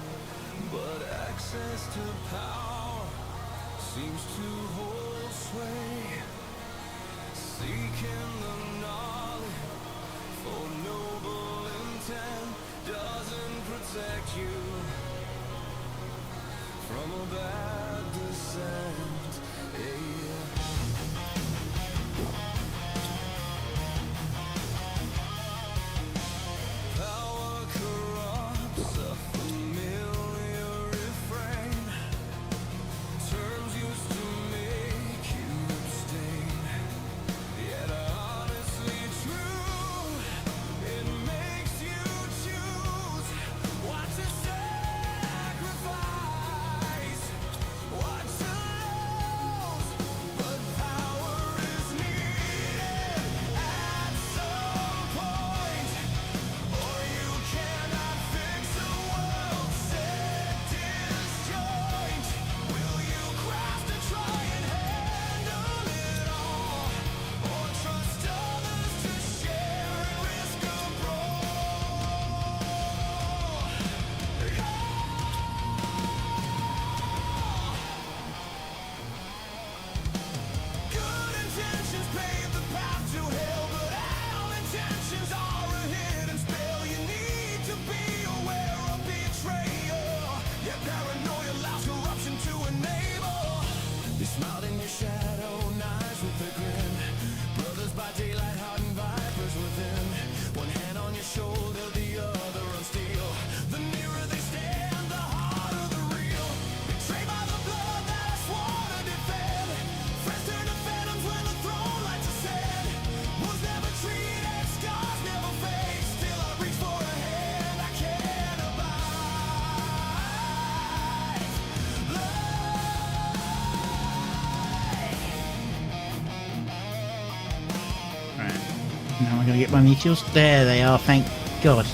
Now I'm going to get my meteors. There they are, thank God.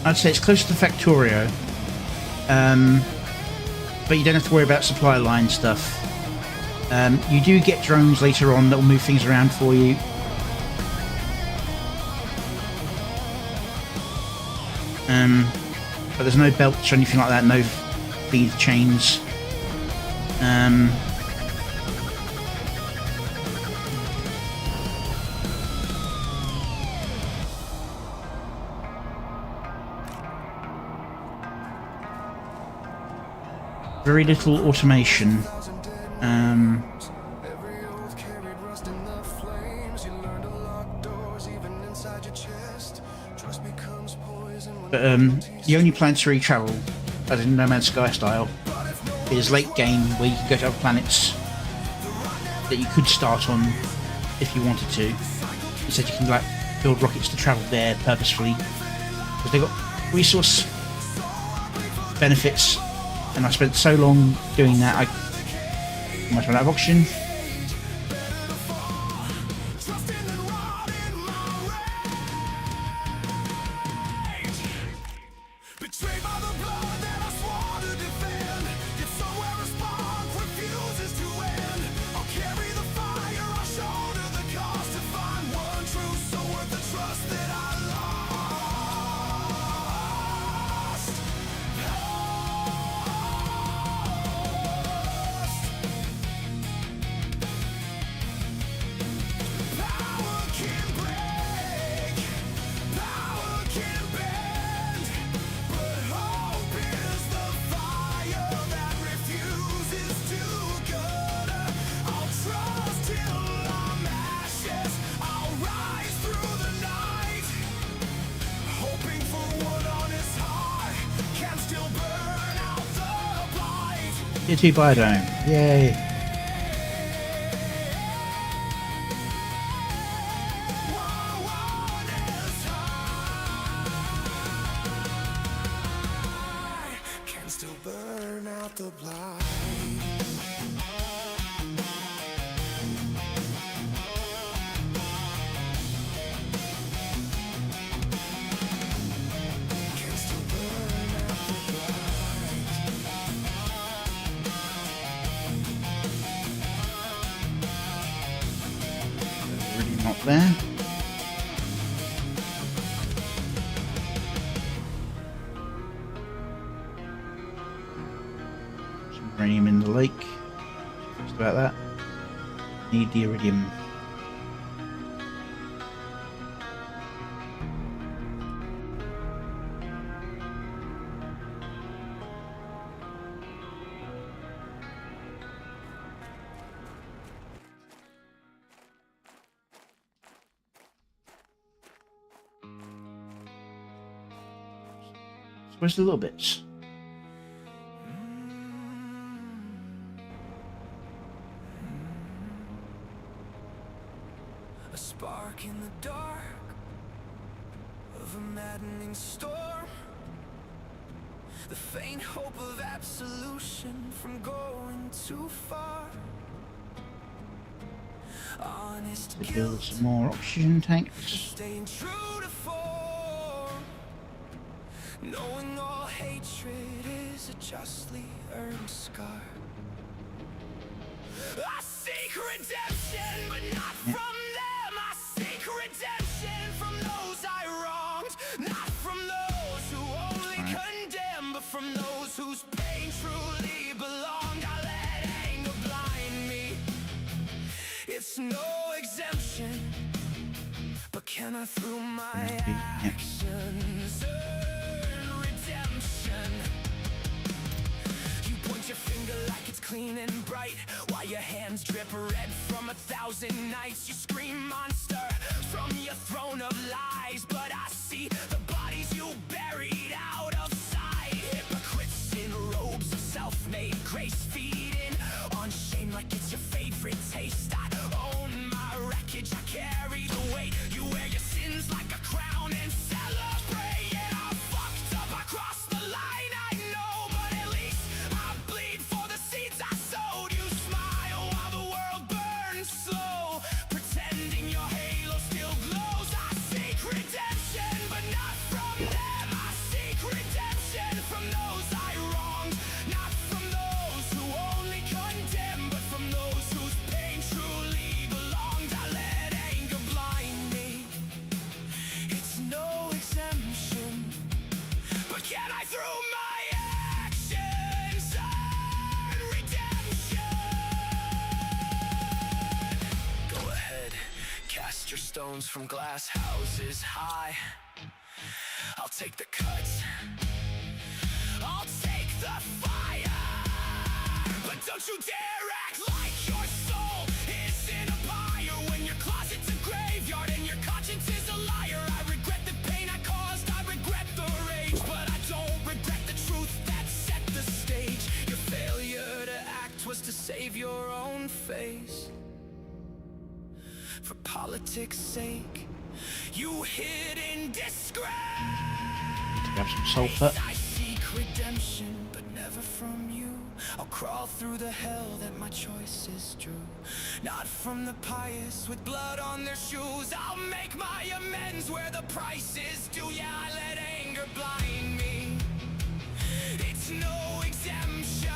I'd say it's close to Factorio. But you don't have to worry about supply line stuff. You do get drones later on that will move things around for you. But there's no belts or anything like that, no feed chains. Very little automation. Every oath carried rust in the flames. You learn to lock doors even inside your chest. Trust becomes poison when But the only planetary travel, as in No Man's Sky style, is late game where you can go to other planets that you could start on if you wanted to. Instead, you can like build rockets to travel there purposefully because they've got resource benefits. And I spent so long doing that, I might run out of oxygen. Betrayed by the blood that I swore to defend. If somewhere a spark refuses to end, I'll carry the fire, I'll shoulder the cost to find one true soul worth the trust that I lost. Power can break, power can bend, but hope is the fire that refuses to go. I'll trust till I'm ashes, I'll rise through the night, hoping for what on his heart can still burn out the blight. Tier 2 biodome. Yay. can still burn out the blight. Can still burn out the Really not there. Some uranium in the lake. Just about that. Need the iridium. Where's the little bits? a spark in the dark of a maddening storm. The faint hope of absolution from going too far. Honest To build guilt, some more oxygen tanks. staying true to form. Knowing all hatred is a justly earned scar. I seek redemption, but not from them. I seek redemption from those I wronged, not from those who only condemn, but from those whose pain truly belonged. I let anger blind me. It's no exemption, but can I, through my actions, earn redemption? You point your finger like it's clean and bright, while your hands drip red from 1,000 nights. You scream monster from your throne of lies, but I see the bodies you buried out of sight. Hypocrites in robes of self-made grace, feeding on shame like it's your favorite taste. I own my wreckage, I carry the weight. You wear your sins like a crown and celebrate. Yeah, I'm fucked up, I crossed the line, I know, but at least I bleed for the seeds I sowed. You smile while the world burns slow, pretending your halo still glows. stones from glass houses high. I'll take the cuts, I'll take the fire. But don't you dare act like your soul isn't a pyre, when your closet's a graveyard and your conscience is a liar. I regret the pain I caused, I regret the rage, but I don't regret the truth that set the stage. Your failure to act was to save your own face. For politics' sake, you hid in disgrace. Grab some sulfur. I seek redemption, but never from you. I'll crawl through the hell that my choices drew. Not from the pious with blood on their shoes. I'll make my amends where the price is due. Yeah, I let anger blind me. It's no exemption,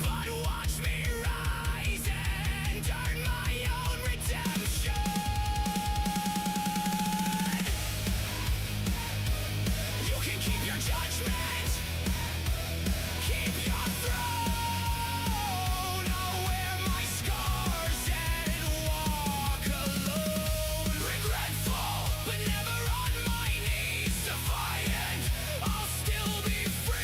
but watch me rise and earn my own redemption. You can keep your judgment, keep your throne. I'll wear my scars and walk alone. Regretful, but never on my knees. Defiant, I'll still be free.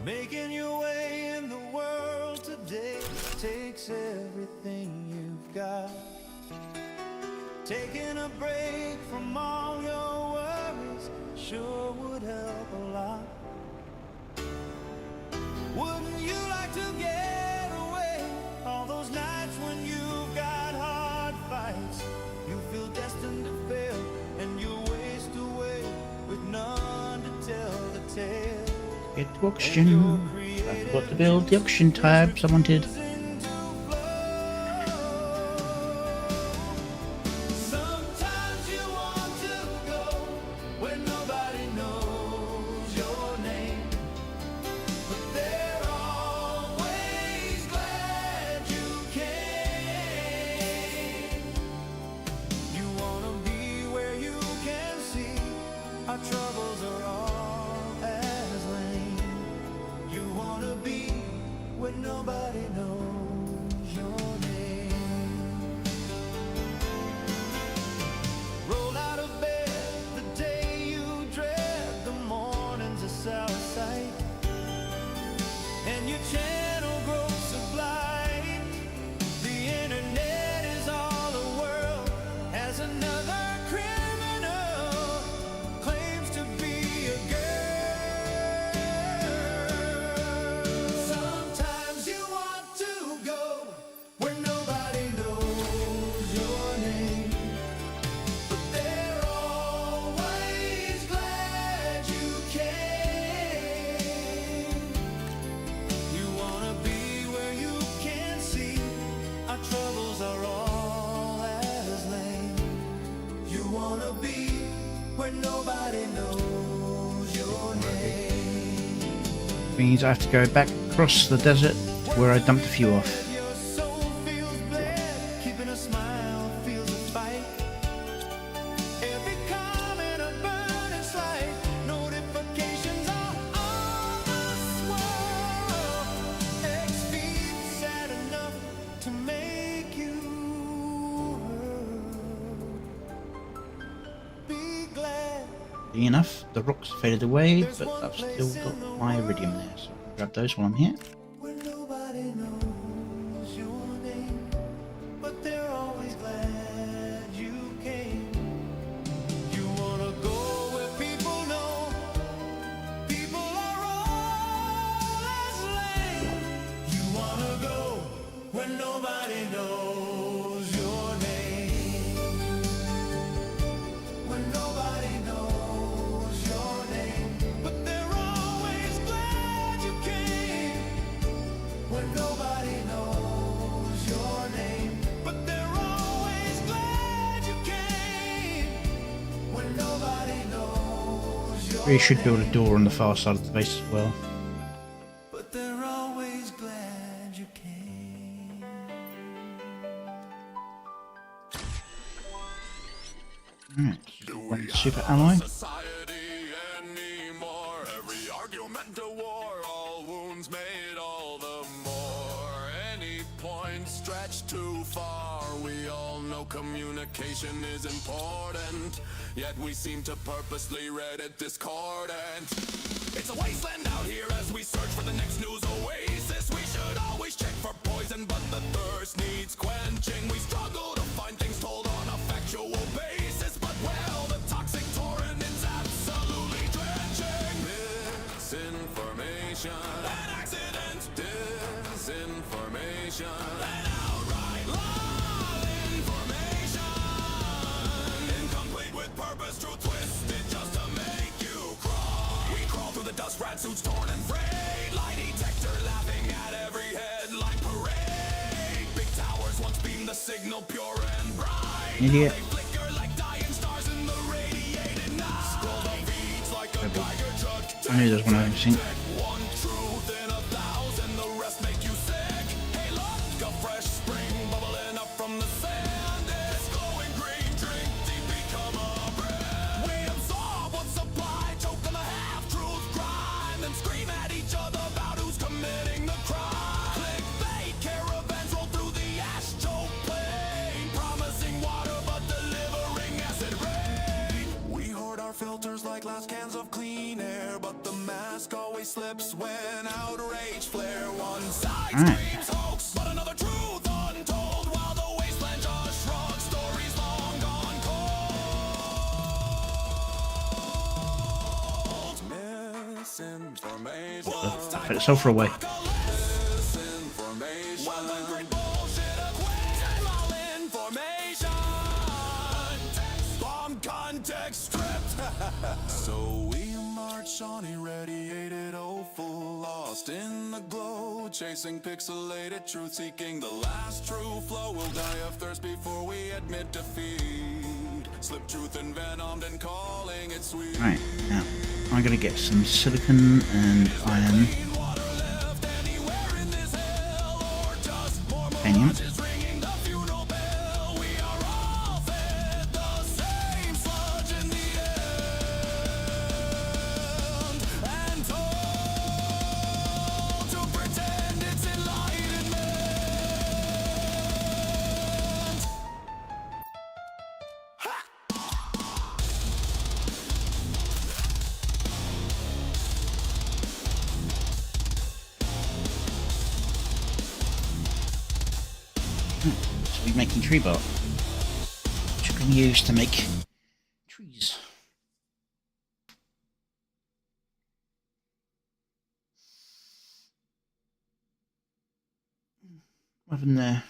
Making your way in the world today takes everything you've got. Taking a break from all your worries sure would help a lot. Wouldn't you like to get away? All those nights when you've got hard fights, you feel destined to fail, and you waste away with none to tell the tale. Get to auction. I forgot to build the auction tabs I wanted. Sometimes you want to go where nobody knows your name, but they're always glad you came. You wanna be where you can see our troubles are all as lame. You wanna be where nobody knows your name. Roll out of bed the day you dread, the morning's a sour sight, and your channel grows sublime. The internet is all the world, as another criminal claims to be a girl. Sometimes you want to go where nobody knows your name, but they're always glad you came. You wanna be where you can see our troubles are all as lame. You wanna be where nobody knows your name. Means I have to go back across the desert to where I dumped a few off. Your soul feels bled, keeping a smile feels a fight. Every comment a burning sight, notifications are on the swirl. X feeds sad enough to make you hurt. Be glad. Enough, the rocks faded away, but I've still got my iridium there, so I'll grab those while I'm here. When nobody knows your name, but they're always glad you came. You wanna go where people know people are all as lame. You wanna go where nobody knows your name. When nobody knows your name, but they're always glad you came. Really should build a door on the far side of the base as well. But they're always glad you came. Alright, one super alloy. Society anymore. Every argument a war, all wounds made all the more. Any point stretched too far. We all know communication is important, yet we seem to purposely read it discordant. It's a wasteland out here as we search for the next news oasis. We should always check for poison, but the thirst needs quenching. We struggle to find things told on a factual basis, but well, the toxic torrent is absolutely drenching. Misinformation, an accident, disinformation, an outright lie. Information incomplete with purpose, truth twisted just to make you cry. We crawl through the dust, rat suits torn and frayed. Lie detector laughing at every headline parade. Big towers once beamed the signal pure and bright. Idiot. They flicker like dying stars in the radiated night. Scroll the feeds like a Geiger truck. I knew there was one I hadn't seen. One truth in 1,000, the rest make you sick. Hey look, a fresh spring bubbling up from the sand. It's glowing green, drink deep, become a brand. We absorb what's supplied, choke on the half-truth grind, then scream at each other about who's committing the crime. Clickbait caravans roll through the ash-choke plain, promising water but delivering acid rain. We hoard our filters like last cans of clean air, but the mask always slips when outrage flare. One side screams hoax, but another truth untold, while the wasteland just shrugs, stories long gone cold. Misinformation. Put the sulfur away. Misinformation. Well, the great bullshit equates malinformation. Bomb context stripped. So we march on irradiated offal, lost in the glow, chasing pixelated truth, seeking the last true flow. We'll die of thirst before we admit defeat. Slip truth envenomed and calling it sweet. Right, now I'm gonna get some silicon and iron. Titanium. So we're making tree bark, which we can use to make trees. What happened there?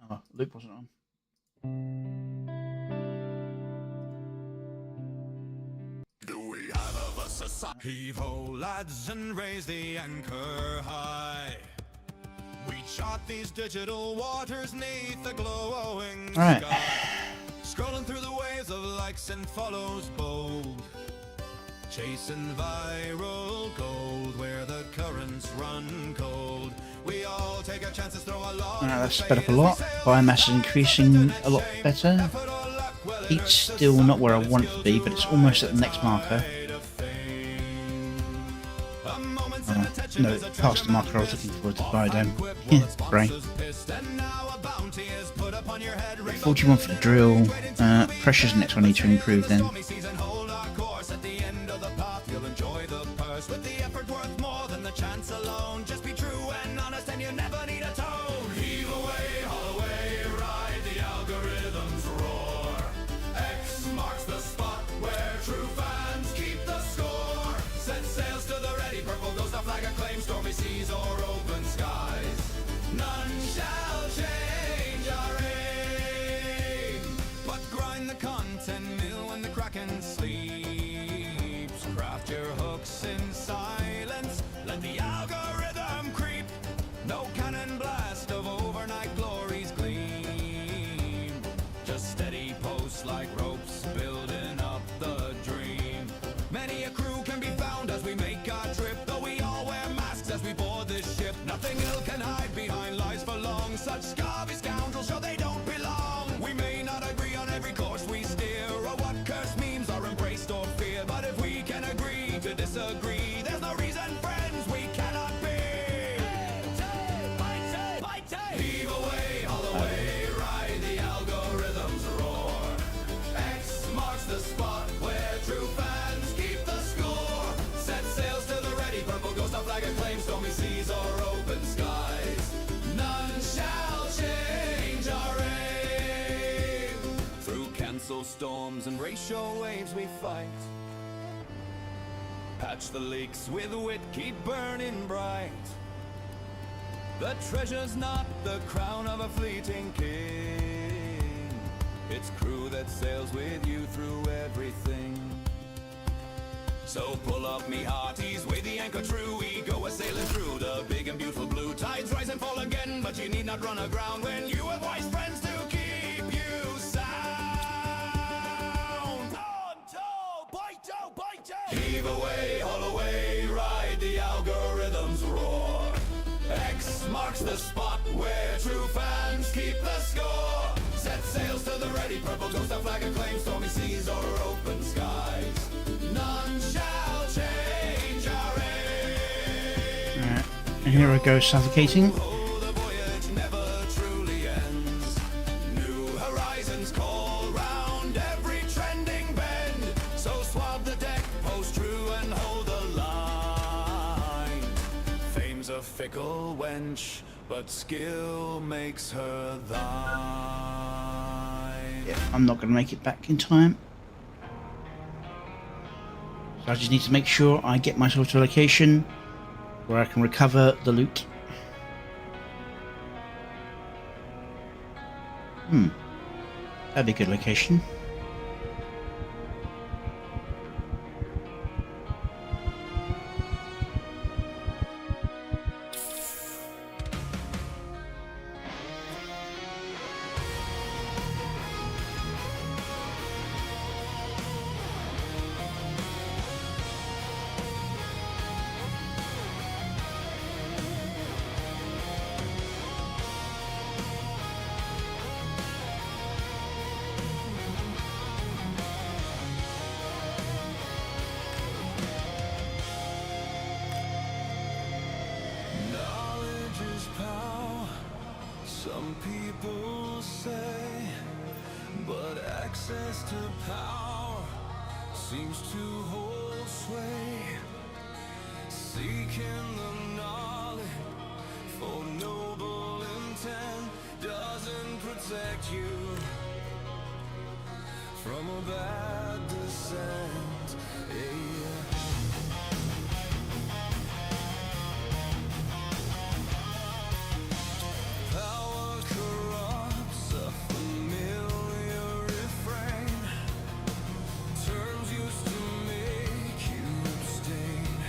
Oh, loop wasn't on. Heave-ho, lads, and raise the anchor high. We chart these digital waters neath the glowing Right. sky. Scrolling through the waves of likes and follows bold. Chasing viral gold where the currents run cold. We all take our chances, throw a lot. Alright, that's sped up a lot. Biomass is increasing a lot better. Heat's still not where I want it to be, but it's almost at the next marker. No, past the marker I was looking for, the biodome. Yeah, brain. 41 for the drill. Pressure's the next one I need to improve then. With the effort worth more than the chance alone. Just be true and honest and you never need a tone. Heave away, haul away, ride the algorithm's roar. X marks the spot where true fans keep the score. Set sails to the ready, purple ghost, a flag acclaim, stormy seas or open skies. None shall change our aim, but grind the content mill when the kraken's and race your waves we fight. Patch the leaks with wit, keep burning bright. The treasure's not the crown of a fleeting king. It's crew that sails with you through everything. So pull up me hearties, weigh the anchor true. We go a-sailing through the big and beautiful blue. Tides rise and fall again, but you need not run aground when you have wise friends to keep you sound. On toe, bite. Heave away, haul away, ride the algorithm's roar. X marks the spot where true fans keep the score. Set sails to the ready, purple ghost, our flag acclaims stormy seas or open skies. None shall change our aim. Alright, and here I go suffocating. Oh, the voyage never truly ends. New horizons call round every trending bend. So swab the deck, post true and hold the line. Fame's a fickle wench, but skill makes her thine. Yeah, I'm not going to make it back in time. So I just need to make sure I get myself to a location where I can recover the loot. That'd be a good location. Knowledge is power, some people say, but access to power seems to hold sway. Seeking the knowledge for noble intent doesn't protect you from a bad descent. Yeah. Power corrupts, a familiar refrain. Terms used to make you abstain.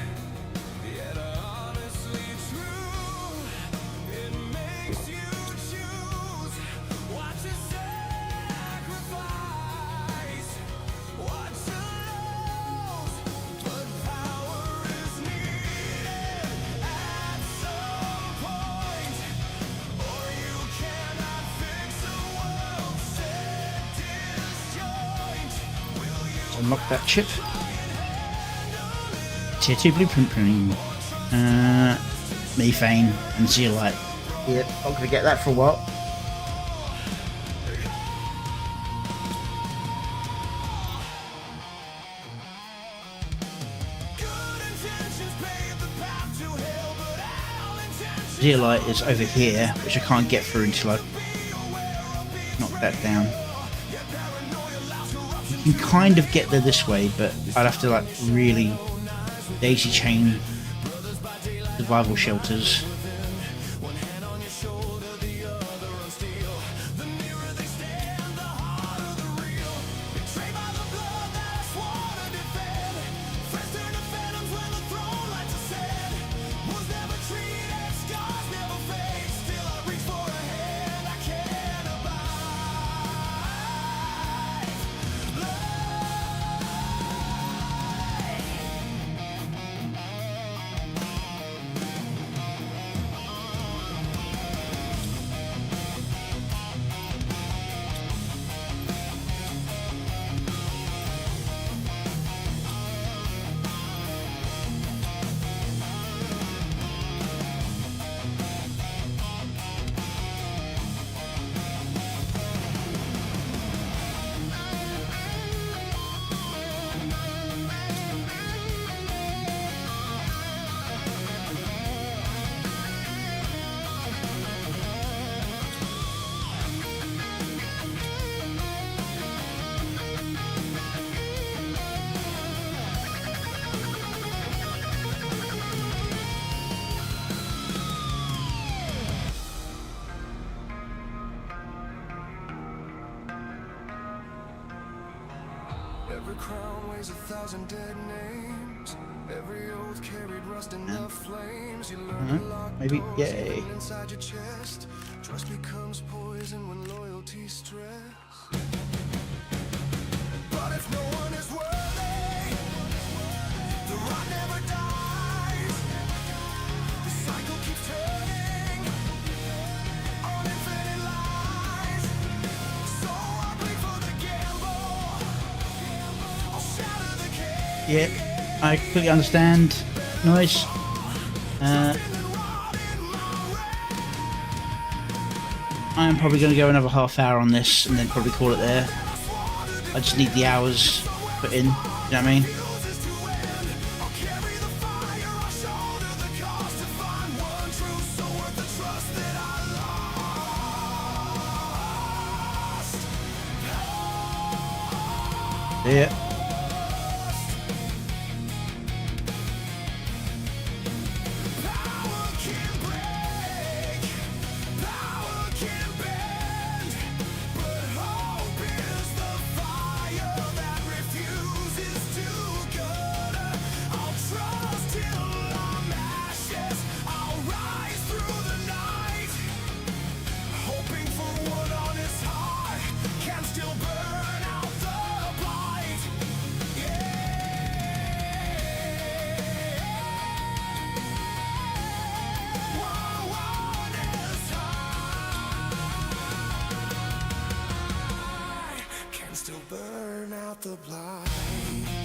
Yet honestly true, it makes you choose what to sacrifice, what to lose. But power is needed at some point, or you cannot fix a world set disjoint. Will you Unlock that chip. Tier 2 blueprint printing. Methane and zeolite. Yeah, not going to get that for a while. good intentions pave the path to hell, but our intentions Zeolite is over here, which I can't get through until I knock that down. You can kind of get there this way, but I'd have to like really daisy chain survival shelters. crown weighs 1,000 dead names. Every oath carried rust in the flames. You learn to lock Maybe, doors yay. even inside your chest. Trust becomes poison when loyalty's stressed. But if no one is worthy, the rot never dies. The cycle keeps turning on infinite lies. So I play for the gamble. I'll shatter the cage. Yeah, I completely understand. Nice. I'm probably going to go another half hour on this and then probably call it there. I just need the hours put in, you know what I mean? Yeah. Still burn out the blight.